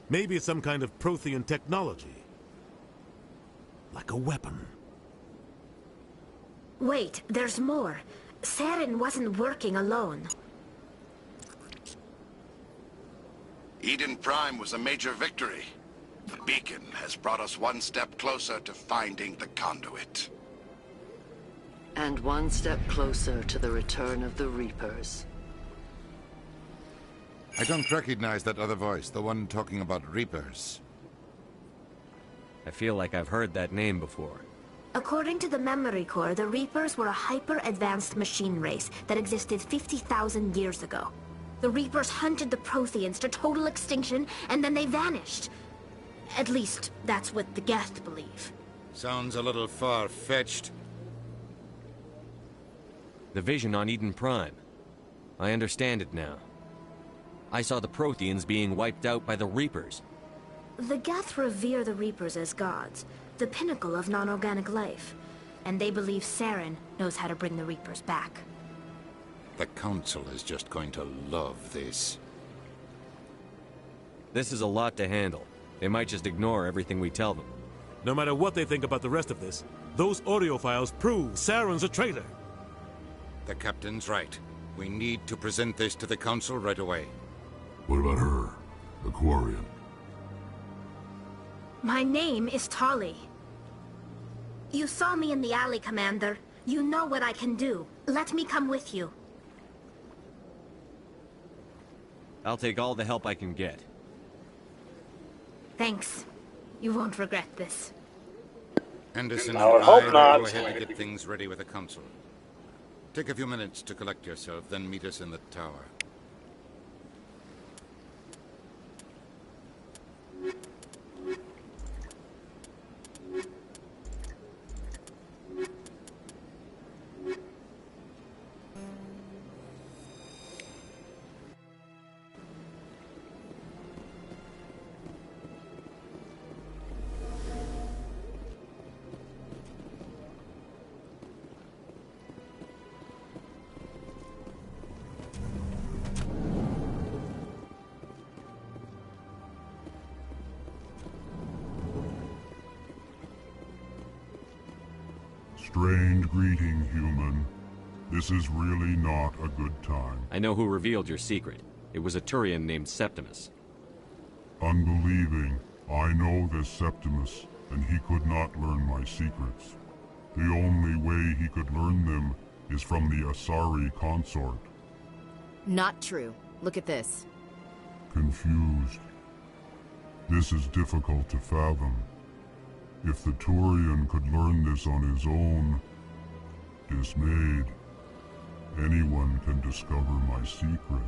S4: Maybe it's some kind of Prothean technology. Like a weapon.
S18: Wait, there's more. Saren wasn't working alone.
S20: Eden Prime was a major victory. The beacon has brought us one step closer to finding the conduit.
S24: And one step closer to the return of the Reapers.
S3: I don't recognize that other voice, the one talking about Reapers.
S10: I feel like I've heard that name before.
S18: According to the memory core, the Reapers were a hyper-advanced machine race that existed 50,000 years ago. The Reapers hunted the Protheans to total extinction, and then they vanished. At least, that's what the Geth believe.
S3: Sounds a little far-fetched.
S10: The vision on Eden Prime. I understand it now. I saw the Protheans being wiped out by the Reapers.
S18: The Geth revere the Reapers as gods, the pinnacle of non-organic life. And they believe Saren knows how to bring the Reapers back.
S3: The Council is just going to love this.
S10: This is a lot to handle. They might just ignore everything we tell them.
S4: No matter what they think about the rest of this, those audio files prove Saren's a traitor.
S3: The Captain's right. We need to present this to the Council right away.
S23: What about her? The Quarian?
S18: My name is Tali. You saw me in the alley, Commander. You know what I can do. Let me come with you.
S10: I'll take all the help I can get.
S18: Thanks. You won't regret this.
S3: Anderson
S1: I would
S3: and
S1: hope
S3: I
S1: not.
S3: will go ahead to get things ready with the Council. Take a few minutes to collect yourself, then meet us in the tower.
S23: Strange greeting, human. This is really not a good time.
S10: I know who revealed your secret. It was a Turian named Septimus.
S23: Unbelieving. I know this Septimus, and he could not learn my secrets. The only way he could learn them is from the Asari consort.
S16: Not true. Look at this.
S23: Confused. This is difficult to fathom. If the Turian could learn this on his own, dismayed, anyone can discover my secret.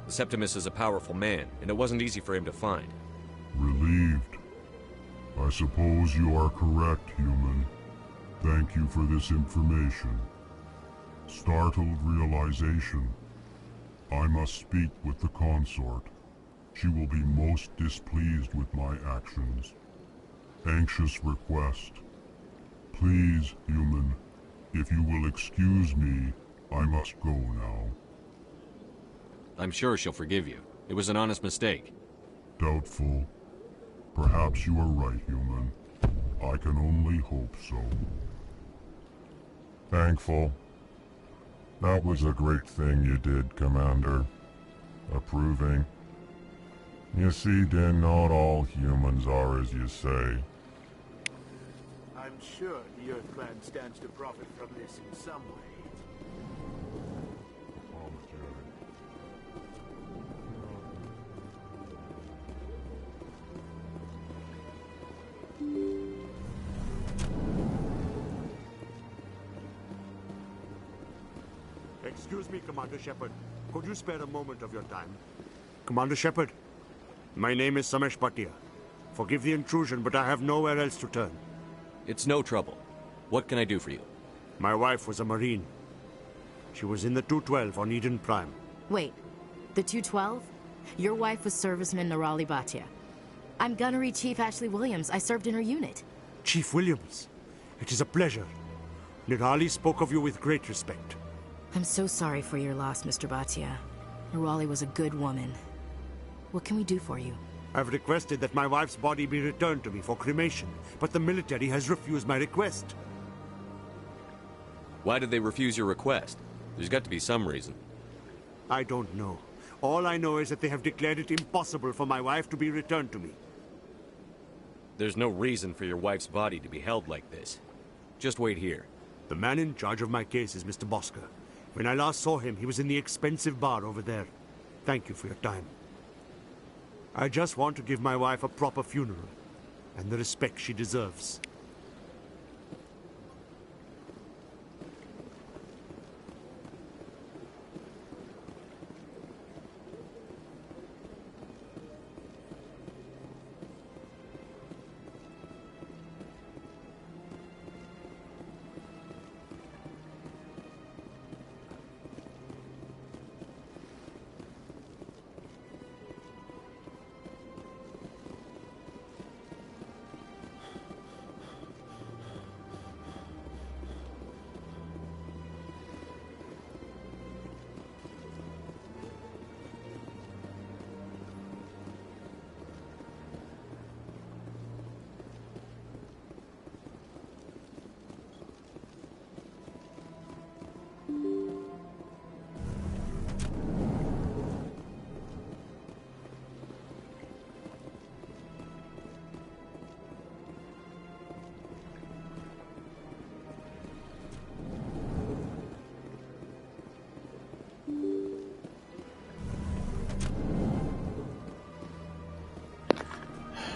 S10: Septimus is a powerful man, and it wasn't easy for him to find.
S23: Relieved. I suppose you are correct, human. Thank you for this information. Startled realization. I must speak with the consort. She will be most displeased with my actions. Anxious request. Please, human, if you will excuse me, I must go now.
S10: I'm sure she'll forgive you. It was an honest mistake.
S23: Doubtful. Perhaps you are right, human. I can only hope so. Thankful. That was a great thing you did, Commander. Approving. You see, Din, not all humans are as you say.
S8: I'm sure the Earth Clan stands to profit from this in some way. Excuse me, Commander Shepard. Could you spare a moment of your time? Commander Shepard, my name is Samesh Bhatia. Forgive the intrusion, but I have nowhere else to turn.
S10: It's no trouble. What can I do for you?
S8: My wife was a Marine. She was in the 212 on Eden Prime.
S16: Wait, the 212? Your wife was serviceman Nirali Bhatia. I'm Gunnery Chief Ashley Williams. I served in her unit.
S8: Chief Williams, it is a pleasure. Nirali spoke of you with great respect.
S16: I'm so sorry for your loss, Mr. Bhatia. Nirali was a good woman. What can we do for you?
S8: I've requested that my wife's body be returned to me for cremation, but the military has refused my request.
S10: Why did they refuse your request? There's got to be some reason.
S8: I don't know. All I know is that they have declared it impossible for my wife to be returned to me.
S10: There's no reason for your wife's body to be held like this. Just wait here.
S8: The man in charge of my case is Mr. Bosker. When I last saw him, he was in the expensive bar over there. Thank you for your time. I just want to give my wife a proper funeral, and the respect she deserves.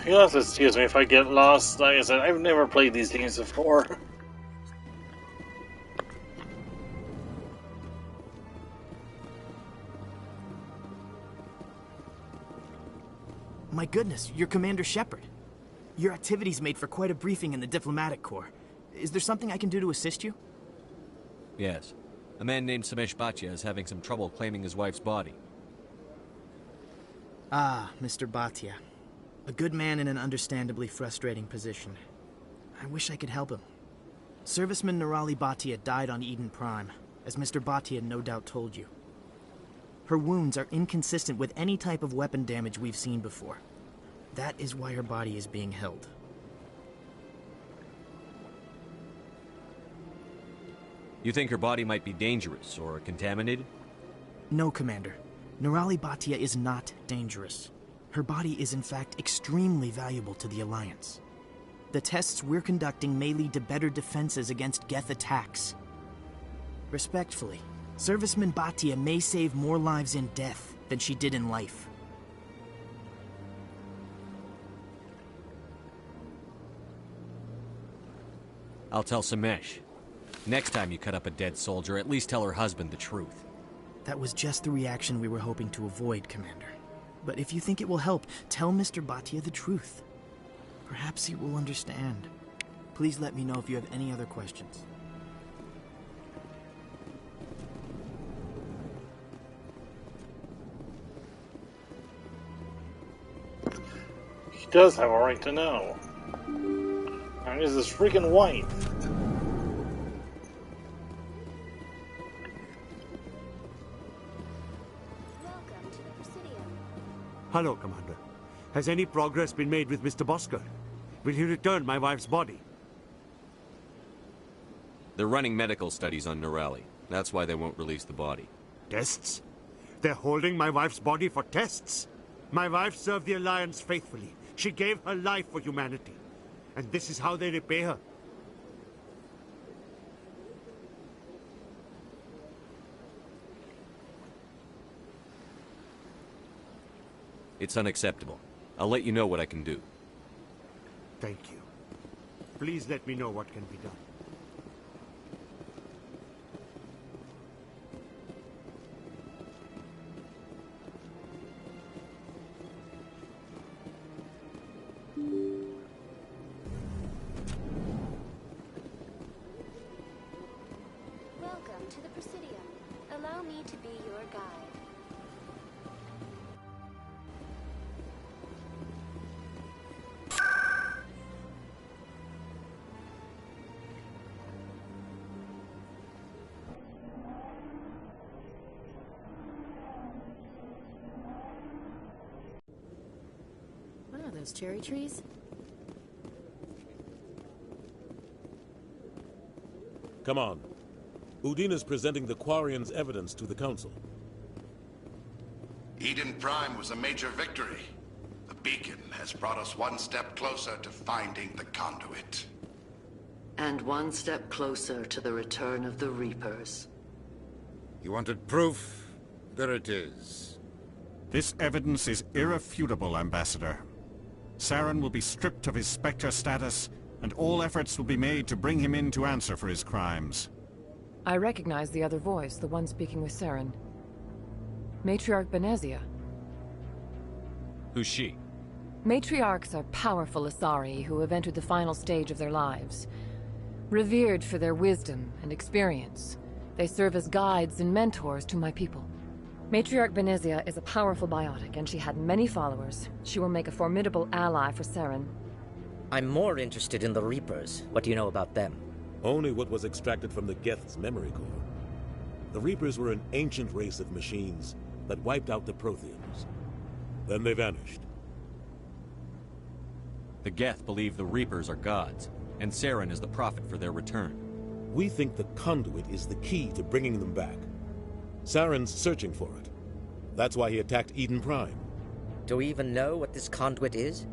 S1: You'll have to excuse me if I get lost. Like I said, I've never played these games before.
S14: My goodness, you're Commander Shepard. Your activities made for quite a briefing in the Diplomatic Corps. Is there something I can do to assist you?
S10: Yes. A man named Samesh Bhatia is having some trouble claiming his wife's body.
S14: Ah, Mr. Bhatia. A good man in an understandably frustrating position. I wish I could help him. Serviceman Nirali Bhatia died on Eden Prime, as Mr. Bhatia no doubt told you. Her wounds are inconsistent with any type of weapon damage we've seen before. That is why her body is being held.
S10: You think her body might be dangerous or contaminated?
S14: No, Commander. Nirali Bhatia is not dangerous. Her body is in fact extremely valuable to the Alliance. The tests we're conducting may lead to better defenses against Geth attacks. Respectfully, Serviceman Bhatia may save more lives in death than she did in life.
S10: I'll tell Samesh. Next time you cut up a dead soldier, at least tell her husband the truth.
S14: That was just the reaction we were hoping to avoid, Commander. But if you think it will help, tell Mr. Bhatia the truth. Perhaps he will understand. Please let me know if you have any other questions.
S1: He does have a right to know. And he's his freaking wife.
S8: Hello, Commander. Has any progress been made with Mr. Bosker? Will he return my wife's body?
S10: They're running medical studies on Nirali. That's why they won't release the body.
S8: Tests? They're holding my wife's body for tests? My wife served the Alliance faithfully. She gave her life for humanity. And this is how they repay her.
S10: It's unacceptable. I'll let you know what I can do.
S8: Thank you. Please let me know what can be done.
S11: Welcome to the Presidium. Allow me to be your guide.
S16: What are those, cherry trees?
S4: Come on. Udina's presenting the Quarians' evidence to the Council.
S20: Eden Prime was a major victory. The beacon has brought us one step closer to finding the conduit.
S24: And one step closer to the return of the Reapers.
S3: You wanted proof? There it is.
S15: This evidence is irrefutable, Ambassador. Saren will be stripped of his Spectre status, and all efforts will be made to bring him in to answer for his crimes.
S22: I recognize the other voice, the one speaking with Saren. Matriarch Benezia.
S10: Who's she?
S22: Matriarchs are powerful Asari who have entered the final stage of their lives. Revered for their wisdom and experience, they serve as guides and mentors to my people. Matriarch Benezia is a powerful biotic, and she had many followers. She will make a formidable ally for Saren.
S17: I'm more interested in the Reapers. What do you know about them?
S4: Only what was extracted from the Geth's memory core. The Reapers were an ancient race of machines that wiped out the Protheans. Then they vanished.
S10: The Geth believe the Reapers are gods, and Saren is the prophet for their return.
S4: We think the conduit is the key to bringing them back. Saren's searching for it. That's why he attacked Eden Prime.
S17: Do we even know what this conduit is?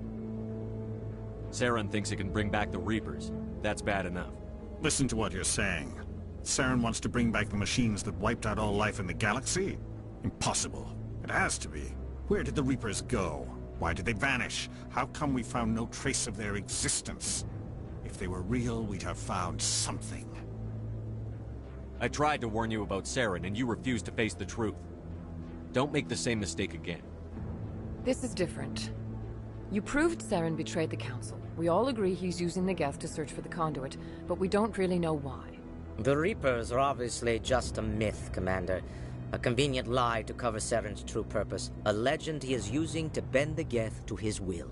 S10: Saren thinks it can bring back the Reapers. That's bad enough.
S15: Listen to what you're saying. Saren wants to bring back the machines that wiped out all life in the galaxy? Impossible. It has to be. Where did the Reapers go? Why did they vanish? How come we found no trace of their existence? If they were real, we'd have found something.
S10: I tried to warn you about Saren, and you refused to face the truth. Don't make the same mistake again.
S22: This is different. You proved Saren betrayed the Council. We all agree he's using the Geth to search for the conduit, but we don't really know why.
S17: The Reapers are obviously just a myth, Commander. A convenient lie to cover Saren's true purpose. A legend he is using to bend the Geth to his will.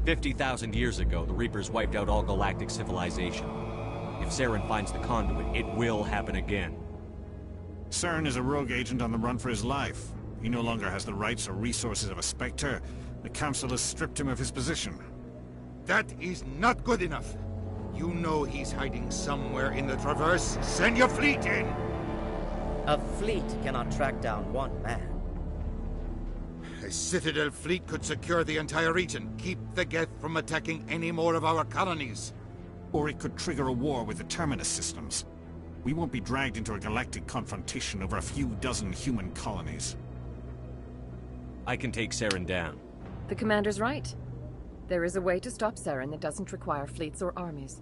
S10: 50,000 years ago, the Reapers wiped out all galactic civilization. If Saren finds the conduit, it will happen again.
S15: Saren is a rogue agent on the run for his life. He no longer has the rights or resources of a Spectre. The Council has stripped him of his position.
S3: That is not good enough. You know he's hiding somewhere in the Traverse. Send your fleet in!
S17: A fleet cannot track down one man.
S3: A Citadel fleet could secure the entire region. Keep the Geth from attacking any more of our colonies.
S15: Or it could trigger a war with the Terminus systems. We won't be dragged into a galactic confrontation over a few dozen human colonies.
S10: I can take Saren down.
S22: The Commander's right. There is a way to stop Saren that doesn't require fleets or armies.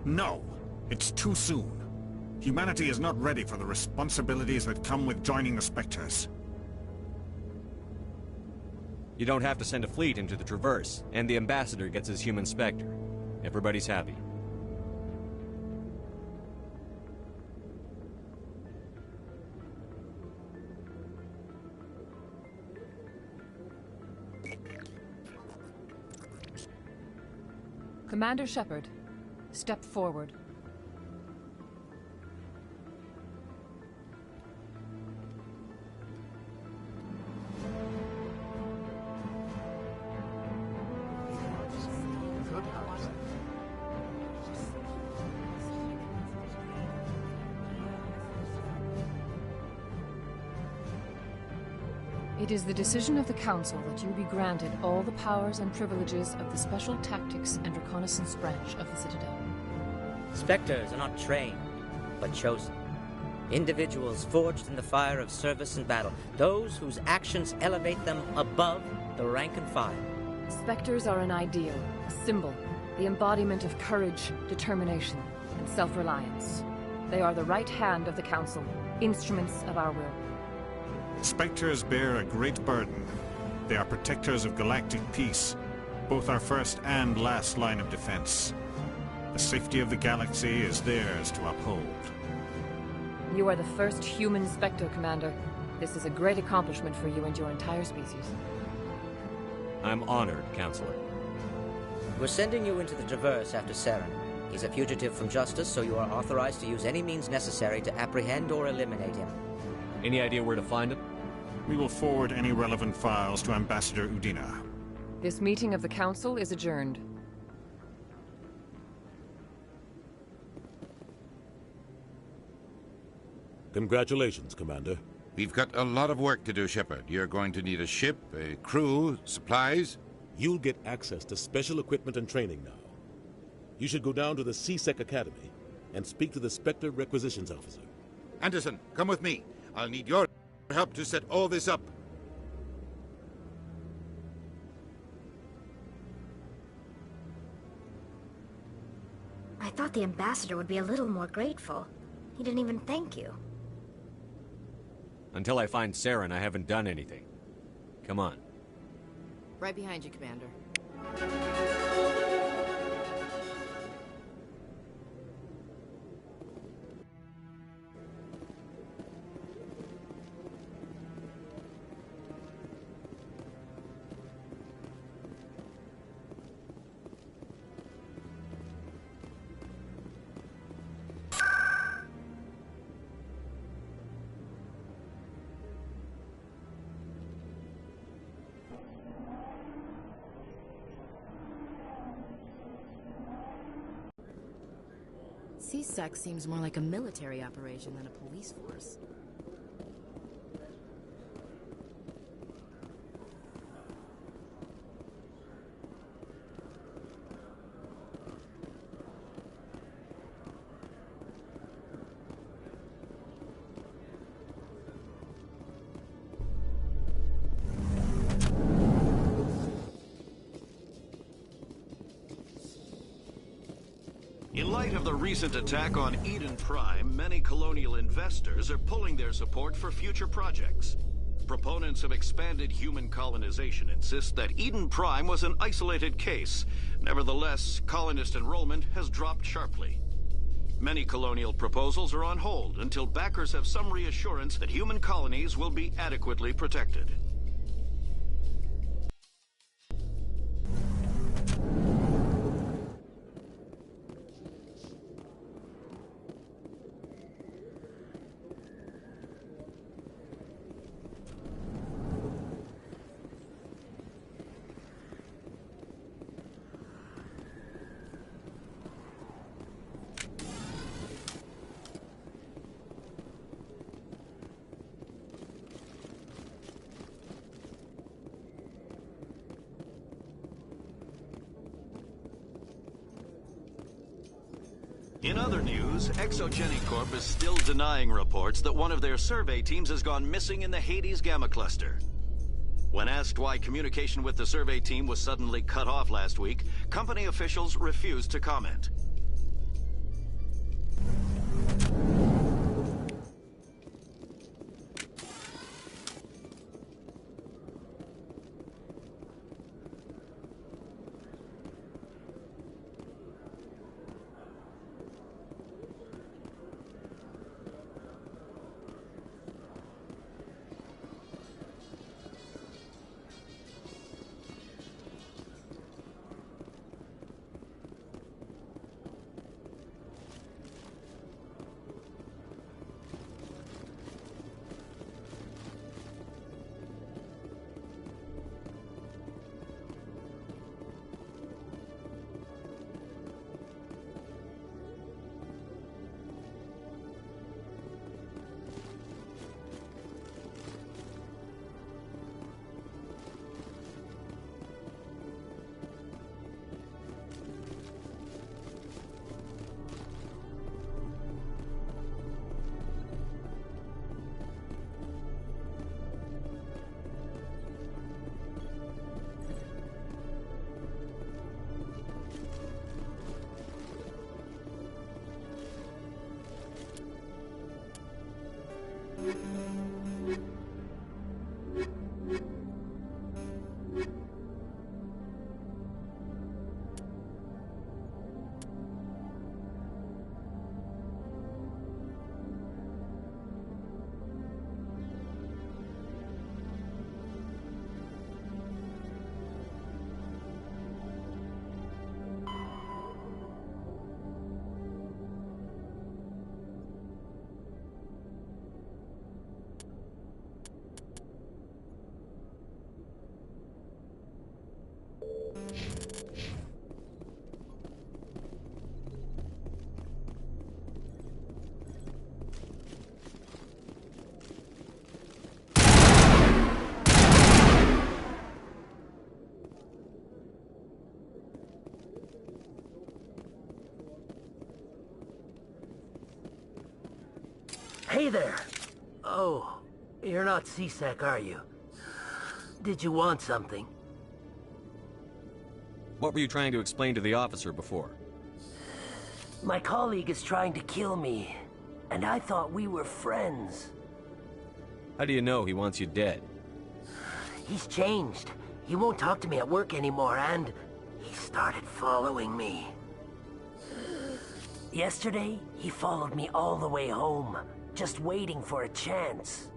S15: No! It's too soon. Humanity is not ready for the responsibilities that come with joining the Spectres.
S10: You don't have to send a fleet into the Traverse, and the Ambassador gets his human Spectre. Everybody's happy.
S22: Commander Shepard, step forward. It is the decision of the Council that you be granted all the powers and privileges of the Special Tactics and Reconnaissance Branch of the Citadel.
S17: Spectres are not trained, but chosen. Individuals forged in the fire of service and battle. Those whose actions elevate them above the rank and file.
S22: Spectres are an ideal, a symbol, the embodiment of courage, determination, and self-reliance. They are the right hand of the Council, instruments of our will.
S15: Spectres bear a great burden. They are protectors of galactic peace, both our first and last line of defense. The safety of the galaxy is theirs to uphold.
S22: You are the first human Spectre, Commander. This is a great accomplishment for you and your entire species.
S10: I'm honored, Counselor.
S17: We're sending you into the Traverse after Saren. He's a fugitive from justice, so you are authorized to use any means necessary to apprehend or eliminate him.
S10: Any idea where to find him?
S15: We will forward any relevant files to Ambassador Udina.
S22: This meeting of the Council is adjourned.
S4: Congratulations, Commander.
S3: We've got a lot of work to do, Shepard. You're going to need a ship, a crew, supplies.
S4: You'll get access to special equipment and training now. You should go down to the C-Sec Academy and speak to the Spectre Requisitions Officer.
S3: Anderson, come with me. I'll need your help to set all this up.
S18: I thought the Ambassador would be a little more grateful. He didn't even thank you.
S10: Until I find Saren, I haven't done anything. Come on.
S16: Right behind you, Commander. C-Sec seems more like a military operation than a police force.
S6: In light of the recent attack on Eden Prime, many colonial investors are pulling their support for future projects. Proponents of expanded human colonization insist that Eden Prime was an isolated case. Nevertheless, colonist enrollment has dropped sharply. Many colonial proposals are on hold until backers have some reassurance that human colonies will be adequately protected. In other news, Exogenic Corp is still denying reports that one of their survey teams has gone missing in the Hades Gamma Cluster. When asked why communication with the survey team was suddenly cut off last week, company officials refused to comment.
S5: Hey there! Oh, you're not C-Sec, are you? Did you want something?
S10: What were you trying to explain to the officer before?
S5: My colleague is trying to kill me, and I thought we were friends.
S10: How do you know he wants you dead?
S5: He's changed. He won't talk to me at work anymore, and he started following me. Yesterday, he followed me all the way home, just waiting for a chance.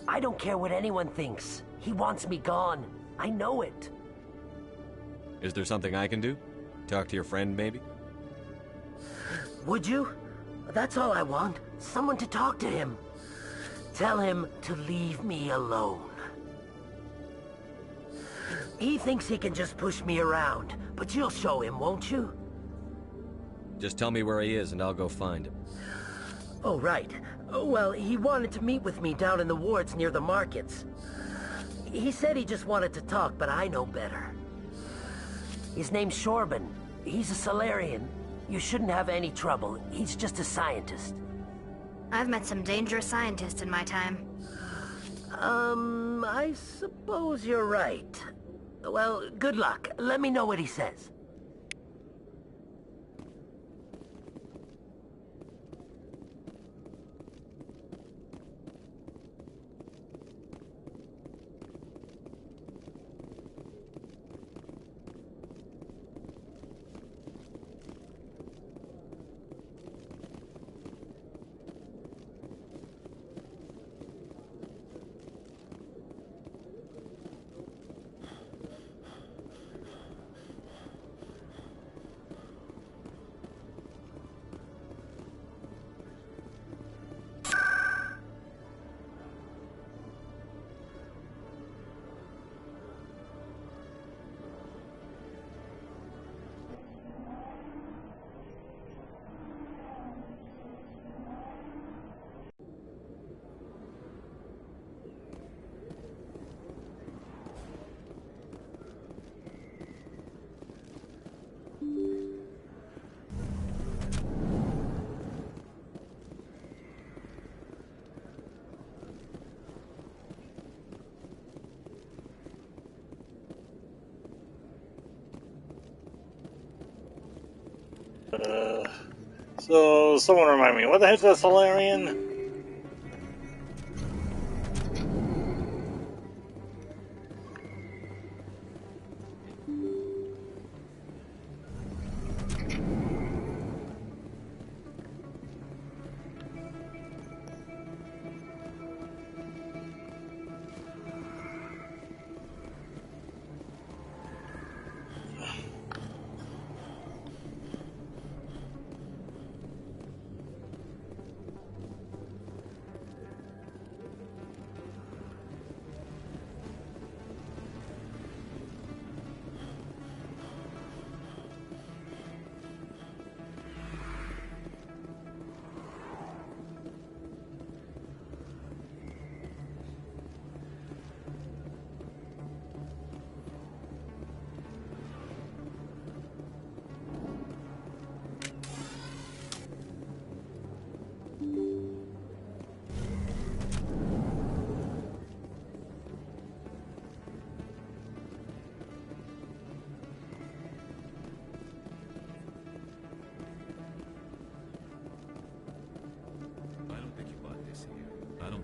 S5: I don't care what anyone thinks. He wants me gone. I know it.
S10: Is there something I can do? Talk to your friend, maybe?
S5: Would you? That's all I want. Someone to talk to him. Tell him to leave me alone. He thinks he can just push me around, but you'll show him, won't you?
S10: Just tell me where he is and I'll go find him.
S5: Oh, right. Well, he wanted to meet with me down in the wards near the markets. He said he just wanted to talk, but I know better. His name's Shorban. He's a Solarian. You shouldn't have any trouble. He's just a scientist.
S18: I've met some dangerous scientists in my time.
S5: I suppose you're right. Well, good luck. Let me know what he says.
S1: So, someone remind me, what the heck's a Solarian?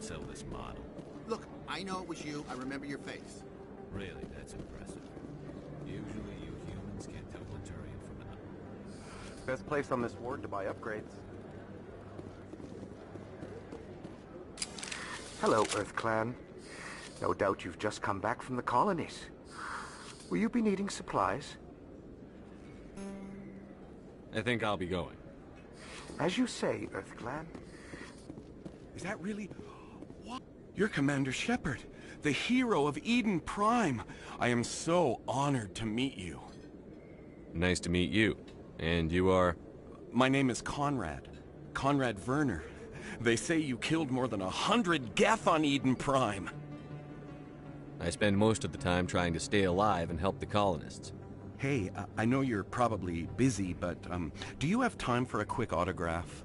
S2: Sell this model.
S7: Look, I know it was you. I remember your face.
S2: Really, that's impressive. Usually you humans can't tell one Turian from another.
S12: Best place on this ward to buy upgrades. Hello, Earth Clan. No doubt you've just come back from the colonies. Will you be needing supplies?
S10: I think I'll be going.
S12: As you say, Earth Clan.
S19: Is that really... You're Commander Shepard, the hero of Eden Prime. I am so honored to meet you.
S10: Nice to meet you. And you are?
S19: My name is Conrad. Conrad Werner. They say you killed more than 100 Geth on Eden Prime.
S10: I spend most of the time trying to stay alive and help the colonists.
S19: Hey, I know you're probably busy, but do you have time for a quick autograph?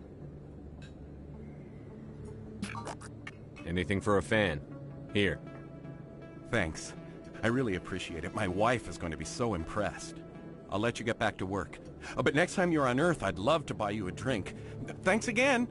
S10: Anything for a fan. Here.
S19: Thanks. I really appreciate it. My wife is going to be so impressed. I'll let you get back to work. But next time you're on Earth, I'd love to buy you a drink. Thanks again!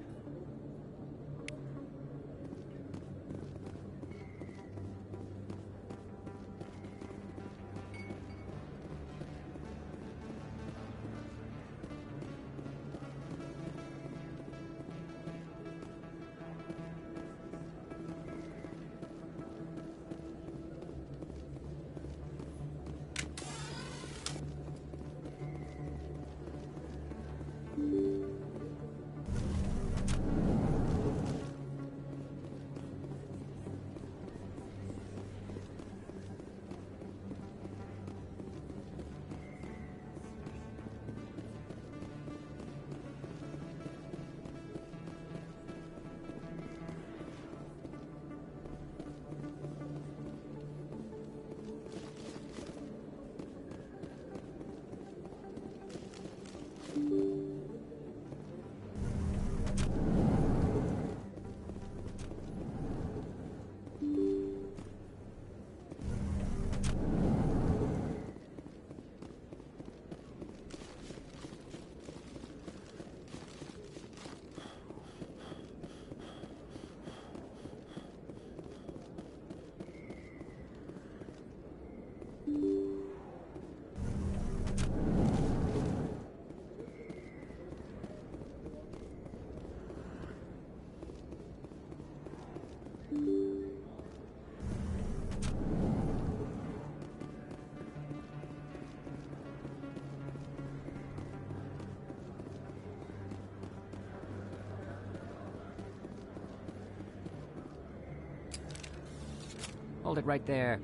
S21: Hold it right there.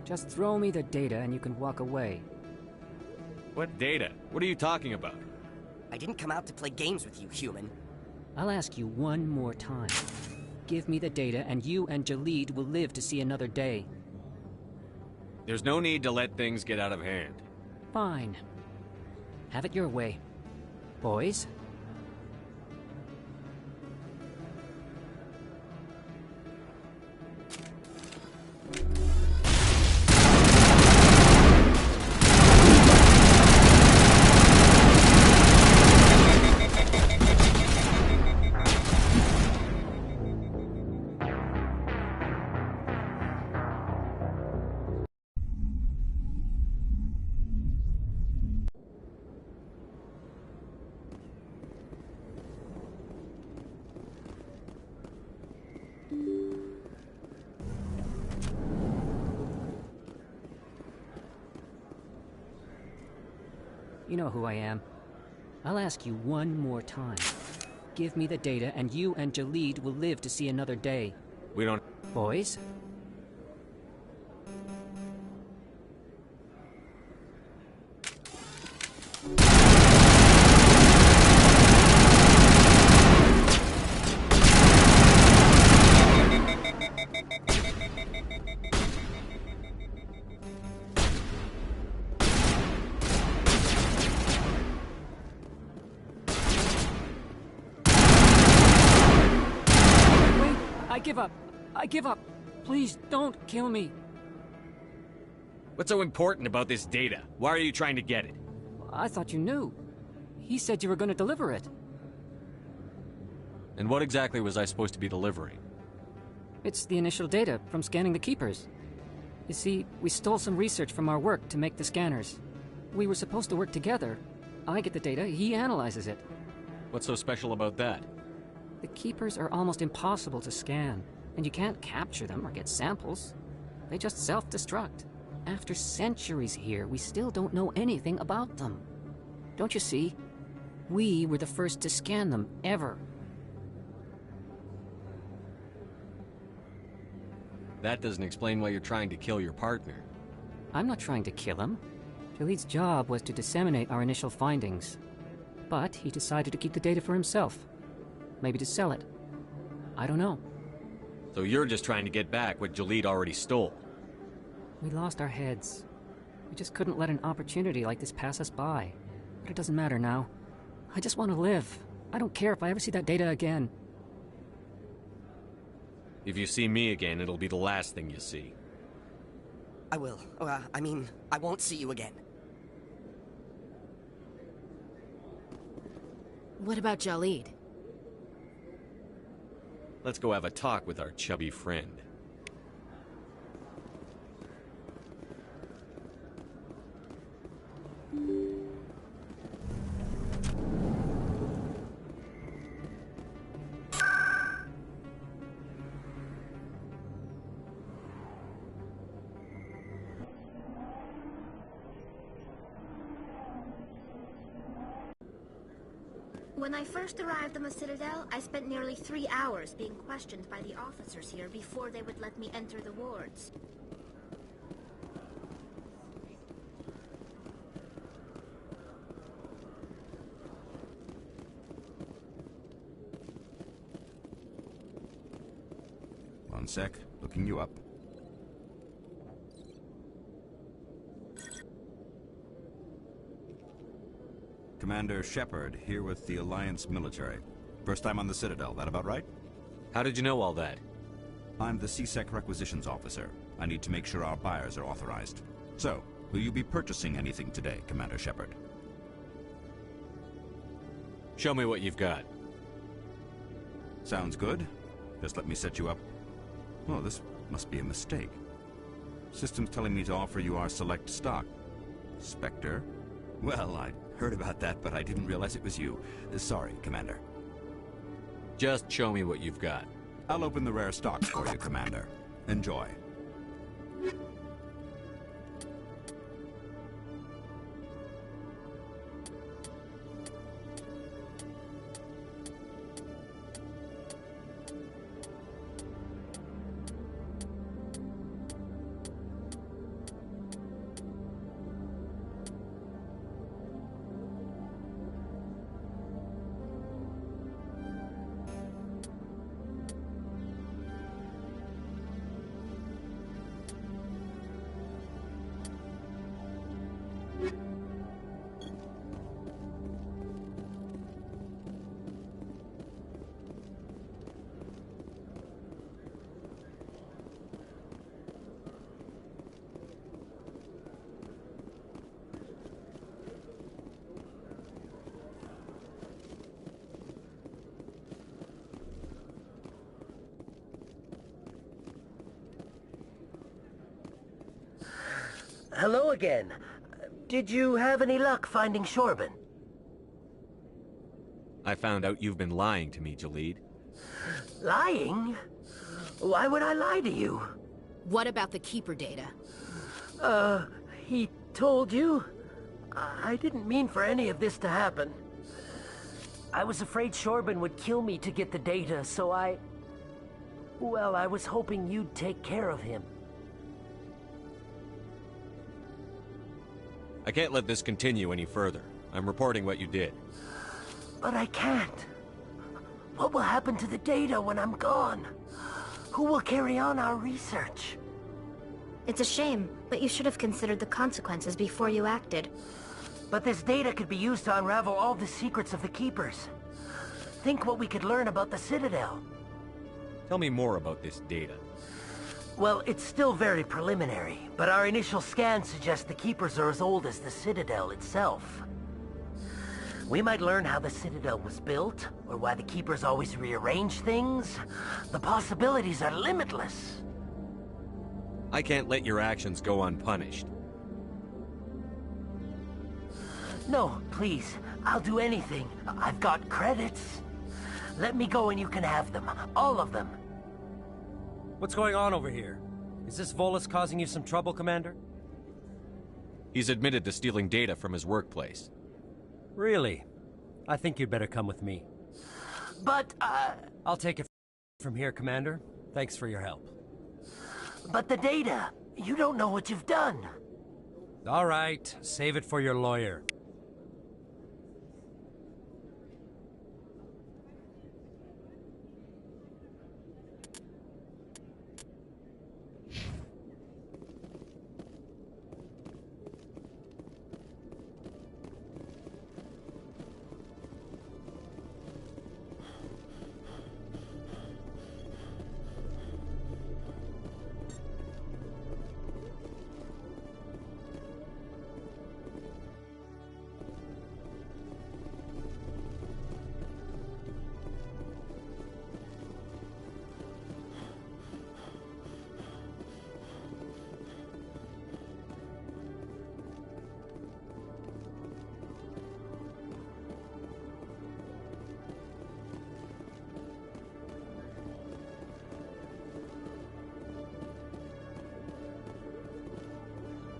S21: Just throw me the data and you can walk away.
S10: What data? What are you talking about?
S25: I didn't come out to play games with you, human.
S21: I'll ask you one more time. Give me the data and you and Jalid will live to see another day.
S10: There's no need to let things get out of hand.
S21: Fine. Have it your way. Boys? You know who I am. I'll ask you one more time. Give me the data, and you and Jaleed will live to see another day.
S10: We don't...
S21: Boys? I give up. Please, don't kill me.
S10: What's so important about this data? Why are you trying to get it?
S21: I thought you knew. He said you were going to deliver it.
S10: And what exactly was I supposed to be delivering?
S21: It's the initial data from scanning the Keepers. You see, we stole some research from our work to make the scanners. We were supposed to work together. I get the data, he analyzes it.
S10: What's so special about that?
S21: The Keepers are almost impossible to scan. And you can't capture them or get samples. They just self-destruct. After centuries here, we still don't know anything about them. Don't you see? We were the first to scan them, ever.
S10: That doesn't explain why you're trying to kill your partner.
S21: I'm not trying to kill him. Jaleed's job was to disseminate our initial findings. But he decided to keep the data for himself. Maybe to sell it. I don't know.
S10: So you're just trying to get back what Jaleed already stole.
S21: We lost our heads. We just couldn't let an opportunity like this pass us by. But it doesn't matter now. I just want to live. I don't care if I ever see that data again.
S10: If you see me again, it'll be the last thing you see.
S25: I will. I won't see you again.
S16: What about Jaleed?
S10: Let's go have a talk with our chubby friend.
S18: When I first arrived on the Citadel, I spent nearly 3 hours being questioned by the officers here before they would let me enter the wards.
S8: One sec, looking you up. Commander Shepard, here with the Alliance military. First time on the Citadel, that about right?
S10: How did you know all that?
S8: I'm the C-Sec requisitions officer. I need to make sure our buyers are authorized. So, will you be purchasing anything today, Commander Shepard?
S10: Show me what you've got.
S8: Sounds good. Just let me set you up. Oh, this must be a mistake. System's telling me to offer you our select stock. Spectre? Well, I heard about that, but I didn't realize it was you. Sorry, Commander.
S10: Just show me what you've got.
S8: I'll open the rare stocks for you, Commander. Enjoy.
S5: Hello again. Did you have any luck finding Shorben?
S10: I found out you've been lying to me, Jaleed.
S5: Lying? Why would I lie to you?
S16: What about the Keeper data?
S5: He told you? I didn't mean for any of this to happen. I was afraid Shorben would kill me to get the data, so well, I was hoping you'd take care of him.
S10: I can't let this continue any further. I'm reporting what you did.
S5: But I can't. What will happen to the data when I'm gone? Who will carry on our research?
S18: It's a shame, but you should have considered the consequences before you acted.
S5: But this data could be used to unravel all the secrets of the Keepers. Think what we could learn about the Citadel.
S10: Tell me more about this data.
S5: Well, it's still very preliminary, but our initial scans suggest the Keepers are as old as the Citadel itself. We might learn how the Citadel was built, or why the Keepers always rearrange things. The possibilities are limitless.
S10: I can't let your actions go unpunished.
S5: No, please. I'll do anything. I've got credits. Let me go and you can have them. All of them.
S9: What's going on over here? Is this Volus causing you some trouble, Commander?
S10: He's admitted to stealing data from his workplace.
S9: Really? I think you'd better come with me.
S5: But,
S9: I'll take it from here, Commander. Thanks for your help.
S5: But the data! You don't know what you've done!
S9: All right, save it for your lawyer.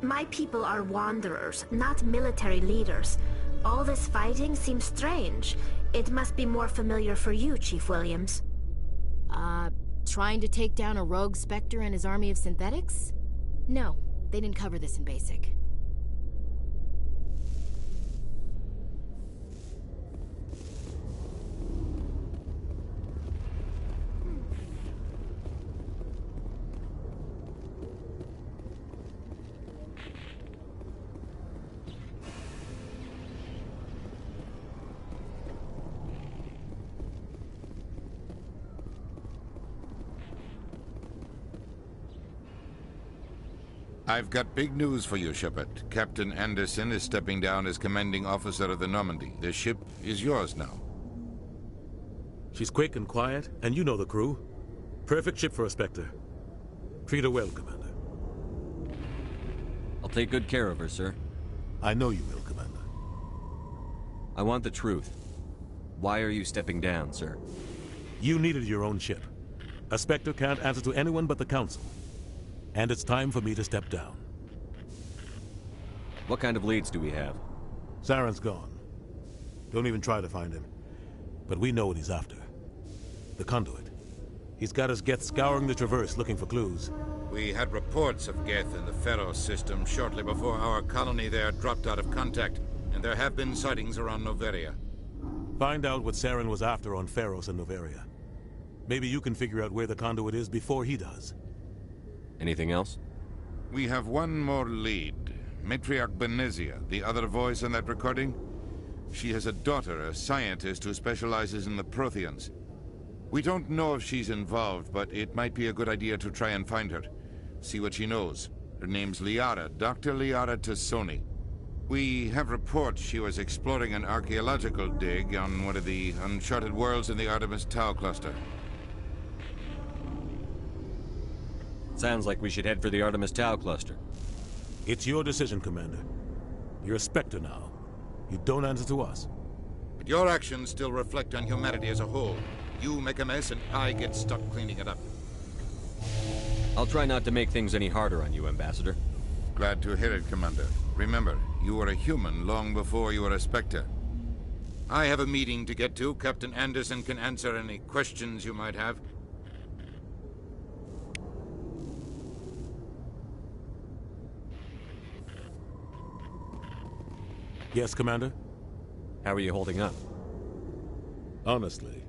S18: My people are wanderers, not military leaders. All this fighting seems strange. It must be more familiar for you, Chief Williams.
S16: Trying to take down a rogue Spectre and his army of synthetics? No, they didn't cover this in BASIC.
S3: I've got big news for you, Shepard. Captain Anderson is stepping down as commanding officer of the Normandy. The ship is yours now.
S4: She's quick and quiet, and you know the crew. Perfect ship for a Spectre. Treat her well, Commander.
S10: I'll take good care of her, sir.
S4: I know you will, Commander.
S10: I want the truth. Why are you stepping down, sir?
S4: You needed your own ship. A Spectre can't answer to anyone but the Council. And it's time for me to step down.
S10: What kind of leads do we have?
S4: Saren's gone. Don't even try to find him. But we know what he's after. The Conduit. He's got his Geth scouring the Traverse looking for clues.
S3: We had reports of Geth in the Pharos system shortly before our colony there dropped out of contact, and there have been sightings around Noveria.
S4: Find out what Saren was after on Pharos and Noveria. Maybe you can figure out where the Conduit is before he does.
S10: Anything else?
S3: We have one more lead. Matriarch Benezia, the other voice in that recording. She has a daughter, a scientist who specializes in the Protheans. We don't know if she's involved, but it might be a good idea to try and find her. See what she knows. Her name's Liara, Dr. Liara Tassoni. We have reports she was exploring an archaeological dig on one of the uncharted worlds in the Artemis Tau cluster.
S10: Sounds like we should head for the Artemis Tau cluster.
S4: It's your decision, Commander. You're a Spectre now. You don't answer to us.
S3: But your actions still reflect on humanity as a whole. You make a mess and I get stuck cleaning it up.
S10: I'll try not to make things any harder on you, Ambassador.
S3: Glad to hear it, Commander. Remember, You were a human long before you were a Spectre. I have a meeting to get to. Captain Anderson can answer any questions you might have.
S4: Yes, Commander?
S10: How are you holding up?
S4: Honestly,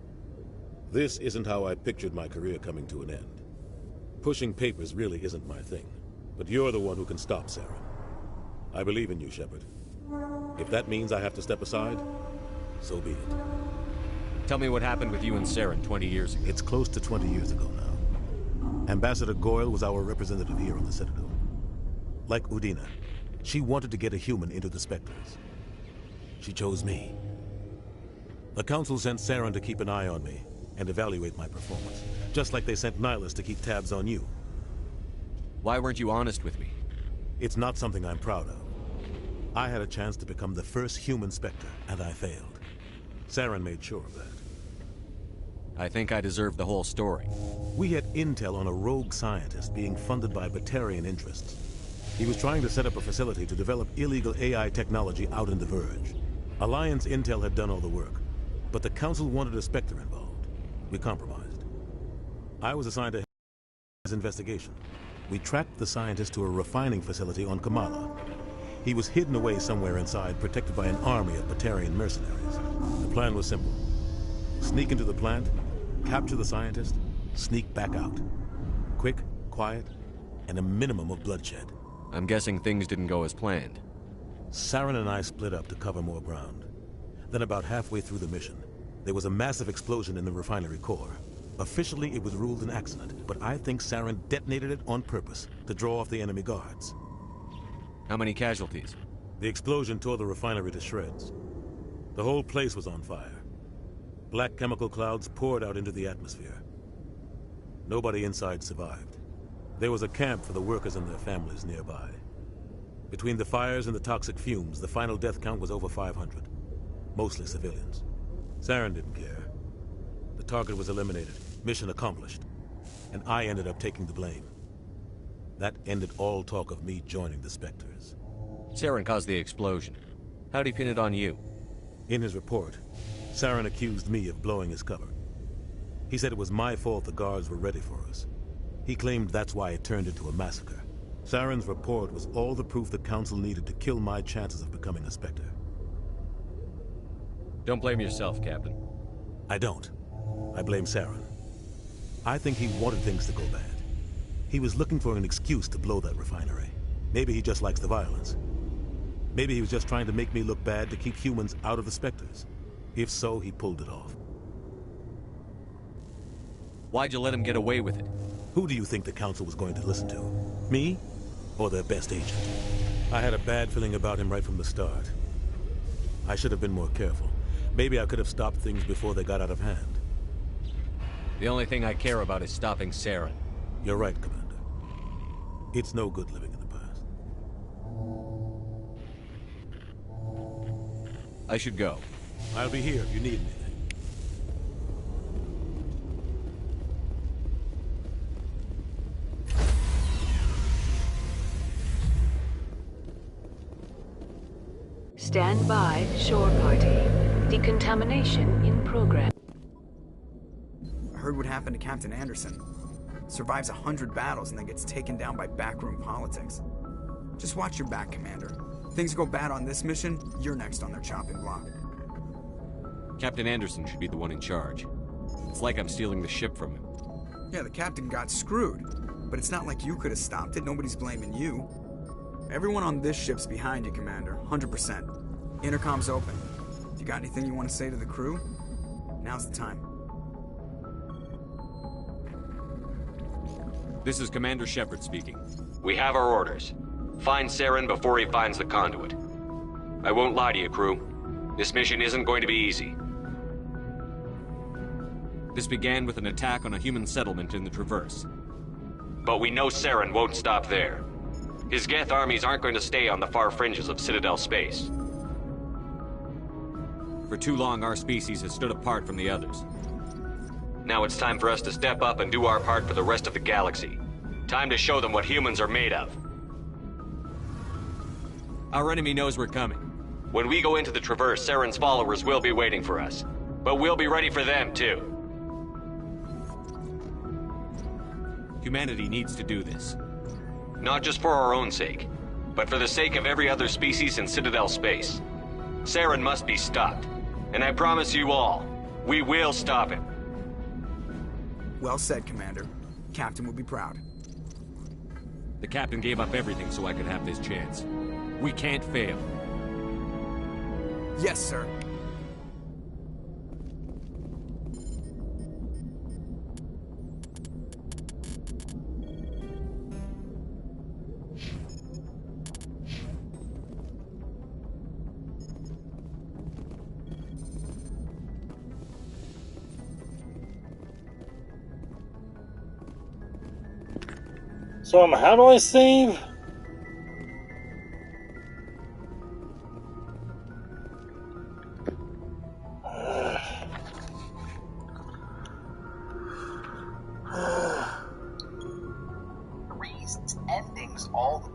S4: this isn't how I pictured my career coming to an end. Pushing papers really isn't my thing, but you're the one who can stop Saren. I believe in you, Shepard. If that means I have to step aside, so be it.
S10: Tell me what happened with you and Saren 20 years ago.
S4: It's close to 20 years ago now. Ambassador Goyle was our representative here on the Citadel. Like Udina, she wanted to get a human into the Spectres. She chose me. The Council sent Saren to keep an eye on me and evaluate my performance, just like they sent Nihilus to keep tabs on you.
S10: Why weren't you honest with me?
S4: It's not something I'm proud of. I had a chance to become the first human Spectre, and I failed. Saren made sure of that.
S10: I think I deserve the whole story.
S4: We had intel on a rogue scientist being funded by Batarian interests. He was trying to set up a facility to develop illegal AI technology out in the Verge. Alliance intel had done all the work, but the Council wanted a Spectre involved. We compromised. I was assigned to his investigation. We tracked the scientist to a refining facility on Kamala. He was hidden away somewhere inside, protected by an army of Batarian mercenaries. The plan was simple. Sneak into the plant, capture the scientist, sneak back out. Quick, quiet, and a minimum of bloodshed.
S10: I'm guessing things didn't go as planned.
S4: Saren and I split up to cover more ground. Then about halfway through the mission, there was a massive explosion in the refinery core. Officially, it was ruled an accident, but I think Saren detonated it on purpose to draw off the enemy guards.
S10: How many casualties?
S4: The explosion tore the refinery to shreds. The whole place was on fire. Black chemical clouds poured out into the atmosphere. Nobody inside survived. There was a camp for the workers and their families nearby. Between the fires and the toxic fumes, the final death count was over 500. Mostly civilians. Saren didn't care. The target was eliminated, mission accomplished. And I ended up taking the blame. That ended all talk of me joining the Spectres.
S10: Saren caused the explosion. How'd he pin it on you?
S4: In his report, Saren accused me of blowing his cover. He said it was my fault the guards were ready for us. He claimed that's why it turned into a massacre. Saren's report was all the proof the Council needed to kill my chances of becoming a Spectre.
S10: Don't blame yourself, Captain.
S4: I don't. I blame Saren. I think he wanted things to go bad. He was looking for an excuse to blow that refinery. Maybe he just likes the violence. Maybe he was just trying to make me look bad to keep humans out of the Spectres. If so, he pulled it off.
S10: Why'd you let him get away with it?
S4: Who do you think the Council was going to listen to? Me? Or their best agent? I had a bad feeling about him right from the start. I should have been more careful. Maybe I could have stopped things before they got out of hand.
S10: The only thing I care about is stopping Saren.
S4: You're right, Commander. It's no good living in the past.
S10: I should go.
S4: I'll be here if you need anything.
S24: Stand by, shore party. Decontamination in progress.
S11: I heard what happened to Captain Anderson. Survives 100 battles and then gets taken down by backroom politics. Just watch your back, Commander. Things go bad on this mission, you're next on their chopping block.
S10: Captain Anderson should be the one in charge. It's like I'm stealing the ship from him.
S11: Yeah, the captain got screwed. But it's not like you could have stopped it. Nobody's blaming you. Everyone on this ship's behind you, Commander. 100%. Intercom's open. If you got anything you want to say to the crew, now's the time.
S10: This is Commander Shepard speaking.
S13: We have our orders. Find Saren before he finds the conduit. I won't lie to you, crew. This mission isn't going to be easy.
S10: This began with an attack on a human settlement in the Traverse.
S13: But we know Saren won't stop there. His Geth armies aren't going to stay on the far fringes of Citadel space.
S10: For too long, our species has stood apart from the others.
S13: Now it's time for us to step up and do our part for the rest of the galaxy. Time to show them what humans are made of.
S10: Our enemy knows we're coming.
S13: When we go into the Traverse, Saren's followers will be waiting for us. But we'll be ready for them, too.
S10: Humanity needs to do this.
S13: Not just for our own sake, but for the sake of every other species in Citadel space. Saren must be stopped. And I promise you all, we will stop him.
S11: Well said, Commander. Captain will be proud.
S10: The captain gave up everything so I could have this chance. We can't fail.
S11: Yes, sir.
S1: So, how do I save?
S14: Reasons, endings, all.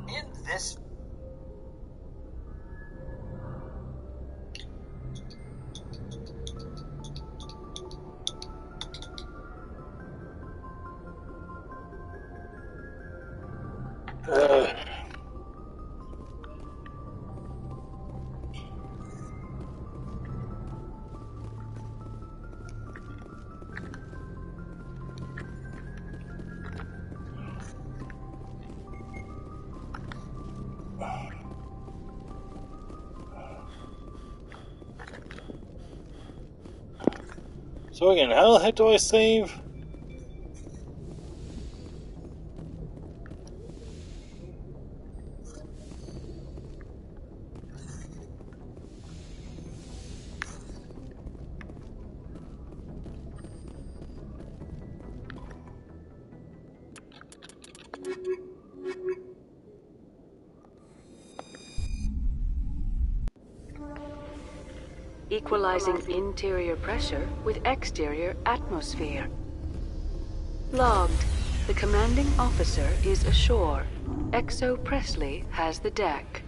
S14: In this.
S1: So again, how the heck do I save?
S15: Equalizing interior pressure with exterior atmosphere. Logged. The commanding officer is ashore. Exo Presley has the deck.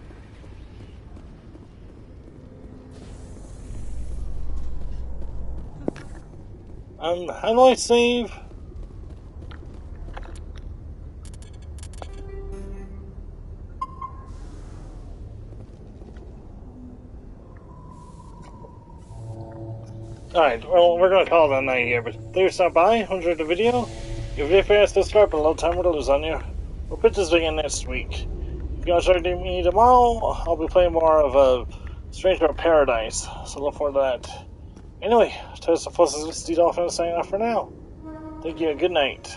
S1: How do I save? Alright, well, we're gonna call it a night here, but thanks for stopping by, enjoyed the video. If you fast subscribe, a little time will lose on you. We'll put this again next week. If you're gonna start me tomorrow, I'll be playing more of Stranger of Paradise, so look forward to that. Anyway, Tessa Fuss is Steve Dolphin signing off for now. Thank you and good night.